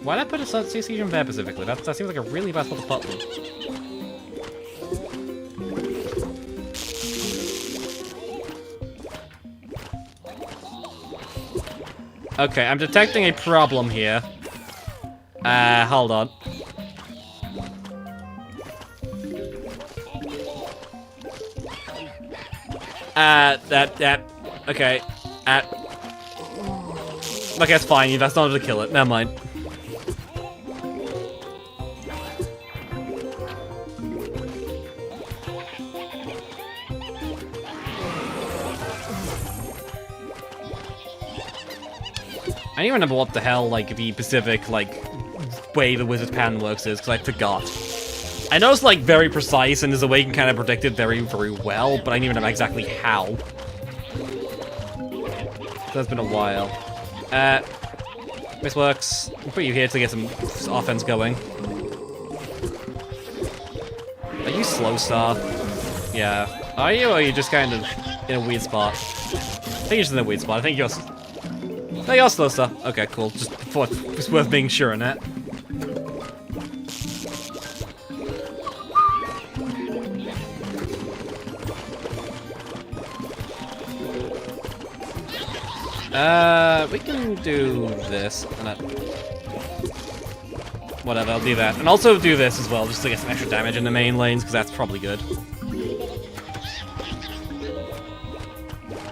Why'd I put a CC there specifically? That seems like a really bad spot to put them. Okay, I'm detecting a problem here. Hold on. Okay. Okay, that's fine. That's not enough to kill it. Never mind. I don't even remember what the hell, like, the specific, like, way the wizard pattern works is, because I forgot. I know it's, like, very precise, and there's a way you can kind of predict it very, very well, but I don't even know exactly how. That's been a while. This works. I'll put you here to get some offense going. Are you slow star? Yeah. Are you, or are you just kind of in a weird spot? I think you're just in a weird spot. I think you're... No, you're slow star. Okay, cool. Just thought it was worth being sure on that. We can do this. Whatever, I'll do that. And also do this as well, just to get some extra damage in the main lanes, because that's probably good.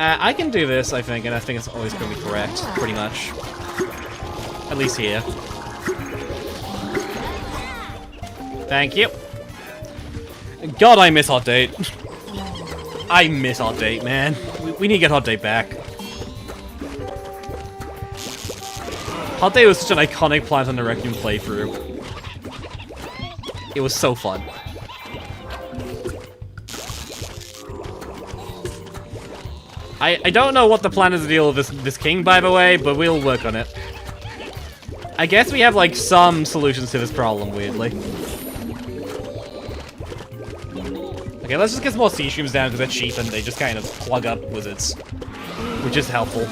I can do this, I think, and I think it's always going to be correct, pretty much. At least here. Thank you. God, I miss Hot Date. I miss Hot Date, man. We need to get Hot Date back. Hot Date was such an iconic Planet on the Requiem playthrough. It was so fun. I don't know what the plan is to deal with this king, by the way, but we'll work on it. I guess we have, like, some solutions to this problem, weirdly. Okay, let's just get some more sea streams down because they're cheap and they just kind of plug up wizards. Which is helpful.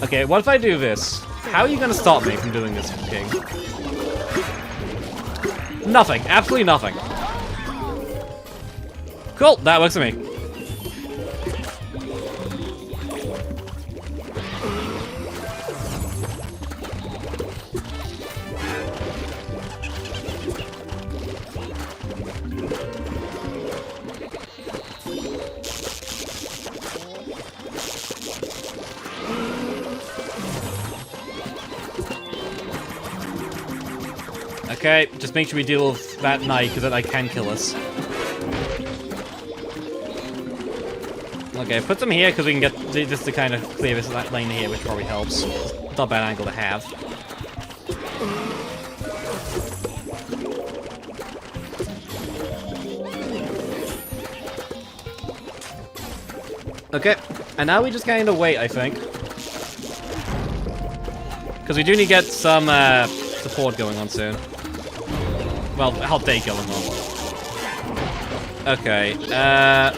Okay, what if I do this? How are you gonna stop me from doing this, king? Nothing. Absolutely nothing. Cool, that works for me. Okay, just make sure we deal with that knight, because that knight can kill us. Okay, put them here, because we can get this to kind of clear this lane here, which probably helps. It's not a bad angle to have. Okay, and now we just kind of wait, I think. Because we do need to get some support going on soon. Well, Hot Day going on. Okay, I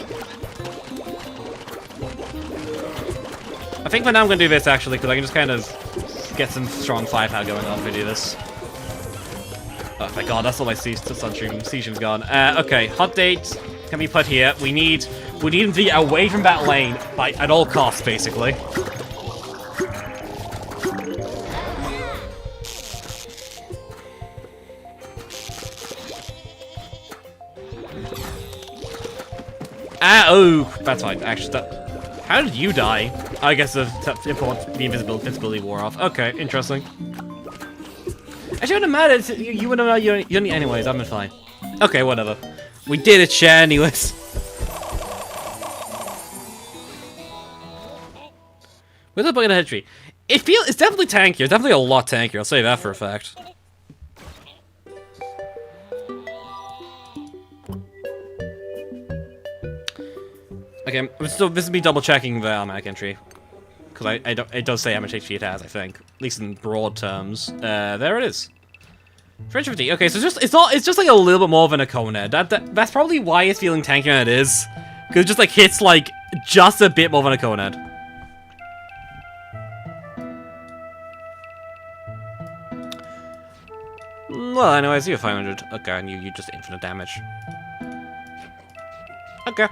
think for now I'm going to do this, actually, because I can just kind of get some strong firepower going on if we do this. Oh my god, that's all my Season's gone. Okay, Hot Date can be put here. We need him to be away from that lane at all costs, basically. Ah, oh, that's fine. Actually, how did you die? I guess the invisibility wore off. Okay, interesting. Actually, it wouldn't matter. You wouldn't know. You don't need anyways. I'm fine. Okay, whatever. We did it, chat. Anyways. Where's the bug in the head tree? It's definitely tankier. It's definitely a lot tankier. I'll say that for a fact. Okay, so this is me double checking the automatic entry. Because it does say how much HP it has, I think. At least in broad terms. There it is. 350. Okay, so it's just like a little bit more than a Coned. That's probably why it's feeling tankier than it is. Because it just like hits like just a bit more than a Coned. Well, anyways, you're 500. Okay, and you just infinite damage. Okay.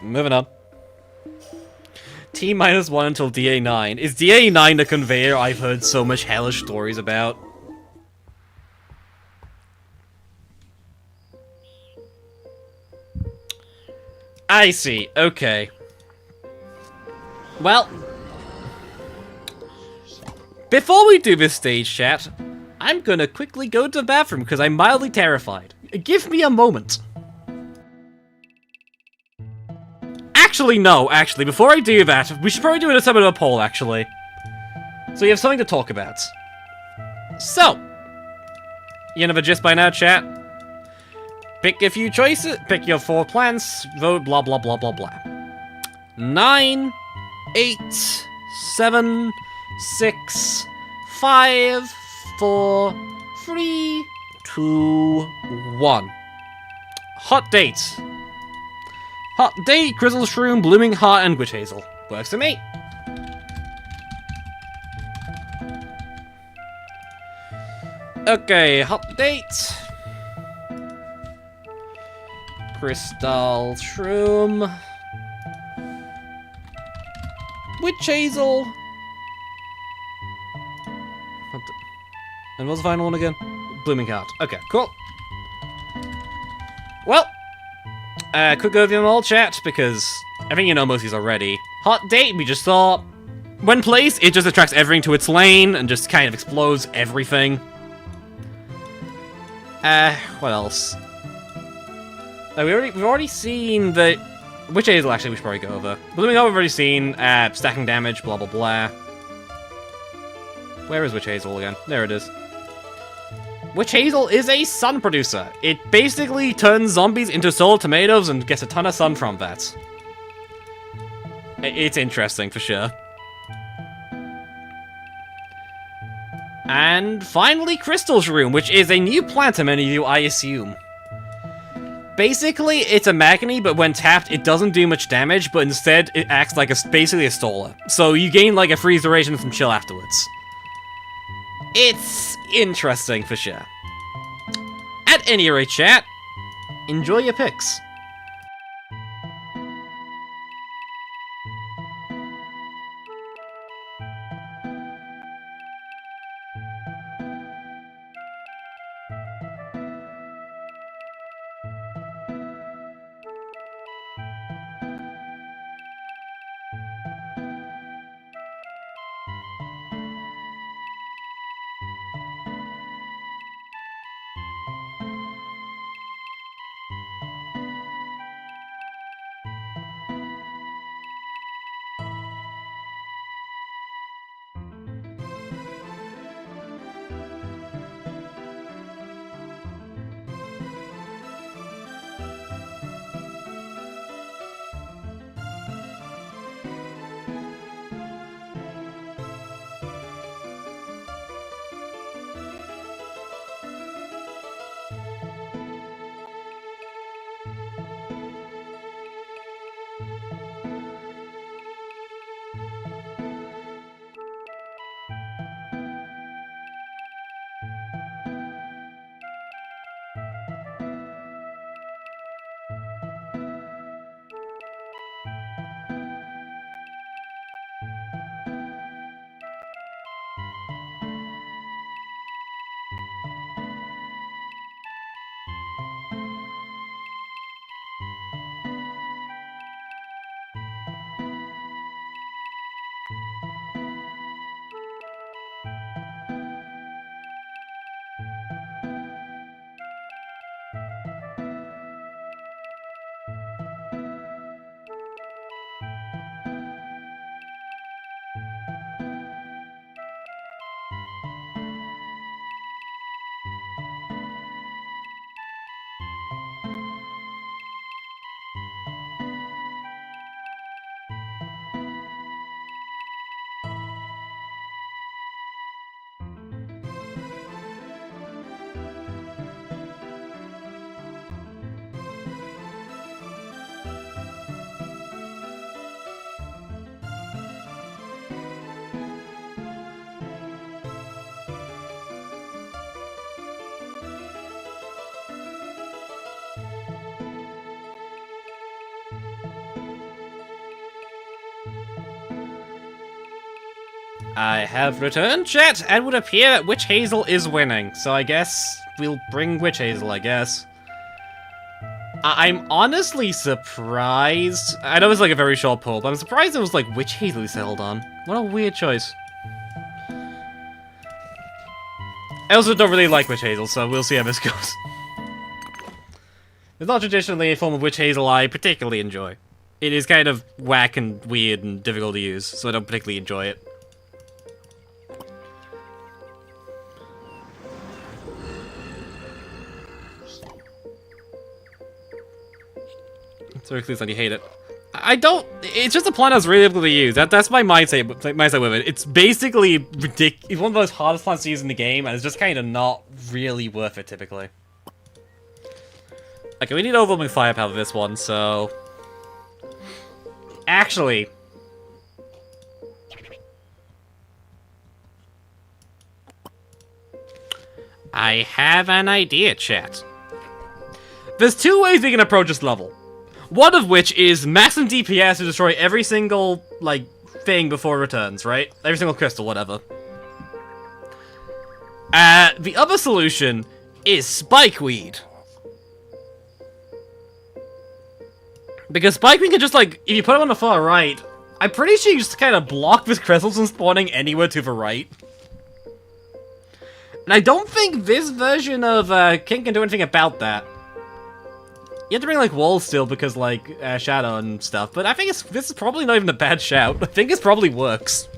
Moving on. T-1 until DA9. Is DA9 the conveyor I've heard so much hellish stories about? I see. Okay. Well. Before we do this stage, chat, I'm gonna quickly go to the bathroom because I'm mildly terrified. Give me a moment. Actually, no, before I do that, we should probably do a bit of a poll, actually. So you have something to talk about. So, you know the gist by now, chat? Pick a few choices, pick your 4 plans, vote blah blah blah blah blah. 9, 8, 7, 6, 5, 4, 3, 2, 1. Hot date. Hot date, Crystal Shroom, Blooming Heart, and Witch Hazel. Works for me. Okay, hot date. Crystal Shroom. Witch Hazel. And what's the final one again? Blooming Heart. Okay, cool. Well, quick overview of them all, chat, because I think you know most of these already. Hot date, we just saw. When placed, it just attracts everything to its lane and just kind of explodes everything. What else? We've already seen the Witch Hazel. Actually, we should probably go over. Blooming Heart, we've already seen. Stacking damage, blah blah blah. Where is Witch Hazel again? There it is. Witch Hazel is a sun producer. It basically turns zombies into solar tomatoes and gets a ton of sun from that. It's interesting, for sure. And finally, Crystal Shroom, which is a new plant to many of you, I assume. Basically, it's a Magni, but when tapped, it doesn't do much damage, but instead, it acts like basically a Stola. So you gain like a freeze duration and some chill afterwards. It's interesting for sure. At any rate, chat, enjoy your picks. I have returned, chat, and would appear that Witch Hazel is winning, so I guess we'll bring Witch Hazel, I guess. I'm honestly surprised. I know it's like a very short pull, but I'm surprised it was like Witch Hazel he settled on. What a weird choice. I also don't really like Witch Hazel, so we'll see how this goes. It's not traditionally a form of Witch Hazel I particularly enjoy. It is kind of whack and weird and difficult to use, so I don't particularly enjoy it. So clear that you hate it. I don't. It's just a plan I was really able to use. That's my mindset with it. It's basically ridiculous. It's one of the most hardest plans to use in the game, and it's just kind of not really worth it typically. Okay, we need overwhelming firepower for this one, so actually, I have an idea, chat. There's two ways we can approach this level. One of which is maximum DPS to destroy every single, like, thing before it returns, right? Every single crystal, whatever. The other solution is Spikeweed. Because Spikeweed can just, like, if you put it on the far right, I'm pretty sure you just kind of block this crystals from spawning anywhere to the right. And I don't think this version of King can do anything about that. You have to bring, like, walls still because, like, shadow and stuff, but I think this is probably not even a bad shout. I think it probably works.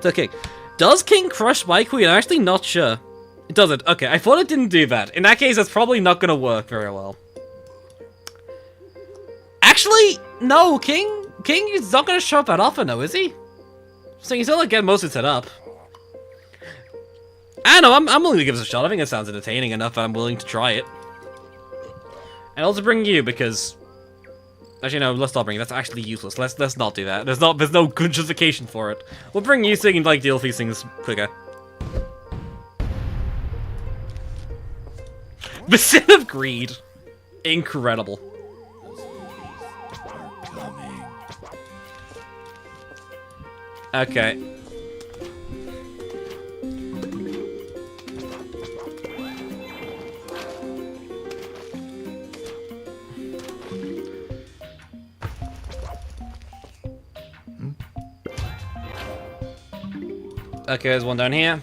So, King. Does King crush Spikeweed? I'm actually not sure. It doesn't. Okay, I thought it didn't do that. In that case, that's probably not gonna work very well. Actually, no, King is not gonna show up that often, though, is he? So you still, like, get most of it set up. I don't know, I'm willing to give this a shot. I think it sounds entertaining enough that I'm willing to try it. And also bring you because, actually no, let's not bring you. That's actually useless. Let's not do that. There's no good justification for it. We'll bring you so you can like deal with these things quicker. The Sin of Greed, incredible. Okay. Okay, there's one down here.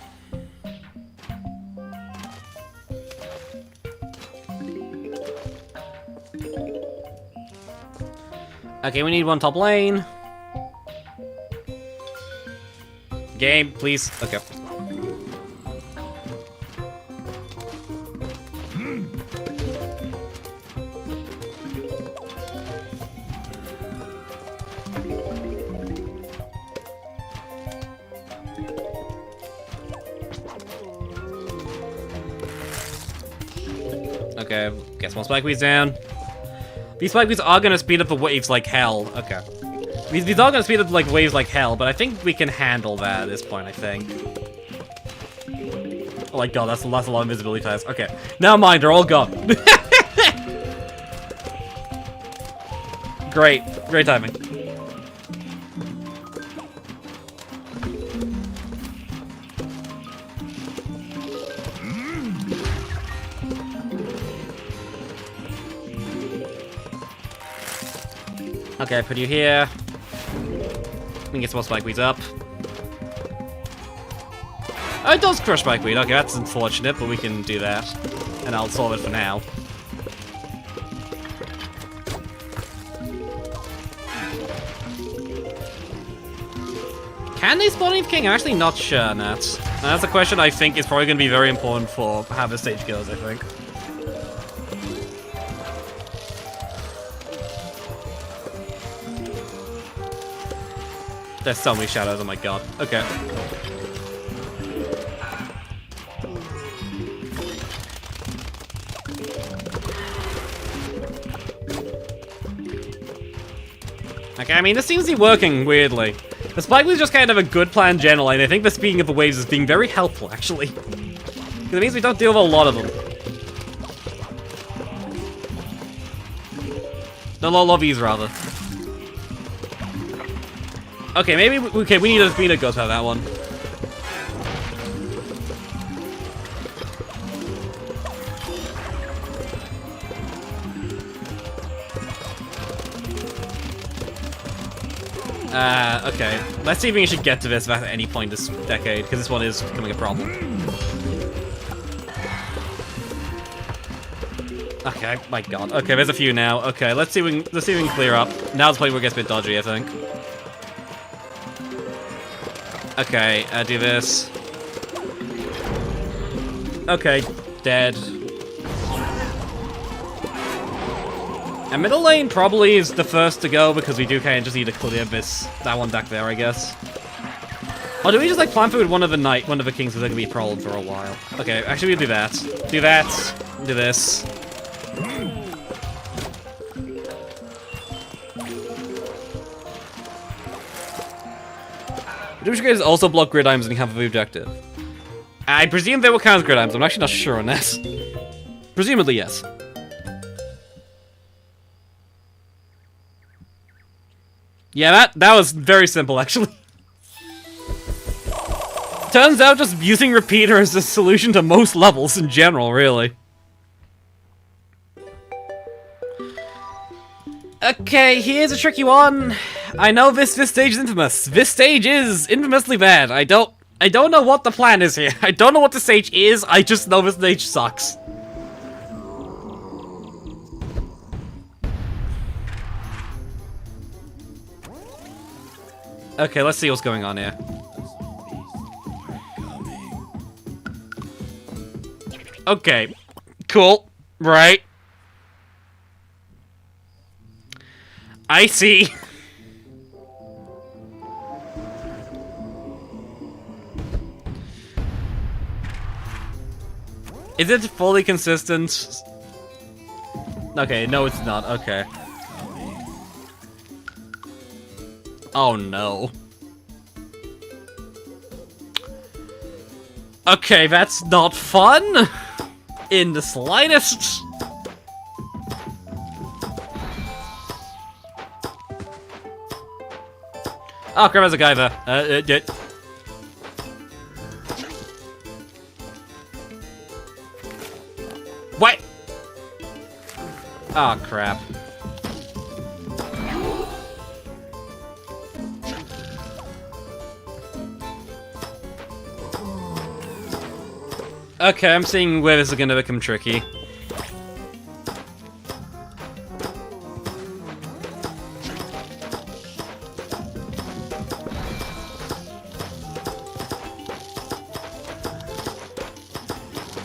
Okay, we need one top lane. Game, please. Okay. Okay, get some more Spikeweeds down. These Spikeweeds are gonna speed up the waves like hell. Okay. These are gonna speed up like waves like hell, but I think we can handle that at this point, I think. Oh my god, that's a lot of invisibility tiles. Okay. Never mind, they're all gone. Great. Great timing. Okay, put you here. We can get some more Spikeweeds up. Oh, it does crush Spikeweed. Okay, that's unfortunate, but we can do that. And I'll solve it for now. Can they spawn Eve King? I'm actually not sure, Nat. And that's a question I think is probably going to be very important for how this stage goes, I think. There's so many shadows, oh my god. Okay. Okay, I mean, this seems to be working weirdly. The Spike was just kind of a good plan generally, and I think the speeding of the waves is being very helpful, actually. Because it means we don't deal with a lot of them. No, a lot of these, rather. Okay, maybe we need to go to that one. Okay. Let's see if we should get to this at any point this decade, because this one is becoming a problem. Okay, my god. Okay, there's a few now. Okay, let's see if we can clear up. Now's the point where it gets a bit dodgy, I think. Okay, do this. Okay, dead. And middle lane probably is the first to go because we do kind of just need to clear that one back there, I guess. Or do we just like plan for one of the kings is gonna be a problem for a while? Okay, actually we'll do that. Do that. Do this. Do you guys also block grid items and you have the objective? I presume they will count as grid items. I'm actually not sure on this. Presumably, yes. Yeah, that was very simple, actually. Turns out just using repeater is the solution to most levels in general, really. Okay, here's a tricky one. I know this stage is infamous. This stage is infamously bad. I don't know what the plan is here. I don't know what the stage is. I just know this stage sucks. Okay, let's see what's going on here. Okay, cool, right. I see. Is it fully consistent? Okay, no it's not, okay. Oh no. Okay, that's not fun in the slightest. Oh, crap, there's a guy there. What? Oh, crap. Okay, I'm seeing where this is gonna become tricky.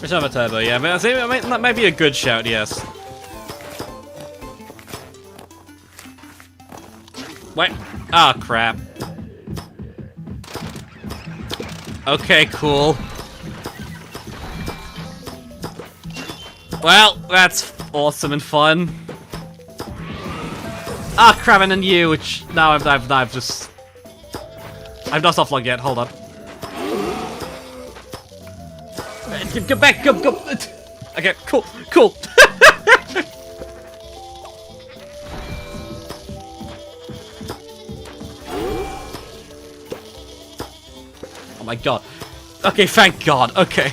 Let's have a turbo, yeah. That might be a good shout, yes. What? Ah, crap. Okay, cool. Well, that's awesome and fun. Ah, crap, and then you, which now I've not softlocked yet. Hold on. Get back, go. Okay, cool. Oh my god. Okay, thank god. Okay.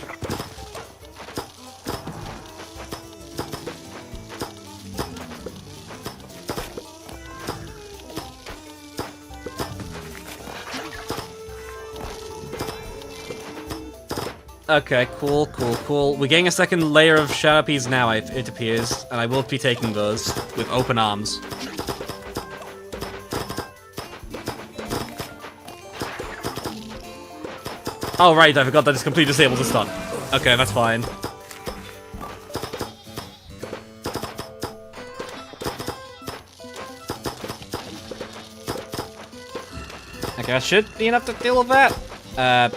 Okay, cool. We're getting a second layer of Shadow Peas now, it appears, and I will be taking those with open arms. Oh right, I forgot that it's completely disabled to stun. Okay, that's fine. Okay, that should be enough to deal with that. I'm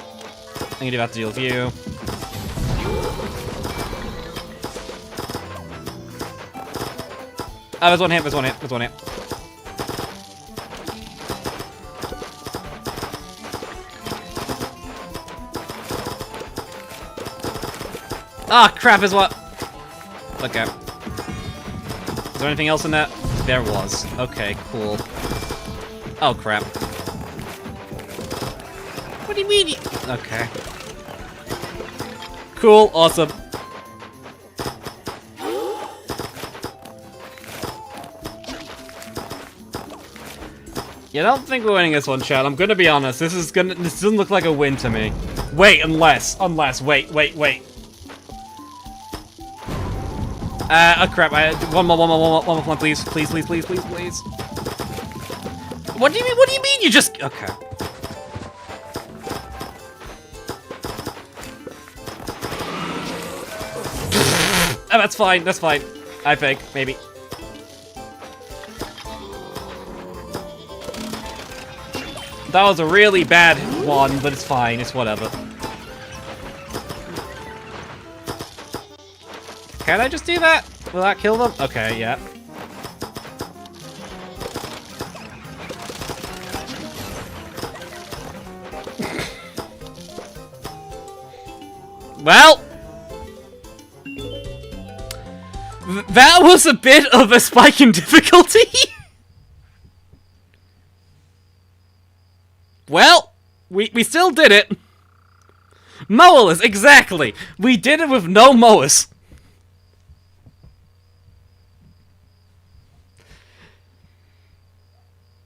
gonna have to deal with you. Oh, there's one hit. Ah, crap is what? Okay. Is there anything else in that? There was. Okay, cool. Oh, crap. What do you mean? Okay. Cool, awesome. You don't think we're winning this one, Chad? I'm gonna be honest. This doesn't look like a win to me. Wait, unless, wait. Oh crap! One more, please. What do you mean? What do you mean? You just okay. Oh, that's fine. That's fine. I think maybe. That was a really bad one, but it's fine. It's whatever. Can I just do that? Will that kill them? Okay, yeah. Well, that was a bit of a spike in difficulty. Well, we still did it. Mowers, exactly. We did it with no mowers.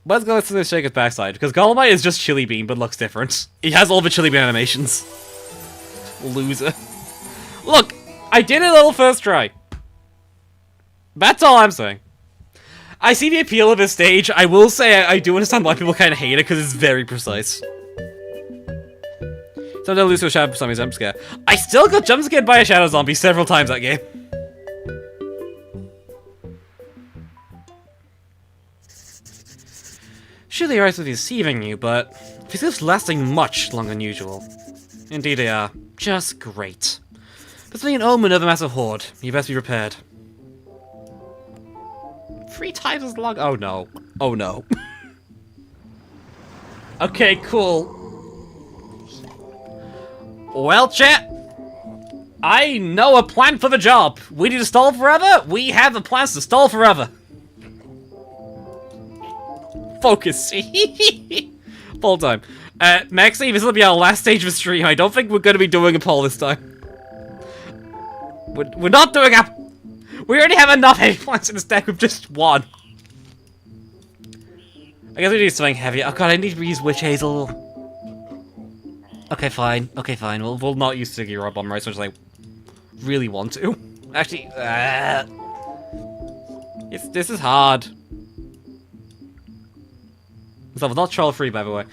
Let's go to shake his backside, because Golemite is just Chili Bean, but looks different. He has all the Chili Bean animations. Loser. Look, I did it on the first try. That's all I'm saying. I see the appeal of this stage. I will say I do understand why people kind of hate it, because it's very precise. So no lose to a shadow zombie jump scare. I still got jump scared by a shadow zombie several times that game. Surely your eyes are deceiving you, but these lives lasting much longer than usual. Indeed they are. Just great. This will be an omen of a massive horde. You best be prepared. 3 times as long. Oh no. Oh no. Okay, cool. Well, chat. I know a plan for the job. We need to stall forever? We have the plans to stall forever. Focus. Full time. Maxie, this will be our last stage of the stream. I don't think we're going to be doing a poll this time. We're not doing a... We already have enough heavy plants in this deck with just one. I guess we need something heavy. Oh god, I need to use Witch Hazel. Okay, fine. Okay, fine. We'll not use Siggy Rob Bomb, right? So I really want to. Actually, this is hard. So it's not troll free, by the way.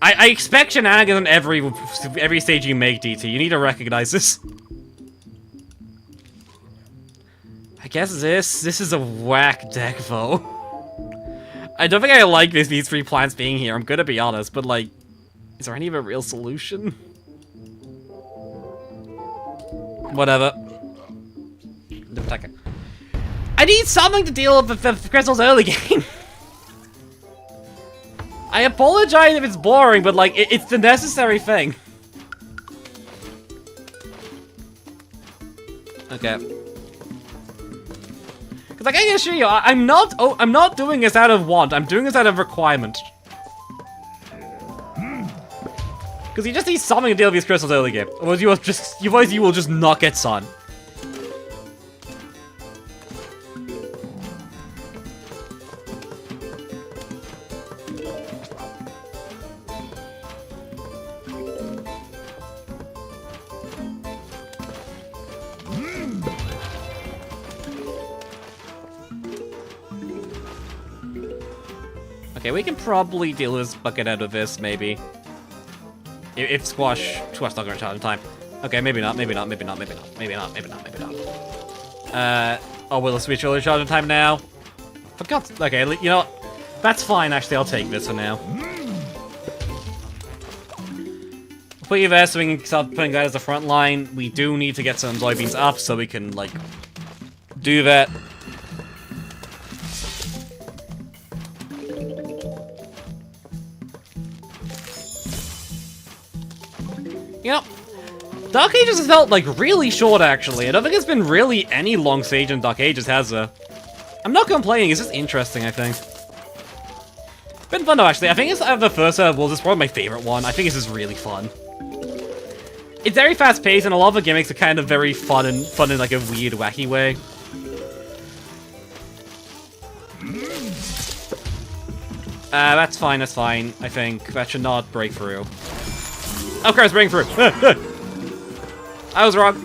I expect shenanigans on every stage you make, DT. You need to recognize this. I guess this is a whack deck, though. I don't think I like these 3 plants being here, I'm gonna be honest, but like, is there any of a real solution? Whatever. I need something to deal with the crystals early game. I apologize if it's boring, but like, it's the necessary thing. Okay. Because like, I can assure you, I'm not doing this out of want. I'm doing this out of requirement. Because you just need something to deal with these crystals early game. Otherwise you will just not get sun. Okay, we can probably deal with this bucket out of this, maybe. If Squash not gonna charge in time. Okay, maybe not. Oh, will the Switch really charge in time now? For God's... Okay, you know what? That's fine, actually, I'll take this for now. Put you there so we can start putting that as the front line. We do need to get some soybeans up so we can, like, do that. You know, Dark Ages has felt, like, really short, actually. I don't think it's been really any long stage in Dark Ages, has there? I'm not complaining, it's just interesting, I think. been fun though, actually. I think it's out of the first set of Wolves, it's probably my favorite one. I think this is really fun. It's very fast-paced, and a lot of the gimmicks are kind of very fun in like a weird, wacky way. That's fine, I think. That should not break through. Oh, crap, it's breaking through. I was wrong.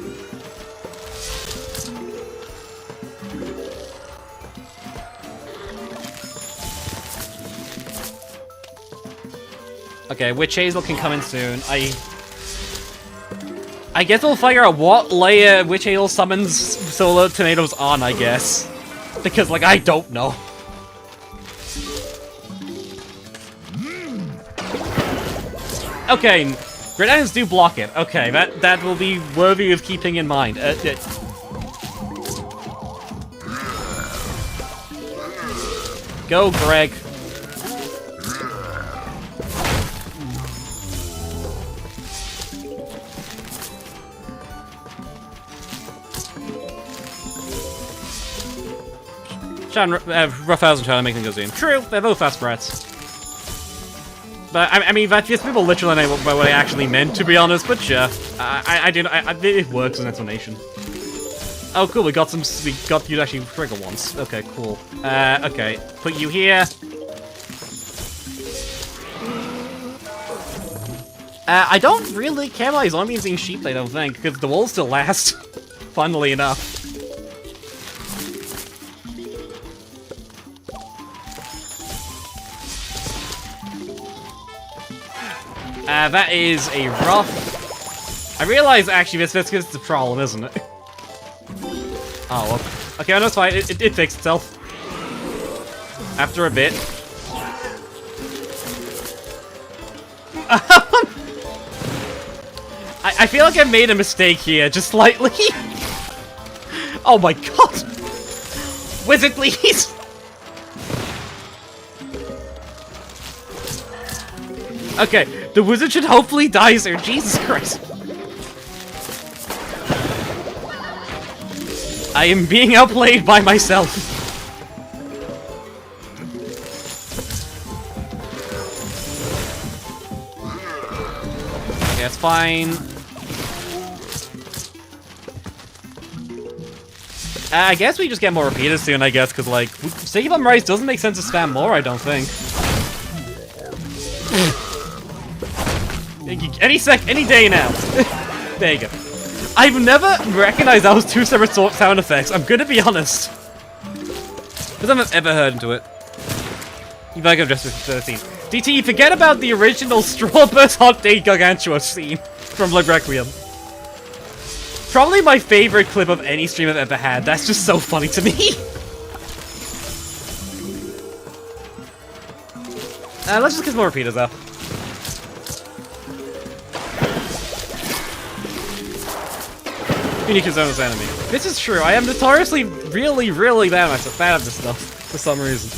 Okay, Witch Hazel can come in soon. I guess we'll figure out what layer Witch Hazel summons Solo Tomatoes on, I guess. Because, like, I don't know. Okay, Gridiron's do block it. Okay, that will be worthy of keeping in mind. Go, Greg. Roughhouse and trying to make things go zoom. True, they're both fast brats. But, I mean, that's just people literally know what I actually meant, to be honest, but sure. It works as an explanation. Oh, cool, we got you to actually trigger once. Okay, cool. Okay, put you here. I don't really care about these zombies being sheep, I don't think, because the wolves still last, funnily enough. That is a rough... I realize, actually, this is the problem, isn't it? Oh, well. Okay, I know it's fine. It fixed itself. After a bit. I feel like I made a mistake here, just slightly. Oh my god! Wizard, please! Okay, the wizard should hopefully die soon. Jesus Christ. I am being outplayed by myself. Okay, that's fine. I guess we just get more repeaters soon, I guess, because, like, Sticky Bomb Rice doesn't make sense to spam more, I don't think. Any day now. There you go. I've never recognized those two separate sound effects, I'm gonna be honest. First time I've ever heard into it. You better go dress with 13. DT, forget about the original Strawburst Hot Day Gargantua scene from Blood Requiem. Probably my favorite clip of any stream I've ever had. That's just so funny to me. Let's just get some more repeaters though. Unique Zone's enemy. This is true. I am notoriously really bad at this stuff for some reason.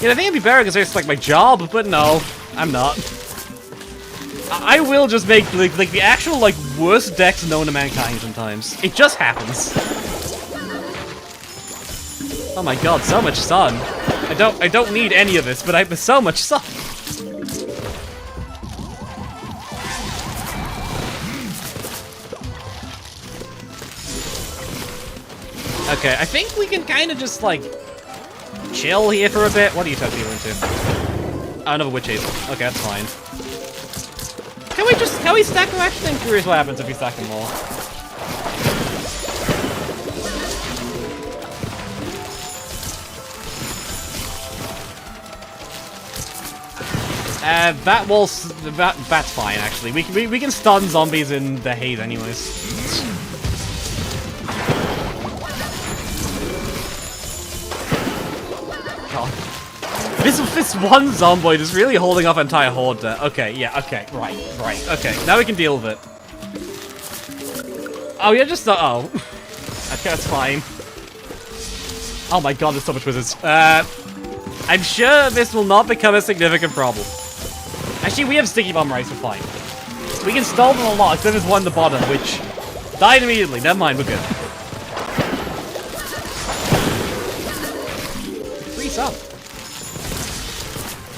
Yeah, I think it'd be better because it's like my job, but no, I'm not. I will just make like the actual like worst decks known to mankind sometimes. It just happens. Oh my god, so much sun. I don't need any of this, but I have so much sun. Okay, I think we can kind of just, like, chill here for a bit. What are you two people into? Oh, another Witch Hazel. Okay, that's fine. Can we stack them? Actually, I'm curious what happens if we stack them more. That's fine, actually. We can stun zombies in the haze anyways. This one zomboid is really holding off entire horde there. Okay, yeah, okay, right, okay. Now we can deal with it. Oh, you're just oh. Okay, that's fine. Oh my god, there's so much wizards. I'm sure this will not become a significant problem. Actually, we have Sticky Bomb Rice, we're fine. We can stall them a lot, except there's one at the bottom, which died immediately. Never mind, we're good. Freeze up.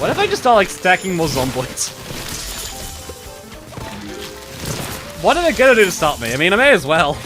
What if I just start, like, stacking more zomboids? What are they gonna do to stop me? I mean, I may as well.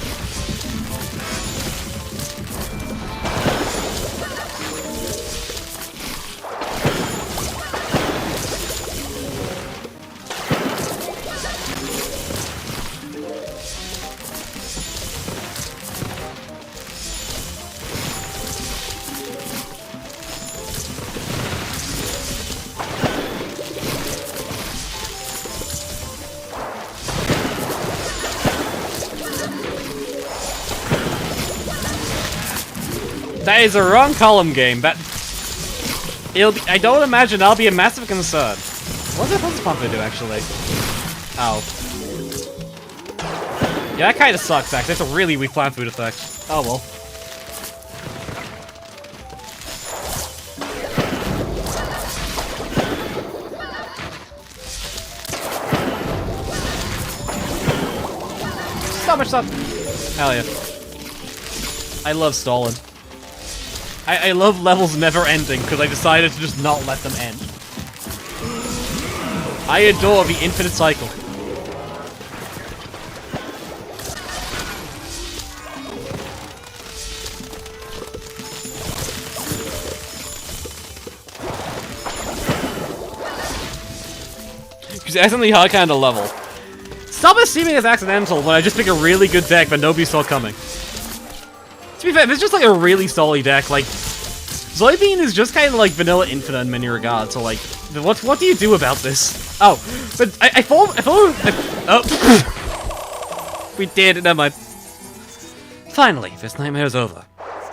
That is a wrong column game. I don't imagine that'll be a massive concern. What's the pumper do actually? Oh. Yeah, that kind of sucks actually. That's a really weak plant food effect. Oh well. So much stuff. Hell yeah. I love stalling. I love levels never ending because I decided to just not let them end. I adore the infinite cycle. Because accidentally hard kind of level. Stop assuming it's accidental when I just pick a really good deck that nobody saw coming. To be fair, it's just like a really solid deck. Like, Zoidbean is just kind of like vanilla infinite in many regards. So like, what do you do about this? Oh, but I thought, oh, we did. Never mind. Finally, this nightmare is over.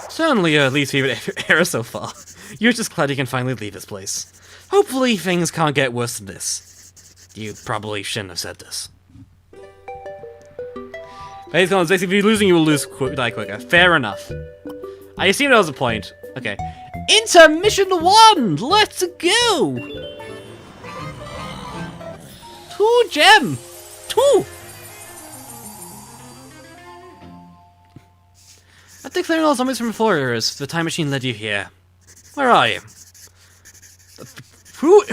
Certainly our least favorite era so far. You're just glad you can finally leave this place. Hopefully things can't get worse than this. You probably shouldn't have said this. Basically, if you're losing, you will die quicker. Fair enough. I assume that was the point. Okay. Intermission 1! Let's go! 2 gem! 2! After clearing all zombies from before eras, the time machine led you here. Where are you? Who?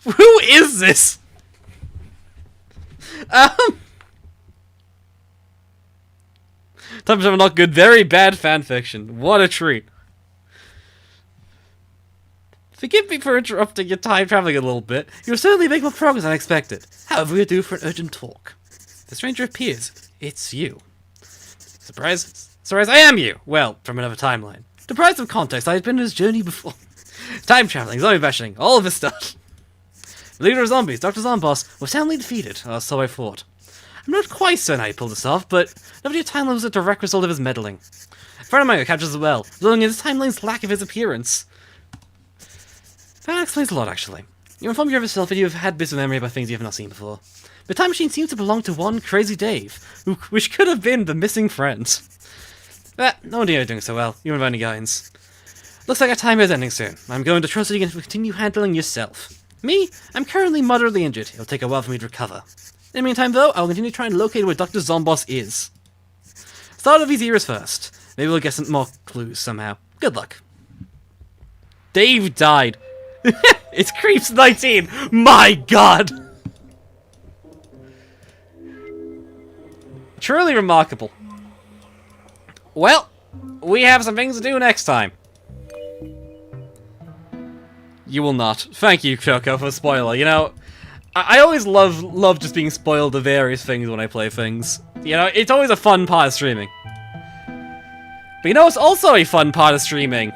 Who is this? Times are not good. Very bad fanfiction. What a treat. Forgive me for interrupting your time traveling a little bit. You're certainly making more progress than I expected. However, we're due for an urgent talk. The stranger appears. It's you. Surprise? Surprise, I am you! Well, from another timeline. Deprived of context, I had been on this journey before. Time traveling, zombie bashing, all of this stuff. The leader of zombies, Dr. Zomboss, was soundly defeated, or so I thought. I'm not quite certain how he pulled this off, but none of your timeline was a direct result of his meddling. A friend of mine captures as well, resulting in this timeline's lack of his appearance. That explains a lot, actually. You inform yourself that you have had bits of memory about things you have not seen before. The time machine seems to belong to one crazy Dave, which could have been the missing friend. But no wonder you're doing so well, even without any guidance. Looks like our time is ending soon. I'm going to trust that you can continue handling yourself. Me? I'm currently moderately injured. It'll take a while for me to recover. In the meantime, though, I'll continue trying to locate where Dr. Zomboss is. Start of these eras first. Maybe we'll get some more clues somehow. Good luck. Dave died. It's Creeps 19. My god! Truly remarkable. Well, we have some things to do next time. You will not. Thank you, Choco, for the spoiler. You know, I always love just being spoiled of various things when I play things. You know, it's always a fun part of streaming. But you know, it's also a fun part of streaming.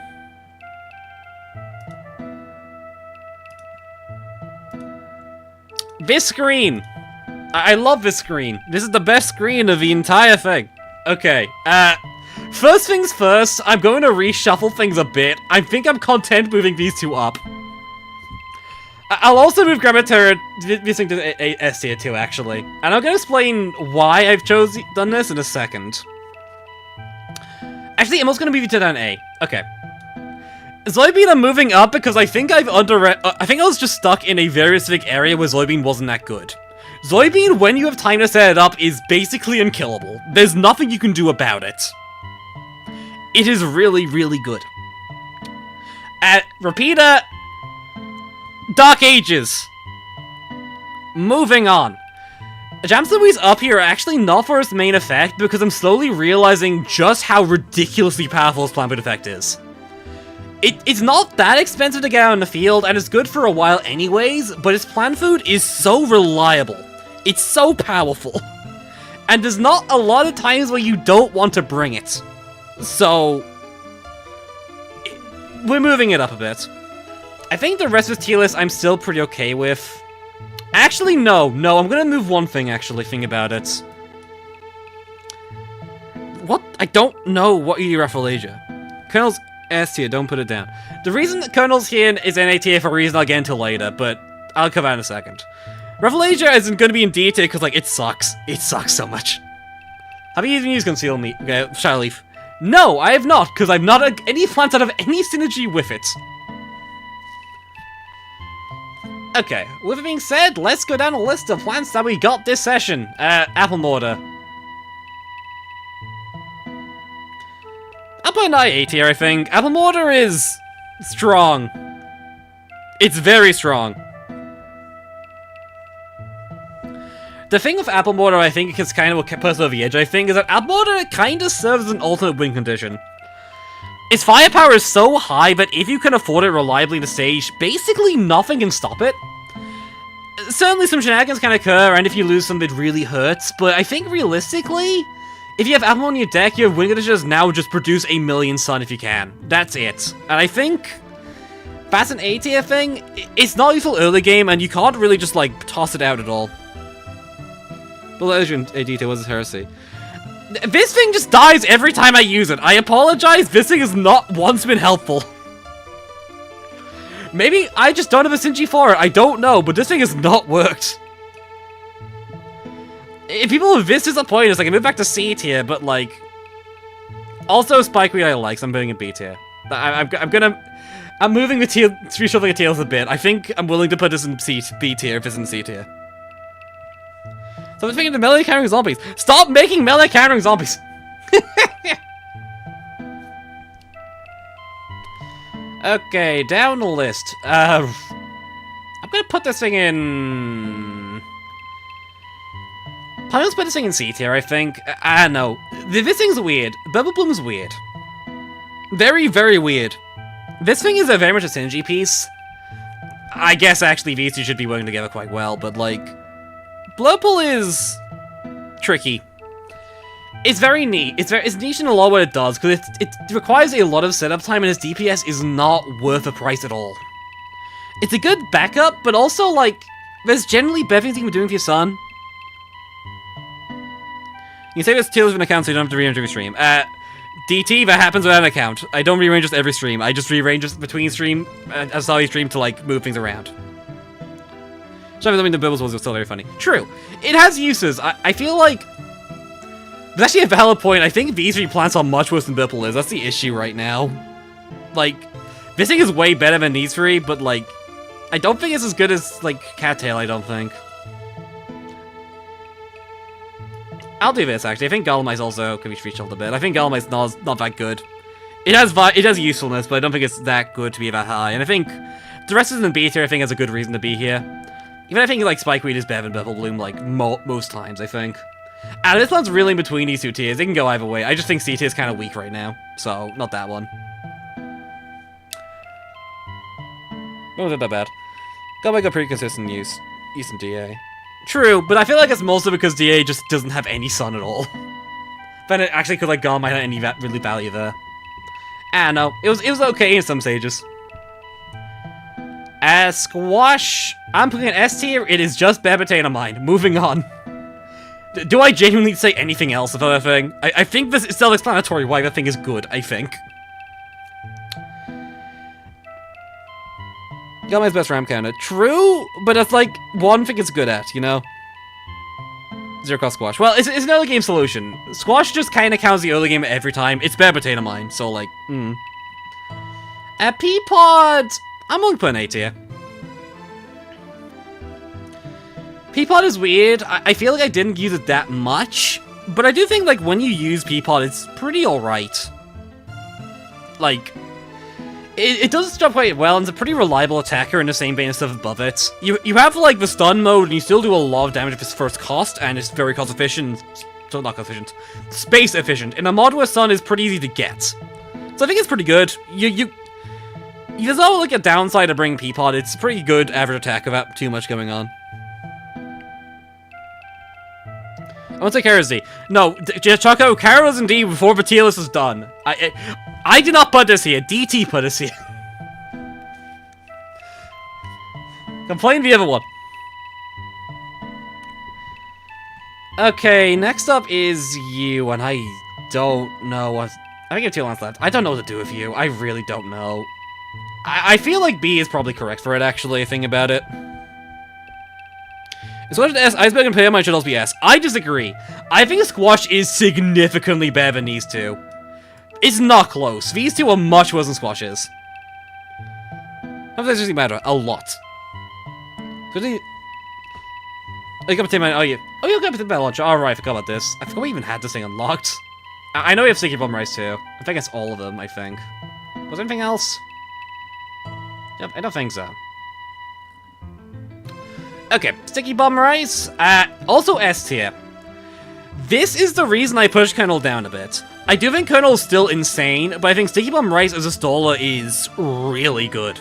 This screen! I love this screen. This is the best screen of the entire thing. Okay, first things first, I'm going to reshuffle things a bit. I think I'm content moving these two up. I'll also move Grammatura missing to S tier too, actually. And I'm going to explain why I've done this in a second. Actually, I'm also going to move you to down A. Okay. Zoidbean I'm moving up because I think I was just stuck in a very specific area where Zoidbean wasn't that good. Zoidbean, when you have time to set it up, is basically unkillable. There's nothing you can do about it. It is really, really good. Repeater, Dark Ages. Moving on. Jamslui's up here are actually not for its main effect, because I'm slowly realizing just how ridiculously powerful its plant food effect is. It's not that expensive to get out in the field, and it's good for a while anyways, but its plant food is so reliable. It's so powerful. And there's not a lot of times where you don't want to bring it. So, we're moving it up a bit. I think the rest of the tier list I'm still pretty okay with. Actually, no, I'm gonna move one thing, think about it. What? I don't know what you do, Rafflesia. Colonel's S tier, don't put it down. The reason that Colonel's here is NA tier for a reason I'll get into later, but I'll cover that in a second. Rafflesia isn't gonna be in D tier because, like, it sucks. It sucks so much. Have you even used Conceal Me? Okay, Shadow Leaf. No, I have not, because I'm not any plants that have any synergy with it. Okay, with it being said, let's go down a list of plants that we got this session. Apple Mortar. I'll put an A tier, I think. Apple Mortar is strong. It's very strong. The thing with Apple Mortar, I think, is kind of what kept us over the edge, I think, is that Apple Mortar kind of serves as an alternate win condition. Its firepower is so high that if you can afford it reliably in the stage, basically nothing can stop it. Certainly some shenanigans can occur, and if you lose some, it really hurts, but I think realistically, if you have Apple on your deck, your win conditions now just produce a million sun if you can. That's it. And I think that's an A tier thing. It's not useful early game, and you can't really just, like, toss it out at all. Belligerent AD tier was a heresy. This thing just dies every time I use it. I apologize, this thing has not once been helpful. Maybe I just don't have a synergy for it, I don't know, but this thing has not worked. If people are this disappointed, it's like I move back to C tier, but like... Also, Spikeweed I like, so I'm putting in B tier. I'm moving the tier, reshuffling the tiers a bit. I think I'm willing to put this in B tier if it's in C tier. So I'm thinking the melee carrying zombies. Stop making melee carrying zombies! Okay, down the list. I'm gonna put this thing in... Probably let's put this thing in C tier, I think. I don't know. This thing's weird. Bubble Bloom's weird. Very, very weird. This thing is very much a synergy piece. I guess actually these two should be working together quite well, but like... Blurple is... tricky. It's very neat. It's niche in a lot of what it does, because it requires a lot of setup time, and its DPS is not worth the price at all. It's a good backup, but also, like, there's generally better things you can be doing for your son. You can save it as tiers of an account so you don't have to rearrange every stream. DT, that happens without an account. I don't rearrange just every stream. I just rearrange just between stream, as solid stream to, like, move things around. So I mean, the Bibbles was still very funny. True. It has uses. I feel like... There's actually a valid point. I think these three plants are much worse than Bipple is. That's the issue right now. Like, this thing is way better than these three, but, like, I don't think it's as good as, like, Cattail, I don't think. I'll do this, actually. I think Golemice also can be reshuffled a bit. I think Golemice not that good. It has usefulness, but I don't think it's that good to be that high. And I think the rest of the B tier, I think, has a good reason to be here. Even I think, like, Spikeweed is better than Bubble Bloom, like, most times, I think. And this one's really in between these two tiers. It can go either way. I just think C tier is kind of weak right now, so not that one. Wasn't that bad. Got a pretty consistent use in DA. True, but I feel like it's mostly because DA just doesn't have any sun at all. Then it actually could, like, Gone might have any really value there. I don't know. It was okay in some stages. As Squash, I'm putting an S tier. It is just bad potato mine. Moving on. Do I genuinely say anything else about that thing? I think this is self-explanatory why that thing is good, I think. Got my best ram counter. True, but that's like one thing it's good at, you know? Zero cost Squash. Well, it's an early game solution. Squash just kind of counts the early game every time. It's bad potato mine, so like, At Peapod, I'm going to put an A tier. Peapod is weird. I feel like I didn't use it that much, but I do think, like, when you use Peapod, it's pretty alright. Like, it does its job quite well, and it's a pretty reliable attacker in the same vein as stuff above it. You have, like, the stun mode, and you still do a lot of damage if it's first cost, and it's very cost efficient. So, not cost efficient. Space efficient. In a mod where stun is pretty easy to get. So I think it's pretty good. There's not, like, a downside to bringing Peapod. It's pretty good average attack without too much going on. I won't say Kara's D. No, Choco, Kara was in D before Vatilis was done. I did not put this here. DT put this here. Complain the other one. Okay, next up is you, and I don't know what... I think I have 2 lines left. I don't know what to do with you. I really don't know. I feel like B is probably correct for it, actually, thinking about it. Squash S, Iceberg and Payamite should also be S. I disagree. I think Squash is significantly better than these two. It's not close. These two are much worse than Squash is. How does this matter? A lot. Oh, you got Potato Man. Oh, you got Potato Man Launcher. Alright, I forgot about this. I forgot we even had this thing unlocked. I know we have Sticky Bomb Rice too. I think it's all of them, I think. Was there anything else? Yep, I don't think so. Okay, Sticky Bomb Rice. Also S tier. This is the reason I pushed Colonel down a bit. I do think Colonel is still insane, but I think Sticky Bomb Rice as a staller is really good.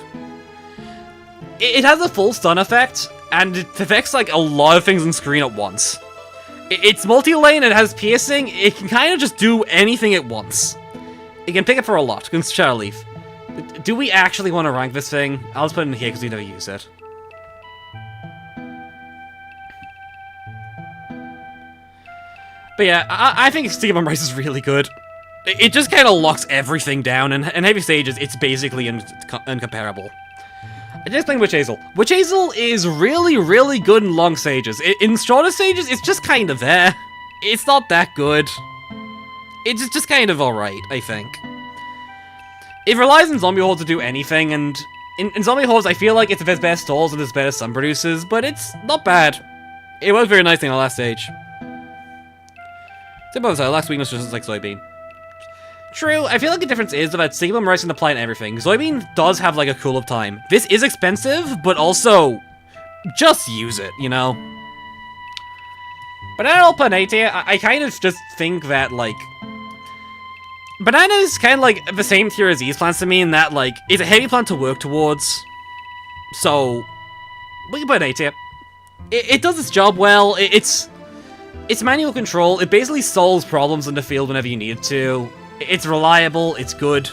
It has a full stun effect, and it affects like a lot of things on screen at once. It's multi-lane, it has piercing, it can kind of just do anything at once. It can pick it for a lot, against Shadow Leaf. Do we actually want to rank this thing? I'll just put it in here because we never use it. But yeah, I think Sticky Bomb Rice is really good. It just kind of locks everything down, and in heavy stages, it's basically incomparable. I just playing Witch Hazel. Witch Hazel is really, really good in long stages. In shorter stages, it's just kind of there. It's not that good. It's just kind of alright, I think. It relies on Zombie Hordes to do anything, and in Zombie Hordes, I feel like it's its best stalls and its best stun producers, but it's not bad. It worked very nicely in the last stage. Last weakness was just like Soybean. True, I feel like the difference is that Sticky Bomb Rice can apply to everything. Soybean does have like a cool-up time. This is expensive, but also, just use it, you know? Banana I'll put an A tier. I kind of just think that, like... Banana is kind of like the same tier as these plants to me in that, like, it's a heavy plant to work towards. So, we can put an A tier. It does its job well. It's manual control. It basically solves problems in the field whenever you need it to. It's reliable. It's good.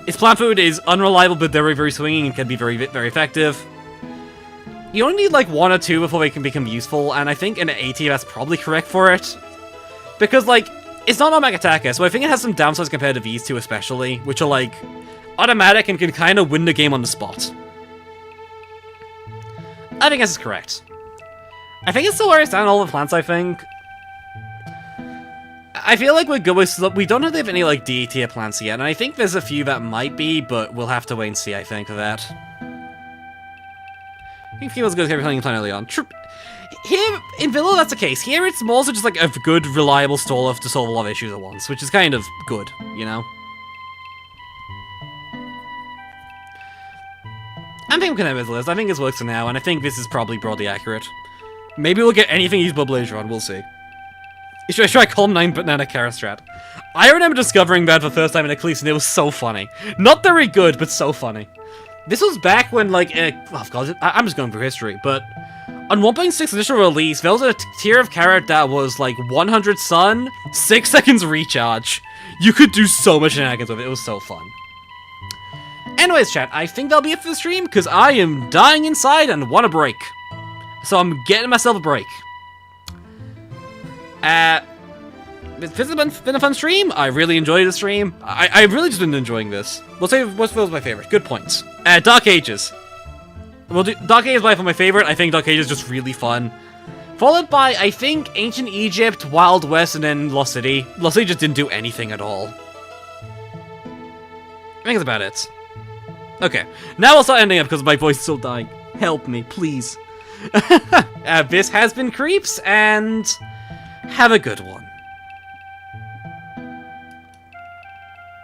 Its plant food is unreliable, but very, very swinging and can be very, very effective. You only need like 1 or 2 before they can become useful, and I think in an A tier that's probably correct for it. Because, like, it's not automatic attacker, so I think it has some downsides compared to these two especially, which are, like, automatic and can kind of win the game on the spot. I think this is correct. I think it's still where I stand on all the plants, I think. I feel like we're good with... We don't have any, like, D tier plants yet, and I think there's a few that might be, but we'll have to wait and see, I think, for that. I think feels good every time you plan early on. Here, in Villa, that's the case. Here, it's more so just, like, a good, reliable staller to solve a lot of issues at once, which is kind of good, you know? I think I'm gonna with this. I think this works for now, and I think this is probably broadly accurate. Maybe we'll get anything usable later on, we'll see. Should I try Column 9 Banana Kara strat? I remember discovering that for the first time in Eclipse, and it was so funny. Not very good, but so funny. This was back when, like, oh god, I'm just going through history, but on 1.6 initial release, there was a tier of carrot that was, like, 100 sun, 6 seconds recharge. You could do so much shenanigans with it, it was so fun. Anyways, chat, I think that'll be it for the stream, because I am dying inside and want a break. So I'm getting myself a break. This has been a fun stream. I really enjoyed the stream. I've really just been enjoying this. What's my favorite? Good points. Dark Ages. We'll do Dark Ages by far my favorite. I think Dark Ages is just really fun. Followed by, I think, Ancient Egypt, Wild West, and then Lost City. Lost City just didn't do anything at all. I think that's about it. Okay, now I'll start ending up because my voice is still dying. Help me, please. This has been Creeps, and have a good one.